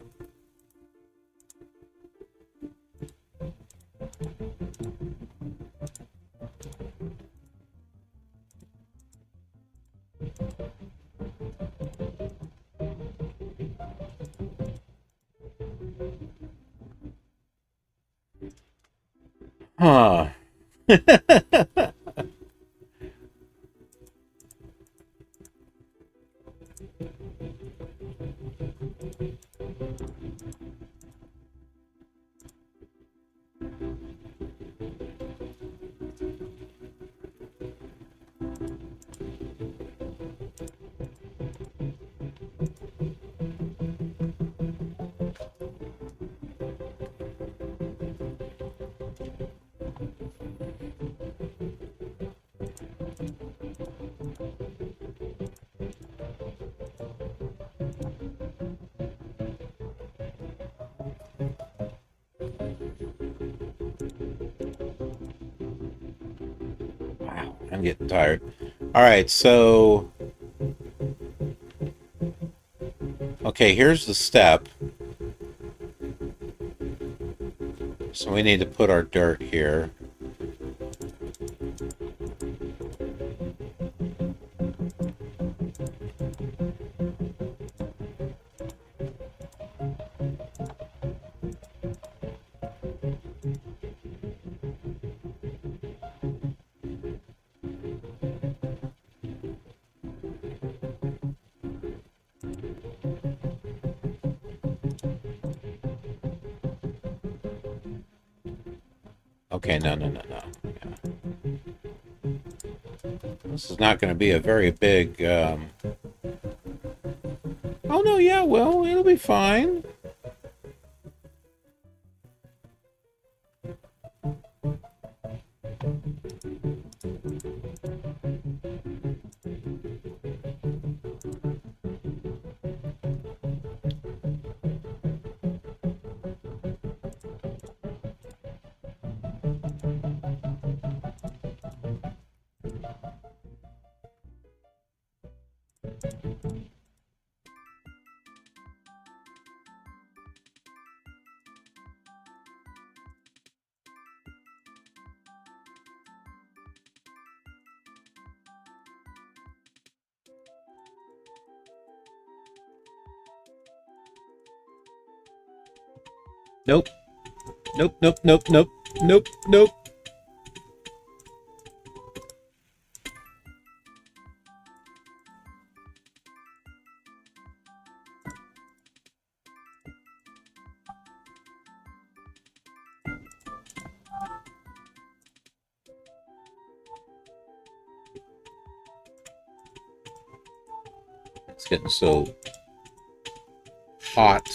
A: Huh. Wow, I'm getting tired. All right, so okay, here's the step. So we need to put our dirt here. Okay, no. Yeah. This is not going to be a very big... Oh, no, yeah, well, it'll be fine. Nope. Nope, nope, nope, nope, nope, nope. It's getting so hot.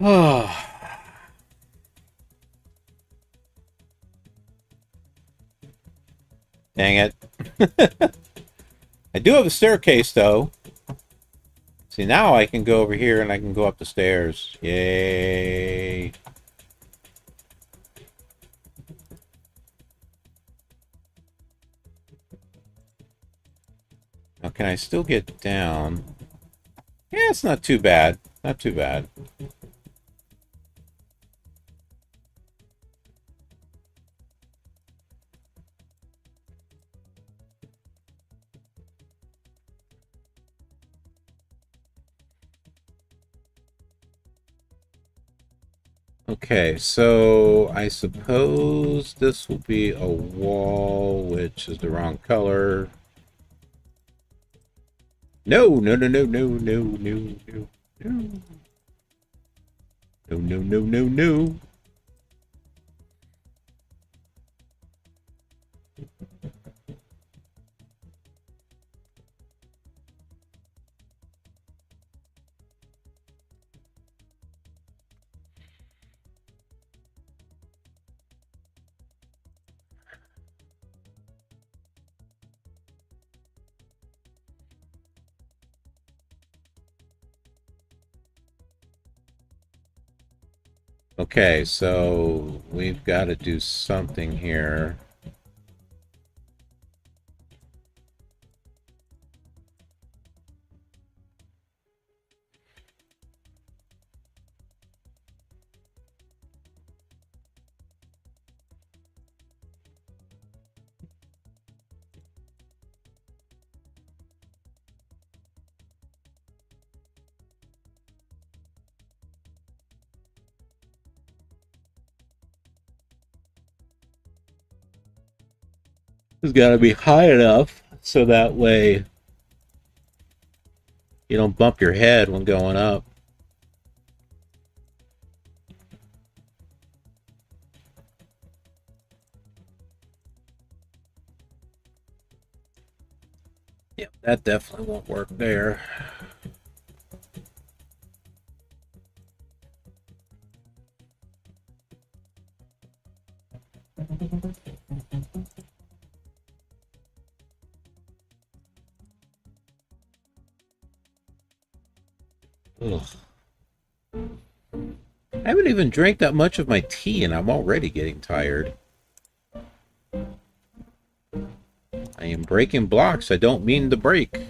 A: Oh. Dang it. I do have a staircase, though. See, now I can go over here and I can go up the stairs. Yay. Now, can I still get down? Yeah, it's not too bad. Not too bad. Okay, so I suppose this will be a wall, which is the wrong color. No, no, no, no, no, no, no, no, no. No, no, no, no, no. Okay, so we've got to do something here. It's got to be high enough so that way you don't bump your head when going up. Yep, that definitely won't work there. Ugh. I haven't even drank that much of my tea and I'm already getting tired. I am breaking blocks I don't mean to break.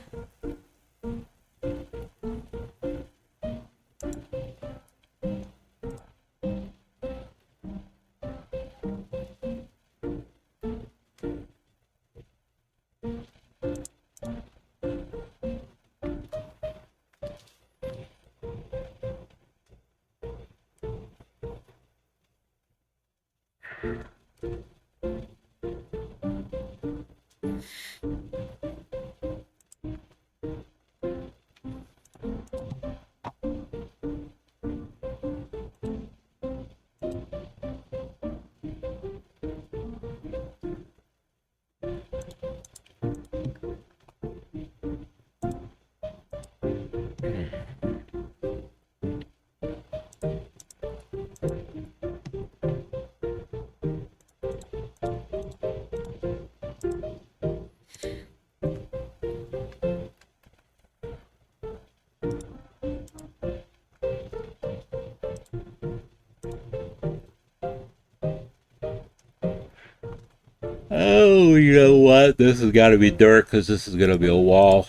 A: Oh, you know what? This has got to be dirt because this is going to be a wall.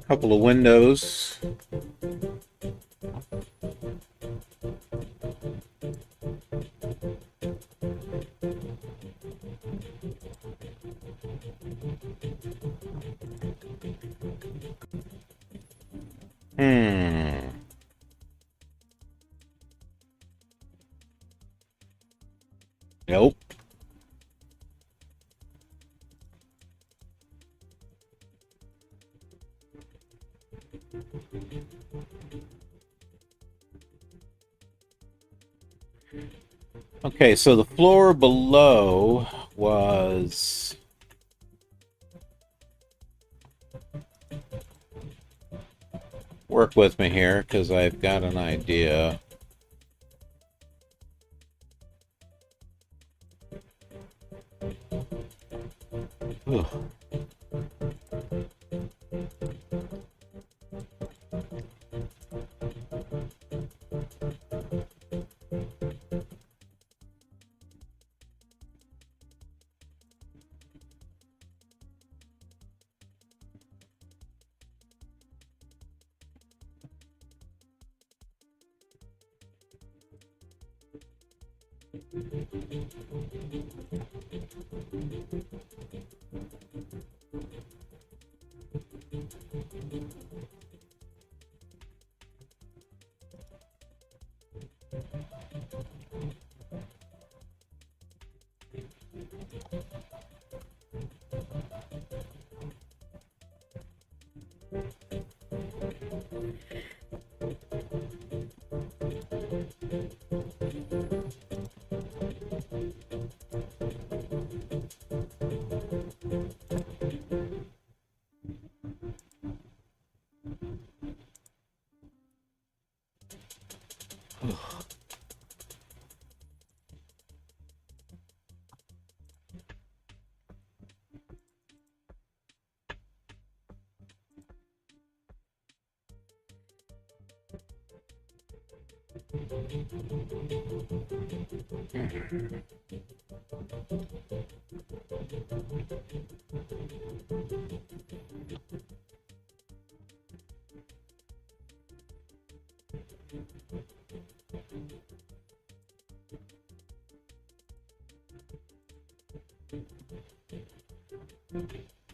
A: Couple of windows. Nope. Okay, so the floor below was... Work with me here, because I've got an idea. Ugh.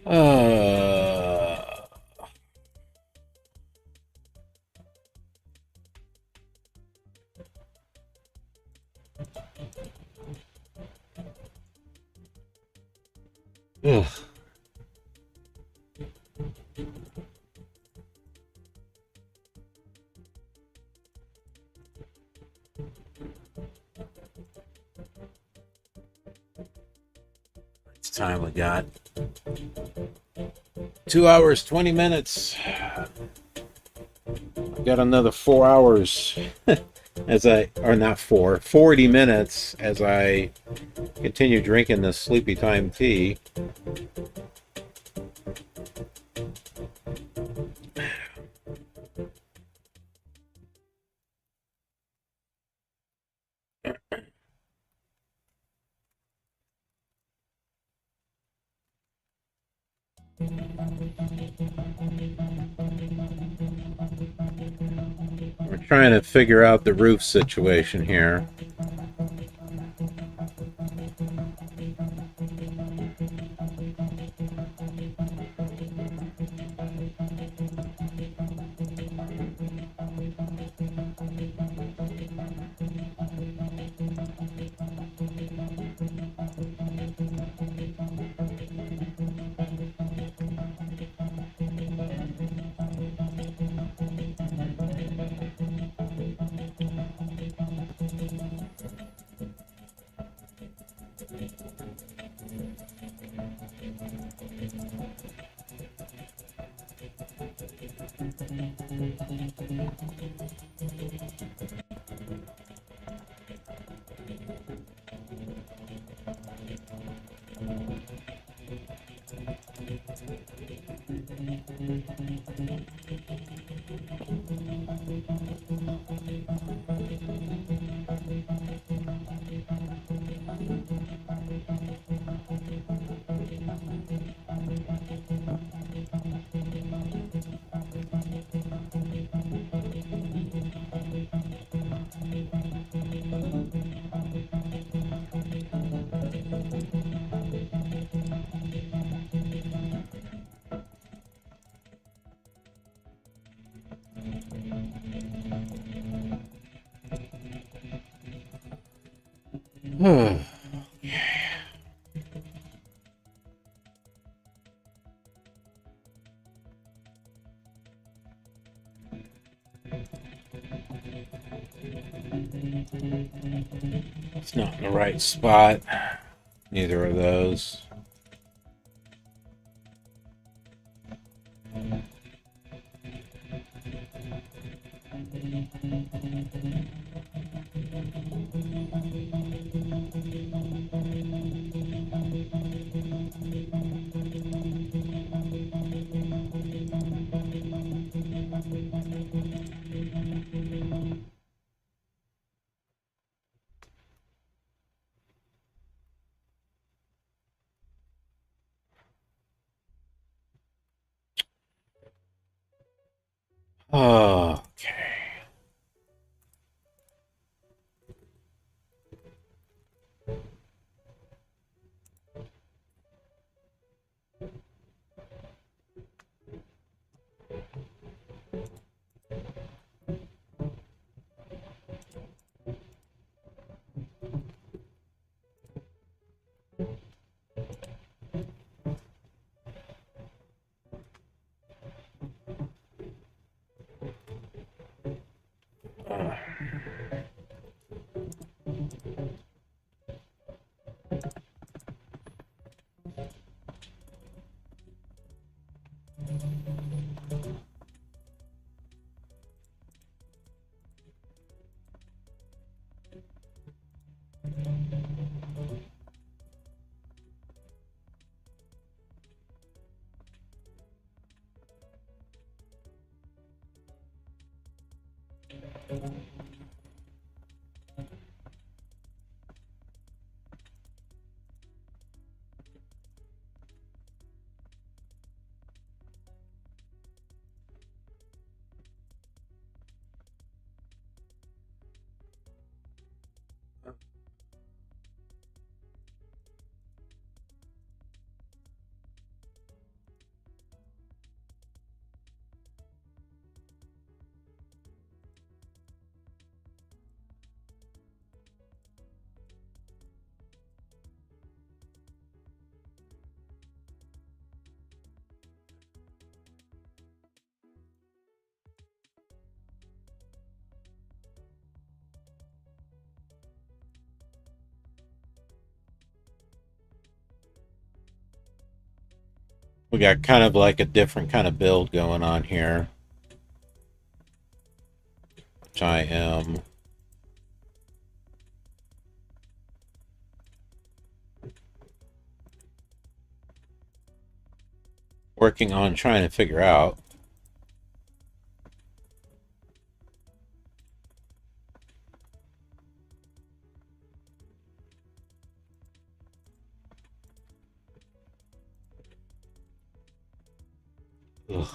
A: Uh, ugh. It's time we got. 2 hours, 20 minutes. I've got another 4 hours as or not 40 minutes as I continue drinking this sleepy time tea. We're trying to figure out the roof situation here. It's not in the right spot. Neither of those. Okay. We got kind of like a different kind of build going on here, which I am working on trying to figure out. Ugh.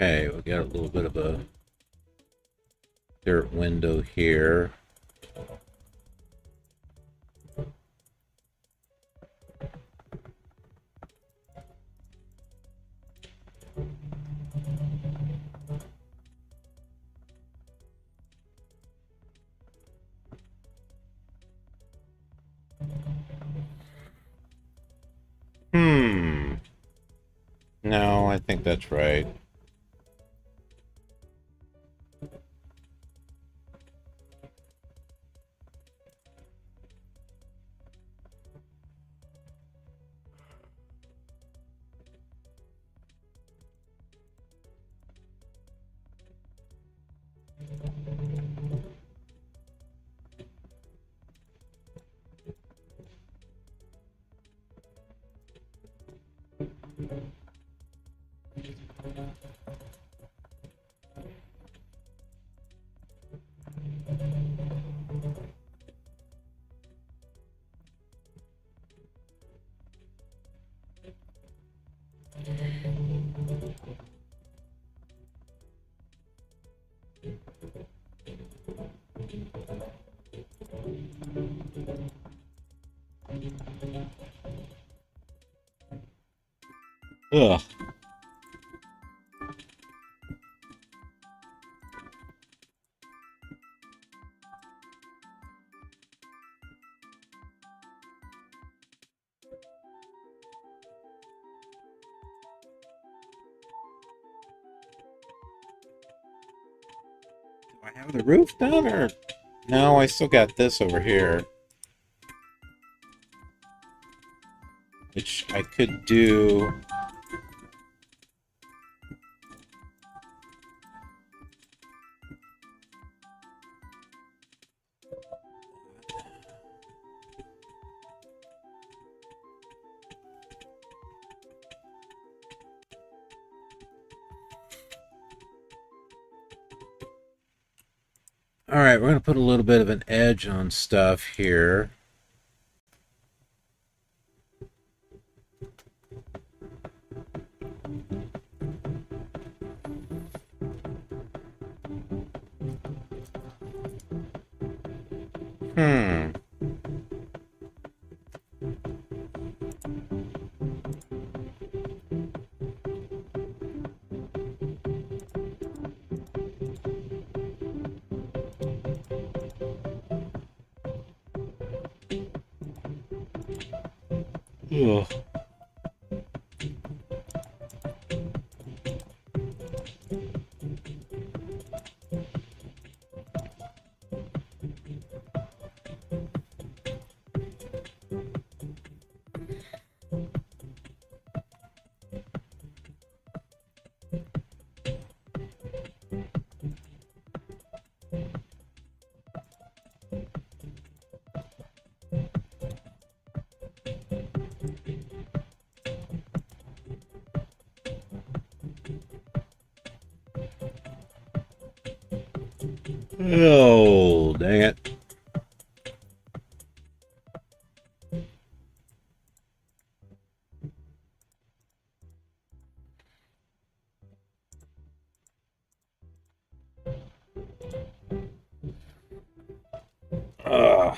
A: Okay, we got a little bit of a dirt window here. No, I think that's right. Ugh. Do I have the roof done or no? I still got this over here, which I could do. All right, we're going to put a little bit of an edge on stuff here. Hmm. Ugh. Oh, dang it. Ugh.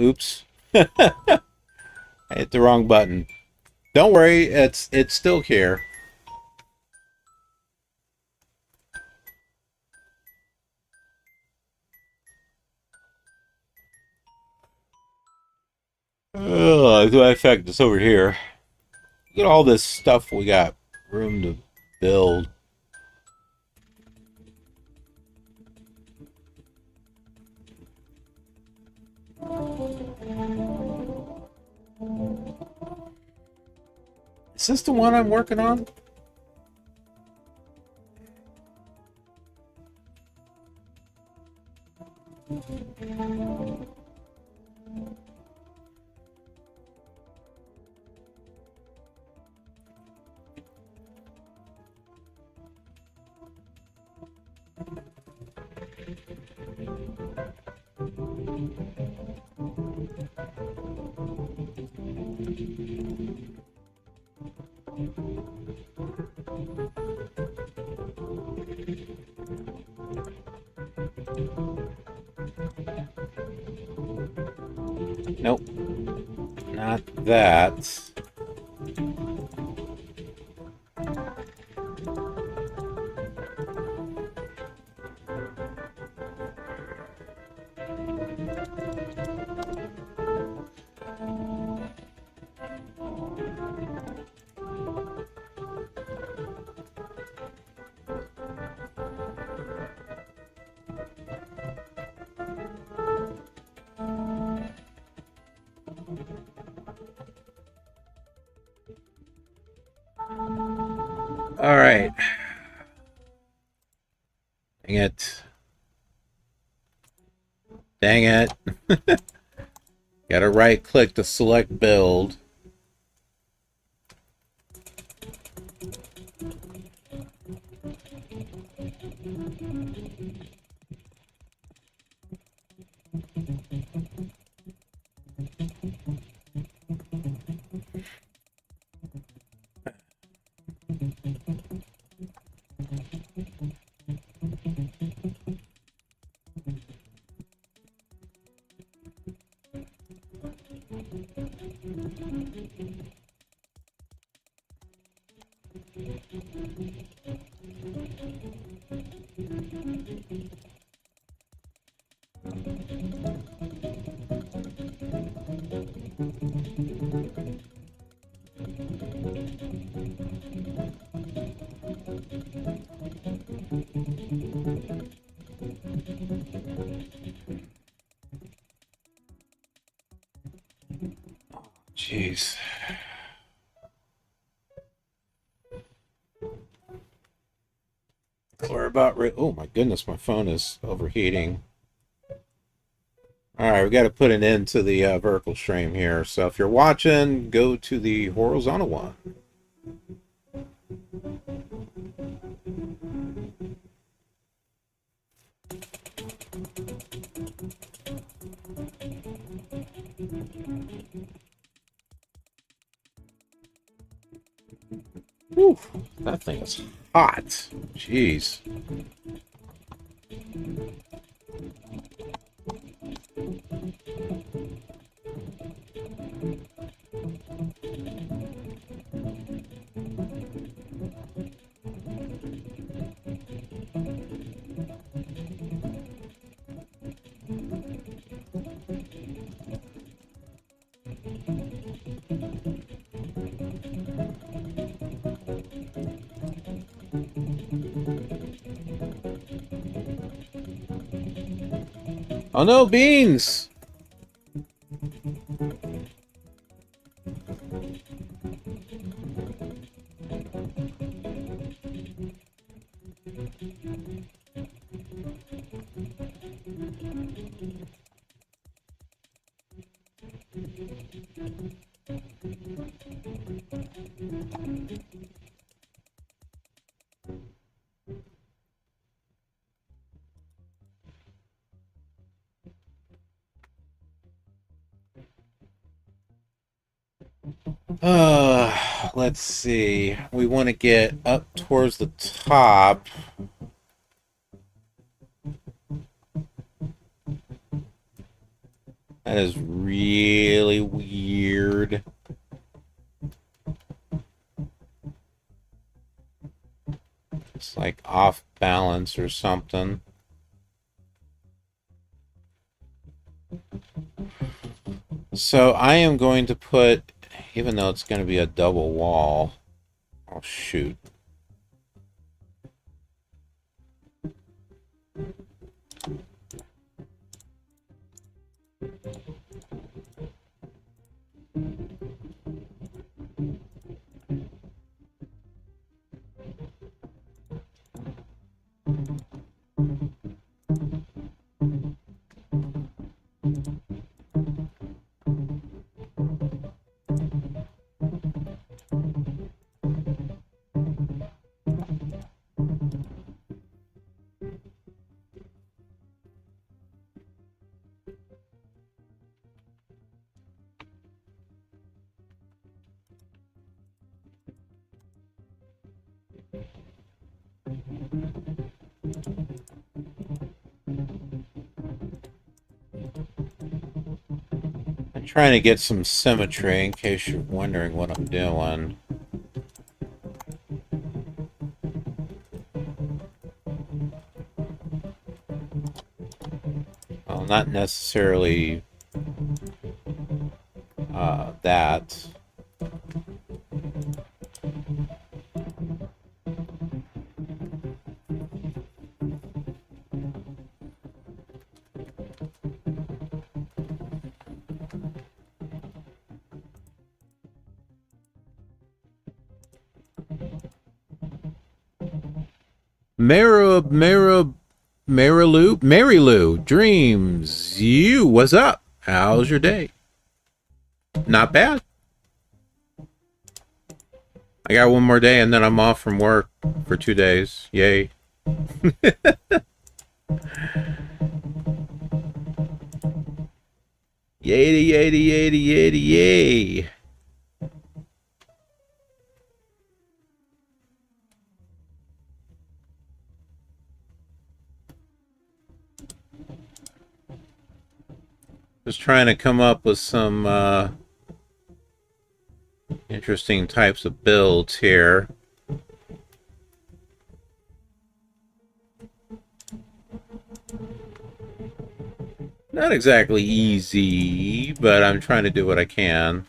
A: Oops. I hit the wrong button. Don't worry, it's still here. Oh, as a matter of fact, it's over here. Look at all this stuff we got room to build. Is this the one I'm working on? Nope. that. All right. Dang it. Dang it. Gotta right click to select build. Jeez. We're about ready. Oh my goodness, my phone is overheating. All right, we got to put an end to the vertical stream here. So if you're watching, go to the horizontal one. Whew, that thing is hot. Jeez. Oh no, beans! Let's see. We want to get up towards the top. That is really weird. It's like off balance or something. So I am going to put, even though it's going to be a double wall, oh shoot. Trying to get some symmetry in case you're wondering what I'm doing. Well, not necessarily that. Mary Lou, Dreams, what's up? How's your day? Not bad. I got one more day and then I'm off from work for 2 days. Yay. Yay, yay, yay, yay, yay. Just trying to come up with some interesting types of builds here. Not exactly easy, but I'm trying to do what I can.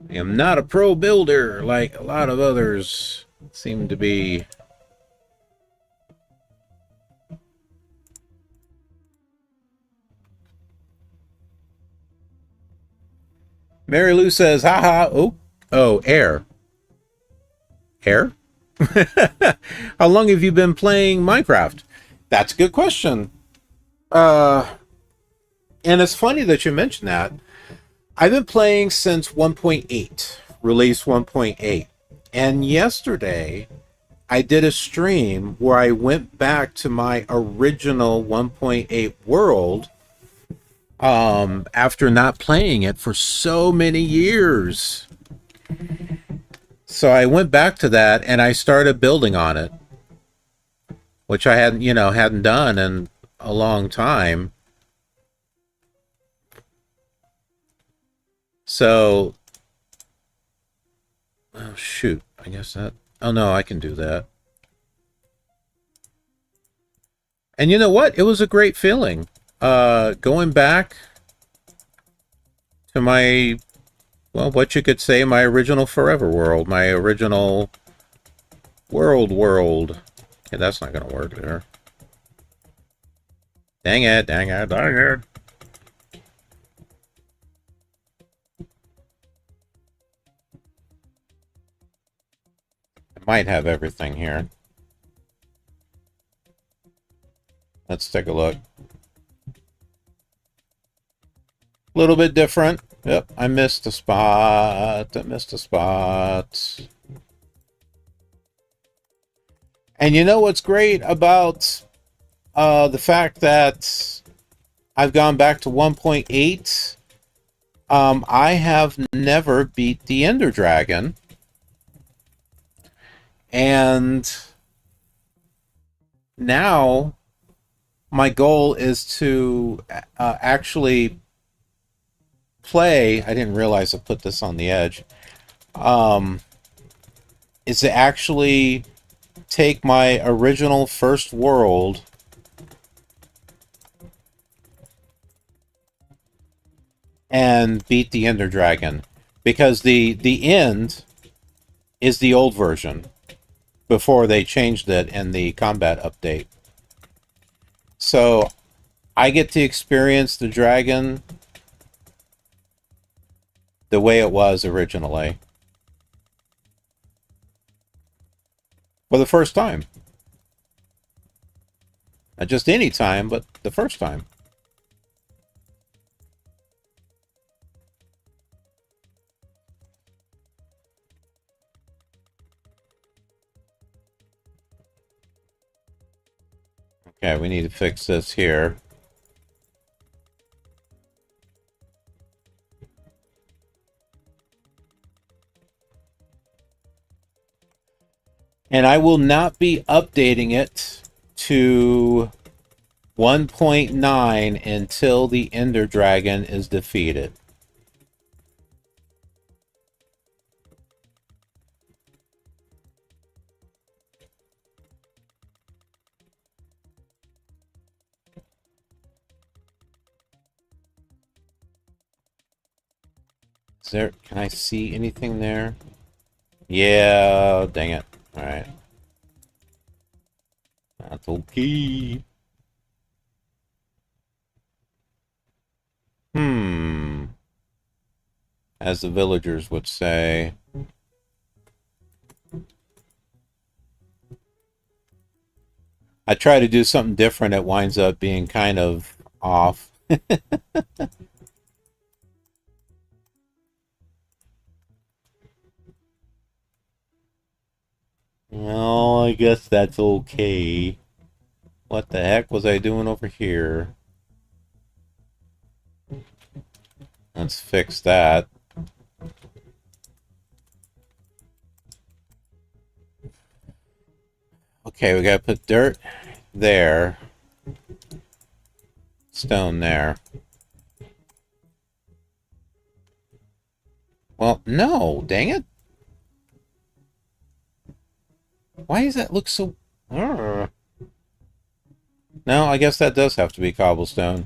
A: I am not a pro builder like a lot of others seem to be. Mary Lou says, haha, oh, air. Air? How long have you been playing Minecraft? That's a good question. And it's funny that you mentioned that. I've been playing since 1.8, release 1.8. And yesterday, I did a stream where I went back to my original 1.8 world after not playing it for so many years. So I went back to that and I started building on it, which I hadn't done in a long time. So, oh shoot, I guess that, oh no, I can do that. And you know what? It was a great feeling. Going back to my, well, what you could say, my original Forever world, my original world. Okay, that's not gonna work there. Dang it. I might have everything here. Let's take a look. A little bit different. Yep, I missed a spot. And you know what's great about the fact that I've gone back to 1.8? I have never beat the Ender Dragon. And now my goal is to actually play. I didn't realize I put this on the edge. Is to actually take my original first world and beat the Ender Dragon, because the end is the old version before they changed it in the combat update. So I get to experience the dragon the way it was originally. For the first time. Not just any time, but the first time. Okay, we need to fix this here. And I will not be updating it to 1.9 until the Ender Dragon is defeated. Is there, can I see anything there? Yeah, dang it. Alright. That's okay. As the villagers would say. I try to do something different, it winds up being kind of off. Well, I guess that's okay. What the heck was I doing over here? Let's fix that. Okay, we gotta put dirt there. Stone there. Well, no, dang it. Why does that look so... No, I guess that does have to be cobblestone.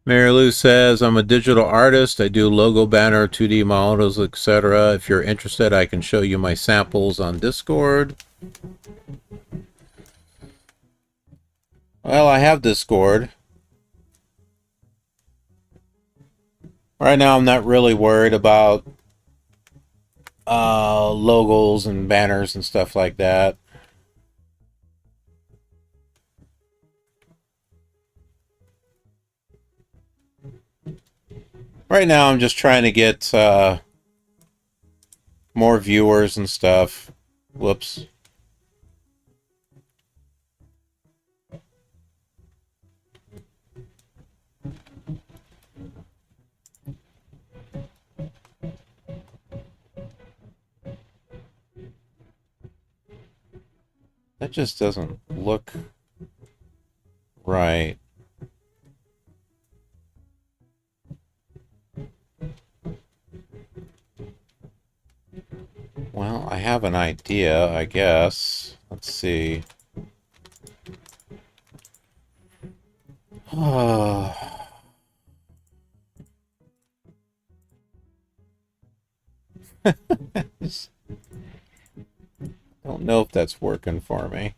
A: Mary Lou says, I'm a digital artist. I do logo, banner, 2D models, etc. If you're interested, I can show you my samples on Discord. Well, I have Discord. Right now, I'm not really worried about logos and banners and stuff like that. Right now, I'm just trying to get more viewers and stuff. Whoops. That just doesn't look right. Well, I have an idea, I guess. Let's see. Don't know if that's working for me.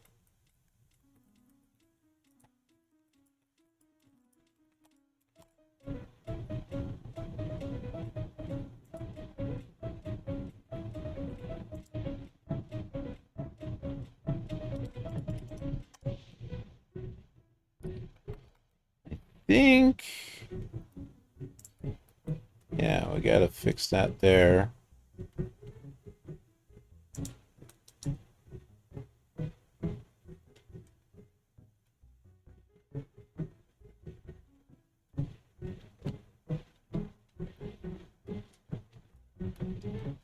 A: Think, yeah, we gotta fix that there.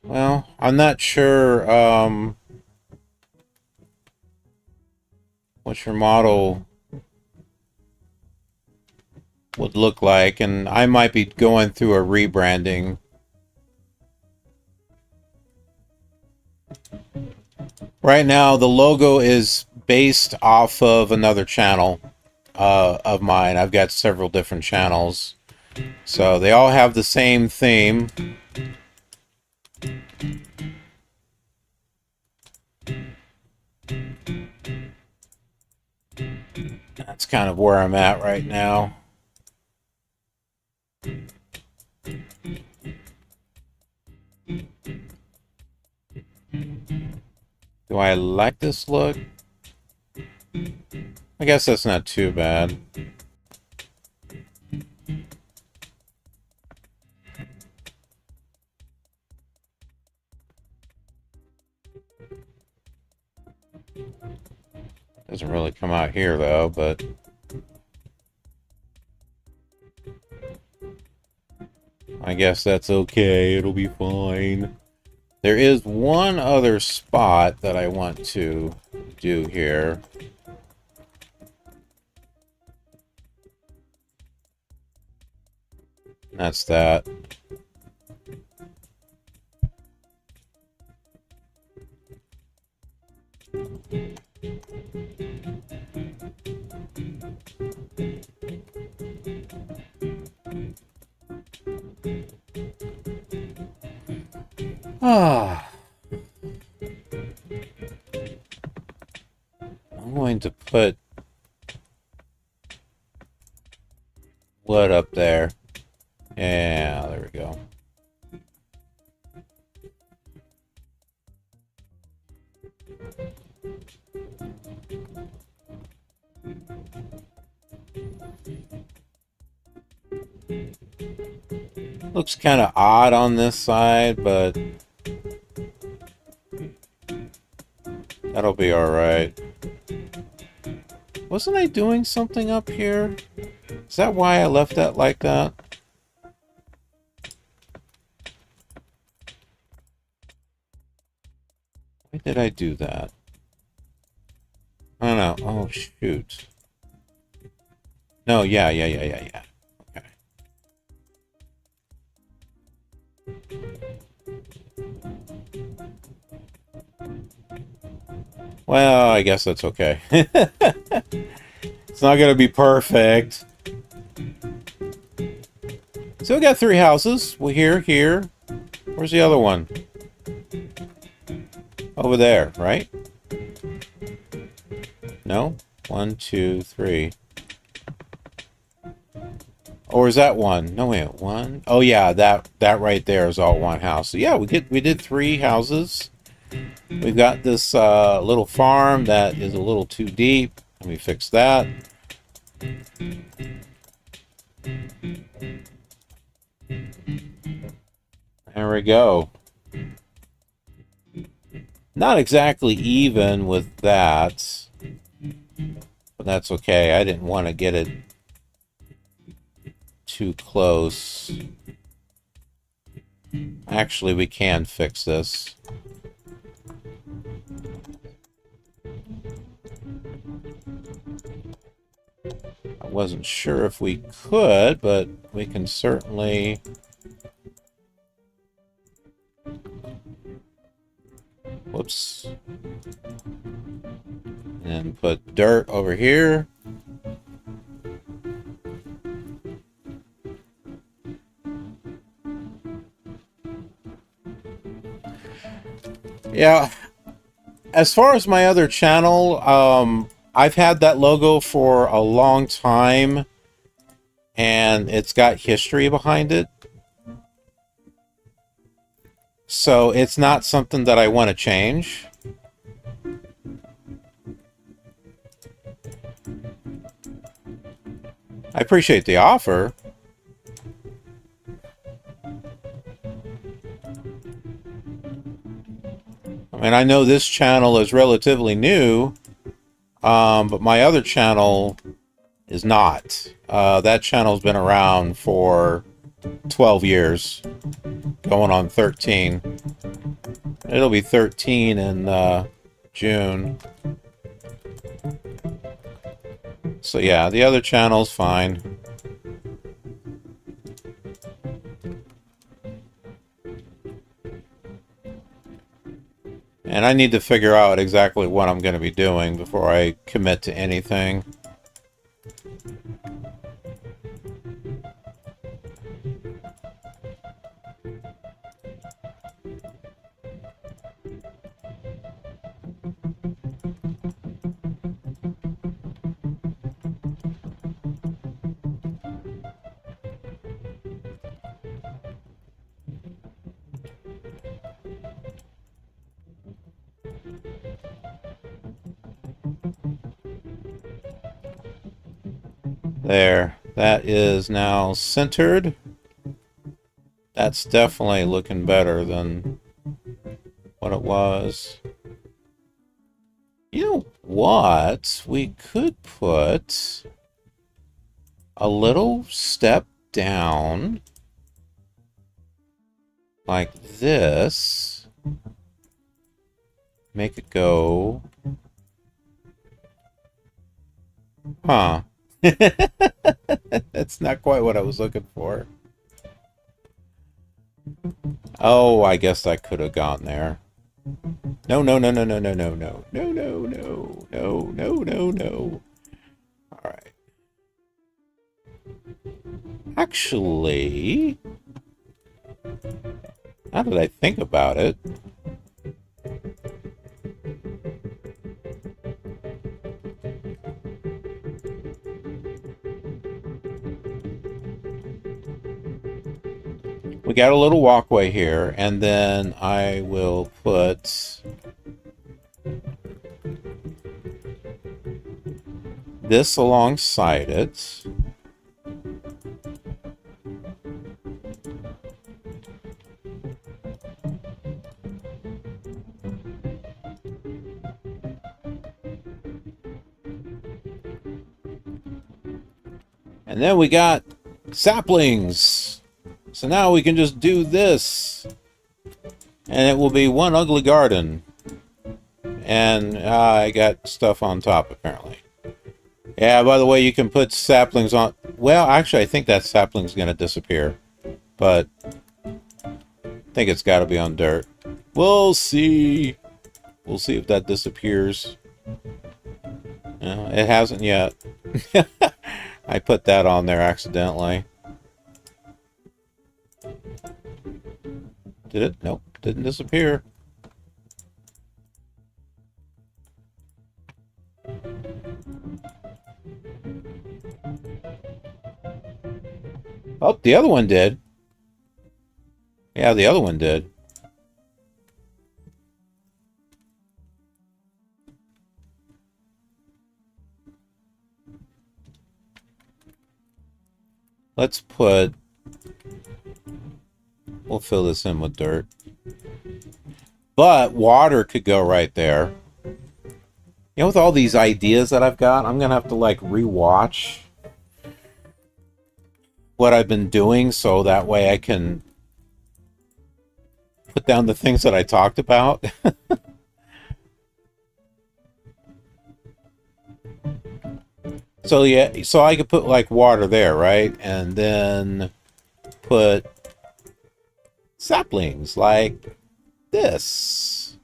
A: Well, I'm not sure what your model would look like, and I might be going through a rebranding. Right now, the logo is based off of another channel of mine. I've got several different channels, so they all have the same theme. That's kind of where I'm at right now. Do I like this look? I guess that's not too bad. Doesn't really come out here though, but I guess that's okay. It'll be fine. There is one other spot that I want to do here. That's that. Ah. I'm going to put wood up there. Yeah, there we go. Looks kind of odd on this side, but that'll be all right. Wasn't I doing something up here? Is that why I left that like that? Why did I do that? I don't know. Oh, shoot. No, yeah. Okay. Well, I guess that's okay. It's not going to be perfect. So we got 3 houses. We're here. Where's the other one? Over there, right? No? 1, 2, 3. Or is that one? No, wait, 1. Oh yeah, that right there is all one house. So yeah, we did 3 houses. We've got this little farm that is a little too deep. Let me fix that. There we go. Not exactly even with that, but that's okay. I didn't want to get it too close. Actually, we can fix this. I wasn't sure if we could, but we can certainly... Whoops. And put dirt over here. Yeah. As far as my other channel, I've had that logo for a long time, and it's got history behind it. So it's not something that I want to change. I appreciate the offer. I mean, I know this channel is relatively new, but my other channel is not. That channel's been around for 12 years, going on 13. It'll be 13 in June. So yeah, the other channel's fine. And I need to figure out exactly what I'm going to be doing before I commit to anything. There, that is now centered. That's definitely looking better than what it was. You know what? We could put a little step down like this. Make it go. Huh. That's not quite what I was looking for. Oh, I guess I could have gone there. No, no, no, no, no, no, no, no, no, no, no, no, no, no, no. All right. Actually, now that I think about it, we got a little walkway here, and then I will put this alongside it. And then we got saplings. So now we can just do this. And it will be one ugly garden. And I got stuff on top, apparently. Yeah, by the way, you can put saplings on... Well, actually, I think that sapling's going to disappear. But I think it's got to be on dirt. We'll see. We'll see if that disappears. No, it hasn't yet. I put that on there accidentally. Did it? Nope, didn't disappear. Oh, the other one did. Yeah, the other one did. Let's put... We'll fill this in with dirt. But water could go right there. You know, with all these ideas that I've got, I'm going to have to, like, rewatch what I've been doing so that way I can put down the things that I talked about. So yeah, so I could put like water there, right? And then put saplings like this.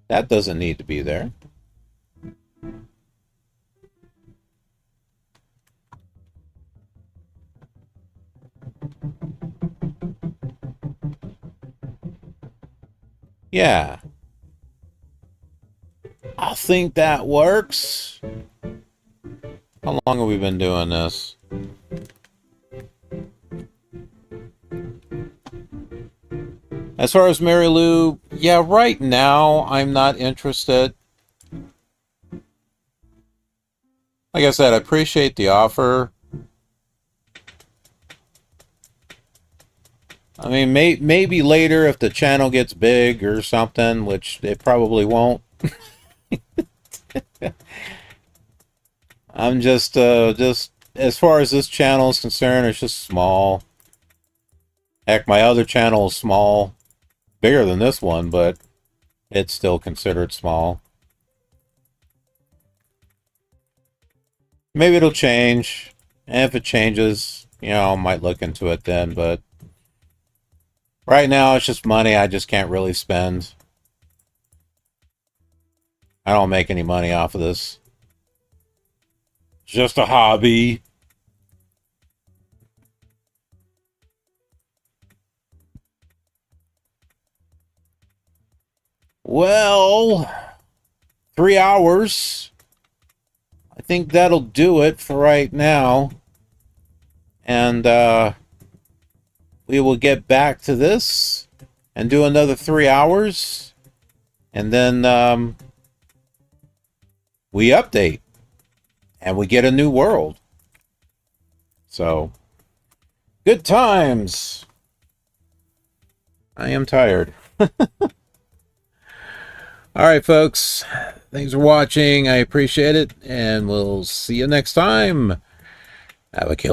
A: That doesn't need to be there. Yeah. I think that works. How long have we been doing this? As far as Mary Lou, yeah, right now I'm not interested. Like I said, I appreciate the offer. I mean, maybe later if the channel gets big or something, which it probably won't. I'm just as far as this channel is concerned, it's just small. Heck, my other channel is small. Bigger than this one, but it's still considered small. Maybe it'll change. And if it changes, you know, I might look into it then, but right now it's just money I just can't really spend. I don't make any money off of this. It's just a hobby. Well, 3 hours. I think that'll do it for right now. And we will get back to this and do another 3 hours. And then we update. And we get a new world. So, good times. I am tired. All right, folks. Thanks for watching. I appreciate it, and we'll see you next time. Have a killer.